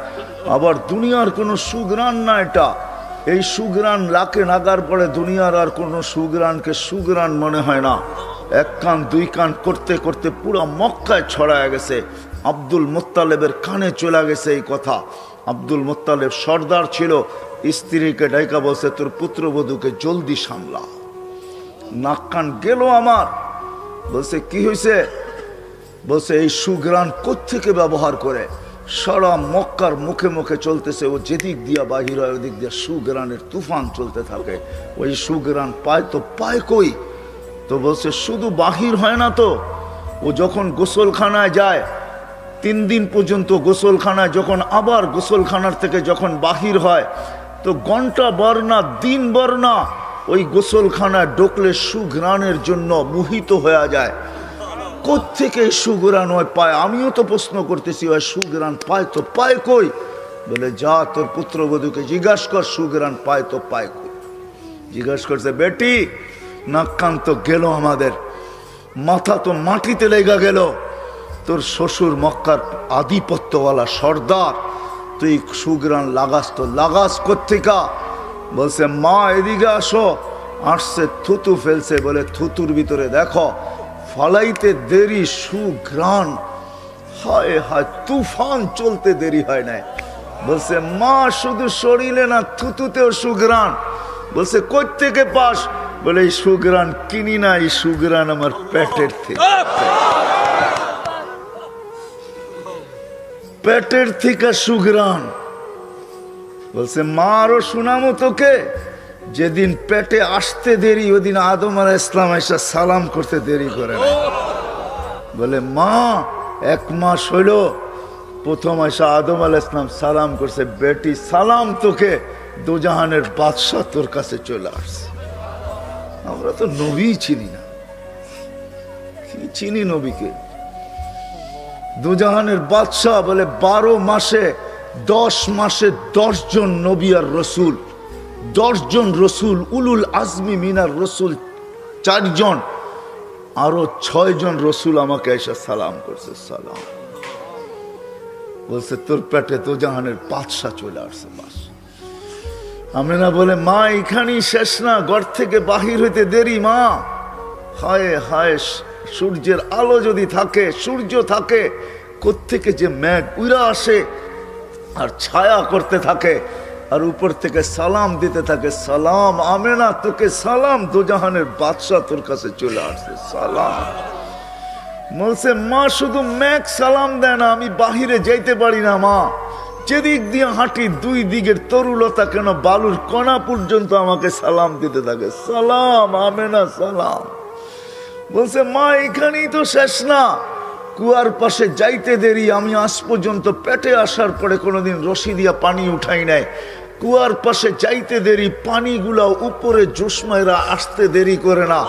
আবার দুনিয়ার কোনো সুগ্রান না এটা, এই সুগ্রান লাকে নাগার পরে দুনিয়ার আর কোনো সুগ্রানকে সুগ্রান মনে হয় না। 1 কান 2 কান করতে করতে পুরো মক্কায় ছড়ায় গেছে। আব্দুল মুত্তালেবের কানে চলে গেছে এই কথা। আব্দুল মুত্তালেব সর্দার ছিল, স্ত্রীকে ডাইকা বলছে তোর পুত্রবধূকে জলদি সামলা। নাক কান গেল আমার। বলছে কি হয়েছে? বলছে এই সুগ্রান কোত্থেকে ব্যবহার করে? সারা মক্কার মুখে মুখে চলতেছে, ও যেদিক দিয়া বাহির হয় ওদিক দিয়া সুগ্রানের তুফান চলতে থাকে। ওই সুগ্রান পায় তো পায় কই? তো বলছে শুধু বাহির হয় না তো, ও যখন গোসলখানায় যায় 3 দিন পর্যন্ত গোসলখানায়, যখন আবার গোসলখানার থেকে যখন বাহির হয় তো ঘন্টা ভর না দিন ভর না ওই গোসলখানায় ঢুকলে সুঘ্রাণের জন্য মোহিত হয়ে যায়। কোত্থেকে সুঘ্রাণ হয় পায়? আমিও তো প্রশ্ন করতেছি, ওই সুঘ্রাণ পায় তো পায় কই? বলে যা তোর পুত্রবধূকে জিজ্ঞাসা কর সুঘ্রাণ পায় তো পায় কই। জিজ্ঞাসা করছে বেটি, নাক কান তো গেল আমাদের, মাথা তো মাটিতে লেগা গেল। তোর শ্বশুর মক্কার আধিপত্যওয়ালা সর্দার, তুই সুগ্রাণ লাগাস তো লাগাস কোত্থেকা? বলছে মা এদিকে আসো। আসছে, থুতু ফেলছে। বলে থুতুর ভিতরে দেখো, ফালাইতে দেরি সুঘ্রাণ। হায় হায়, তুফান চলতে দেরি হয় নাই। বলছে মা শুধু শরীরে না, থুতুতেও সুঘ্রাণ। বলছে কোত্থেকে পাস? বলে এই সুঘ্রাণ কিনি না, এই সুঘ্রাণ আমার পেটের থেকে, পেটের থেকে সুঘ্রাণ। বলছে মা আরো শোনামো তোকে, যেদিন পেটে আসতে দেরি ওদিন আদম আলাইহিস সালাম এসে সালাম করতে দেরি করে না। বলে মা 1 মাস হইল প্রথম এসে আদম আলাইহিস সালাম সালাম করছে। বেটি সালাম তোকে, দুজাহানের বাদশাহ তোর কাছে চলে আসছে। আমরা তো নবী চিনি না, কি চিনি নবীকে? দুজাহানের বাদশাহ। বলে 12 মাসে 10 মাসে 10 জন নবী আর রসুল, 10 জন রসুল, উলুল আজমি মিনার রসুল 4 জন, আরো 6 জন রসুল আমাকে এসে সালাম করছে। সালাম। বলছে তোর পেটে দোজাহানের বাদশা চলে আসছে। বাস আমেনা বলে মা এখানেই শেষ না, ঘর থেকে বাহির হইতে দেরি মা। হায় হায়, সূর্যের আলো যদি থাকে, সূর্য থাকে, কোত্থেকে যে মেঘ উড়া আসে আর ছায়া করতে থাকে, আর উপর থেকে সালাম দিতে থাকে, সালাম আমেনা তোকে সালাম, দোজাহানের বাদশা তোর কাছে চলে আসছে, সালাম। বলছে মা শুধু মেঘ সালাম দেয় না, আমি বাহিরে যাইতে পারি না মা, যেদিক দিয়ে হাঁটি দুই দিকের তরুলতা কেন বালুর কণা পর্যন্ত আমাকে সালাম দিতে থাকে, সালাম আমেনা সালাম। বলছে মা এখানেই তো শেষ না, কুয়ার পাশে যাইতে দেরি, আমি আজ পর্যন্ত পেটে আসার পরে কোনোদিন রশি দিয়া পানি উঠাই নাই, কুয়ার পাশে যাইতে দেরি, পানিগুলা উপরে জোসমাইরা আসতে দেরি করে না,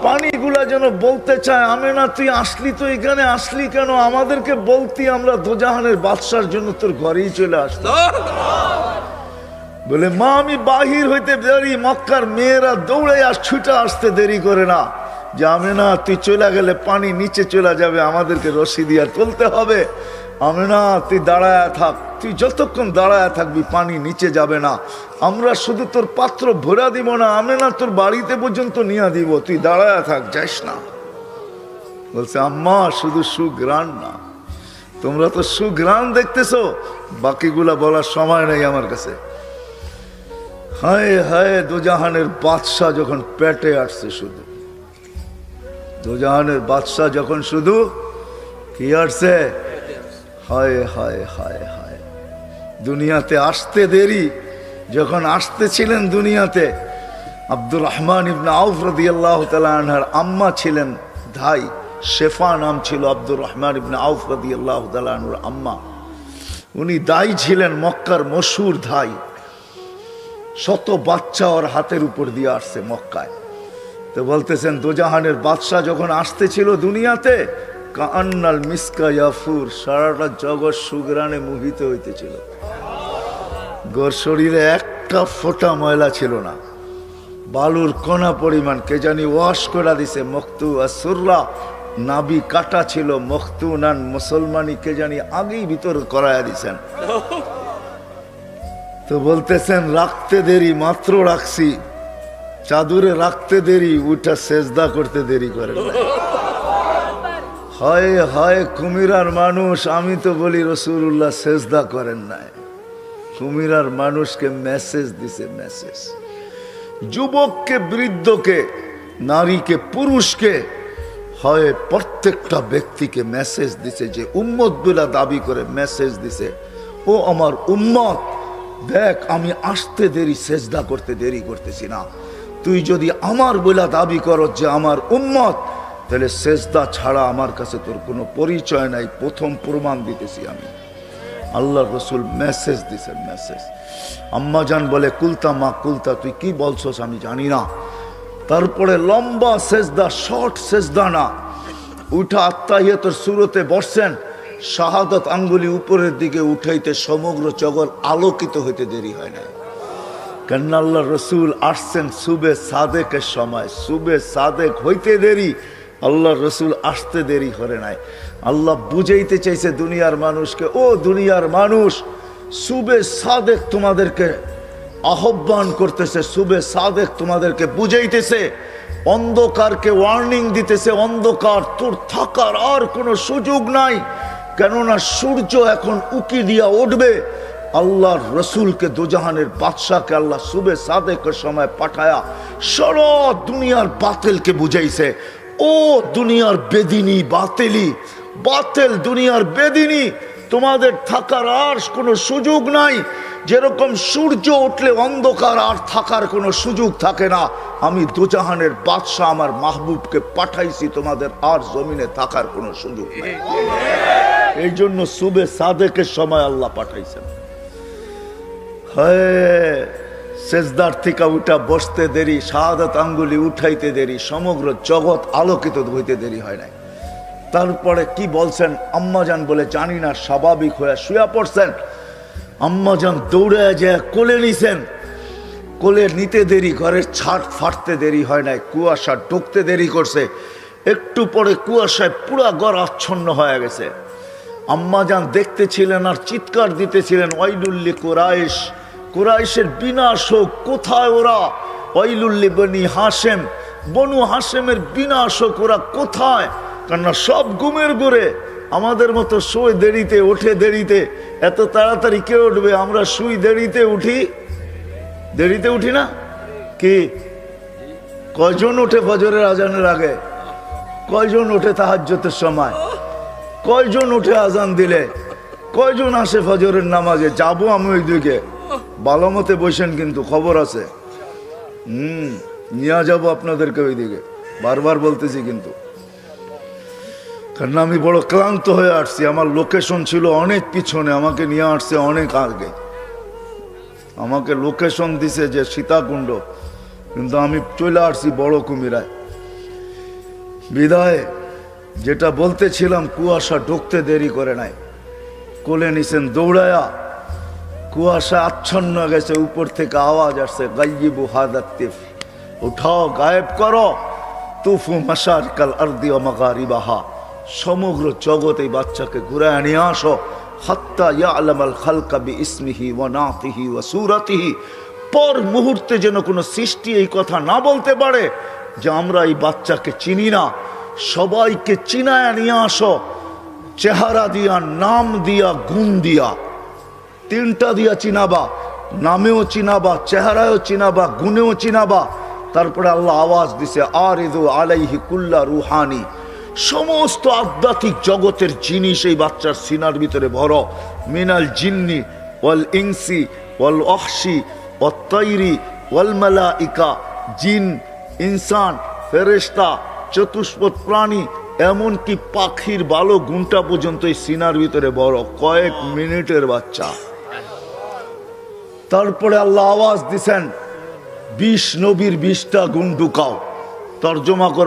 পানিগুলা যেন বলতে চায় আমেনা তুই আসলি তো এখানে, আসলি কেন, আমাদেরকে বলতি আমরা দোজাহানের বাদশার জন্য তোর ঘরেই চলে আসতাম। বলে মা আমি বাহির হইতে দেরি, মক্কার মেয়েরা দৌড়ে ছুটে আসতে দেরি করে না, যে আমেনা তুই চলে গেলে পানি নিচে চলে যাবে, আমাদেরকে রশি দিয়া তুলতে হবে, আমেনা তুই দাঁড়ায় থাক, তুই যতক্ষণ দাঁড়ায় থাকবি পানি নিচে যাবে না, আমরা শুধু তোর পাত্র ভরা দিব না, আমেনা তোর বাড়িতে পর্যন্ত নিয়ে দিব, তুই দাঁড়ায় থাক, যাইস না। বলছে আম্মা শুধু সুঘ্রাণ না, তোমরা তো সুঘ্রাণ দেখতেছো, বাকিগুলা বলার সময় নেই আমার কাছে। হায় হায়, দোজাহানের বাদশা যখন পেটে আসছে, শুধু দোজাহানের বাদশা যখন শুধু কি আসছে, হায় হায় হায় হায়, দুনিয়াতে আসতে দেরি, যখন আসতেছিলেন দুনিয়াতে, আব্দুর রহমান ইবনে আউফ রাদিয়াল্লাহু তাআলা আনহার আম্মা ছিলেন ধাই, শেফা নাম ছিল আব্দুর রহমান ইবনে আউফ রাদিয়াল্লাহু তাআলা আনহুর আম্মা, উনি দাই ছিলেন, মক্কার মশহুর ধাই, শত বাচ্চা ওর হাতের উপর দিয়ে আসছে মক্কায়। তো বলতেছেন দোজাহানের বাদশা যখন আসতেছিল দুনিয়াতে, কান্নাল মিসকা ইয়াফুর, সারাটা জগৎ সুগ্রানে মোহিত হইতেছিল, গোর শরীরে একটা ফোঁটা ময়লা ছিল না, বালুর কণা পরিমাণ কে জানি ওয়াশ করে দিছে, মখতু আসুররা নাবি কাটা ছিল, মখতু নান মুসলমানি কে জানি আগেই ভিতর করায়া দিছেন। তো বলতেছেন রাখতে দেরি, মাত্র রাখছি, চাদরে রাখতে দেরি, উঠা সেজদা করতে দেরি করে। হয় হয় কুমিরার মানুষ, আমি তো বলি রাসূলুল্লাহ সেজদা করেন নাই, কুমিরার মানুষকে মেসেজ দিছে, মেসেজ, যুবককে বৃদ্ধকে, নারীকে পুরুষকে, হয় প্রত্যেকটা ব্যক্তিকে মেসেজ দিছে, যে উম্মত বলে দাবি করে মেসেজ দিছে, ও আমার উম্মত দেখ আমি আসতে দেরি, সেজদা করতে দেরি করতেছি না, তুই যদি আমার বলে দাবি করো যে আমার উম্মত, তাহলে সেজদা ছাড়া আমার কাছে তোর কোনো পরিচয় নাই, প্রথম প্রমাণ দিতেছি আমি। আল্লাহ রসুল মেসেজ দিছেন, মেসেজ। আম্মা জান বলে কুলতা মা কুলতা, তুই কি বলছস আমি জানি না। তারপরে লম্বা সেজদা, শর্ট সেজদা না, উঠা আত্তাহিয়াতুর সুরতে বসছেন, শাহাদাত আঙ্গুলি উপরের দিকে উঠাইতে সমগ্র জগৎ আলোকিত হইতে দেরি হয় না, কেন আল্লাহ রসুল আসছেন সুবে সাদেকের সময়, সুবে সাদেক হইতে দেরি, আল্লাহ রসুল আসতে দেরি করে নাই। আল্লাহ বুঝাইতে চাইছে দুনিয়ার মানুষকে, ও দুনিয়ার মানুষ, সুবে সাদেক তোমাদেরকে আহ্বান করতেছে, সুবে সাদেক তোমাদেরকে বুঝাইতেছে, অন্ধকারকে ওয়ার্নিং দিতেছে, অন্ধকার তোর থাকার আর কোনো সুযোগ নাই, কেননা সূর্য এখন উকি দিয়া উঠবে। আল্লাহর রসুলকে, দোজাহানের বাদশাকে আল্লাহ সুবে সাদেকের সময় পাঠায়া সারা দুনিয়ার বাতিলকে বুঝাইছে, ও দুনিয়ার বেদিনী বাতিলি, বাতিল দুনিয়ার বেদিনী, তোমাদের থাকার আর কোনো সুযোগ নাই, যেরকম সূর্য উঠলে অন্ধকার আর থাকার কোনো সুযোগ থাকে না, আমি দোজাহানের বাদশা আমার মাহবুবকে পাঠাইছি, তোমাদের আর জমিনে থাকার কোনো সুযোগ নেই। এই জন্য সুবে সাদেকের সময় আল্লাহ পাঠাইছেন। হ্যাঁ, সেজদার থেকে উঠা বসতে দেরি, শাহাদাত আঙ্গুলি উঠাইতে দেরি, সমগ্র জগৎ আলোকিত হইতে দেরি হয় নাই। তারপরে কি বলছেন, আম্মাজান বলে জানি না, স্বাভাবিক হয়ে শুয়ে পড়ছেন। আম্মাজান দৌড়ে যায় কোলে নিছেন, কোলে নিতে দেরি, ঘরের ছাদ ফাটতে দেরি হয় নাই, কুয়াশা ঢুকতে দেরি করছে, একটু পরে কুয়াশায় পুরা ঘর আচ্ছন্ন হয়ে গেছে। আম্মাজান দেখতেছিলেন আর চিৎকার দিতেছিলেন, ওয়াইলুল্লি কুরাইশ, কুরাইশের বিনাশ হোক। কোথায় ওরা? ওয়াইলুল্লি বনি হাশেম, বনু হাশেমের বিনাশ হোক। ওরা কোথায়? কেননা সব ঘুমের ঘুরে, আমাদের মতো শুয়ে দেরিতে, ওঠে দেরিতে। এত তাড়াতাড়ি কে উঠবে? আমরা শুই দেরিতে, উঠি দেরিতে, উঠি না কি? কয়জন ওঠে ফজরের আজানের আগে? কয়জন ওঠে তাহাজ্জুদের সময়? কয়জন উঠে আজান দিলে? কয়জন আসে ফজরের নামাজে? যাবো আমি ওই দিকে, ভালো মতে বসেন, কিন্তু খবর আছে। নিয়ে যাবো আপনাদেরকে ওই দিকে, বারবার বলতেছি কিন্তু। কারণ আমি বড় ক্লান্ত হয়ে আসছি। আমার লোকেশন ছিল অনেক পিছনে, আমাকে নিয়ে আসছে অনেক আগে। আমাকে লোকেশন দিছে যে সীতাকুণ্ড, কিন্তু আমি চলে আসছি বড় কুমিরায়। বিদায় যেটা বলতেছিলাম, কুয়াশা ঢুকতে দেরি করে নাই, কোলে নিছেন দৌড়ায়া। কুয়াশা আচ্ছন্ন গেছে, উপর থেকে আওয়াজ আসছে, গাইয়িবু হাদাতিফ, উঠাও, গায়েব করো। তুফু মাশারিকাল আরদি ওয়া মাগারিবাহা, সমগ্র জগৎ এই বাচ্চাকে ঘুরায় নিয়ে আসো। হাত্তা ইয়ালামাল খালকা বিইসমিহি ওয়া নাতিহি ওয়া সূরাতিহি, পর মুহূর্তে যেন কোনো সৃষ্টি এই কথা না বলতে পারে যে আমরা এই বাচ্চাকে চিনি না। সবাইকে চিনায় নিয়ে আসো, চেহারা দিয়া, নাম দিয়া, গুণ দিয়া, তিনটা দিয়া চিনাবা। নামেও চিনাবা, চেহারায়ও চিনাবা, গুণেও চিনাবা। তারপরে আল্লাহ আওয়াজ দিছে, আরিদু আলাইহি কুল্লা রুহানি, সমস্ত আধ্যাত্মিক জগতের জিনিস এই বাচ্চার সিনার ভিতরে ভরো। মিনাল জিন্নি ওয়াল ইনসি ওয়াল ওয়াহশি ওয়াত তাইরি ওয়াল মালাইকা, জিন, ইনসান, ফেরেশতা, চতুষ্পদ প্রাণী, এমনকি পাখির ভালো গুণটা পর্যন্ত এই সিনার ভিতরে বড়। কয়েক মিনিটের বাচ্চা। তারপরে আল্লাহ আওয়াজ দিছেন, 20 নবীর 20টা গুণ ঢুকাও। তর্জমা কর।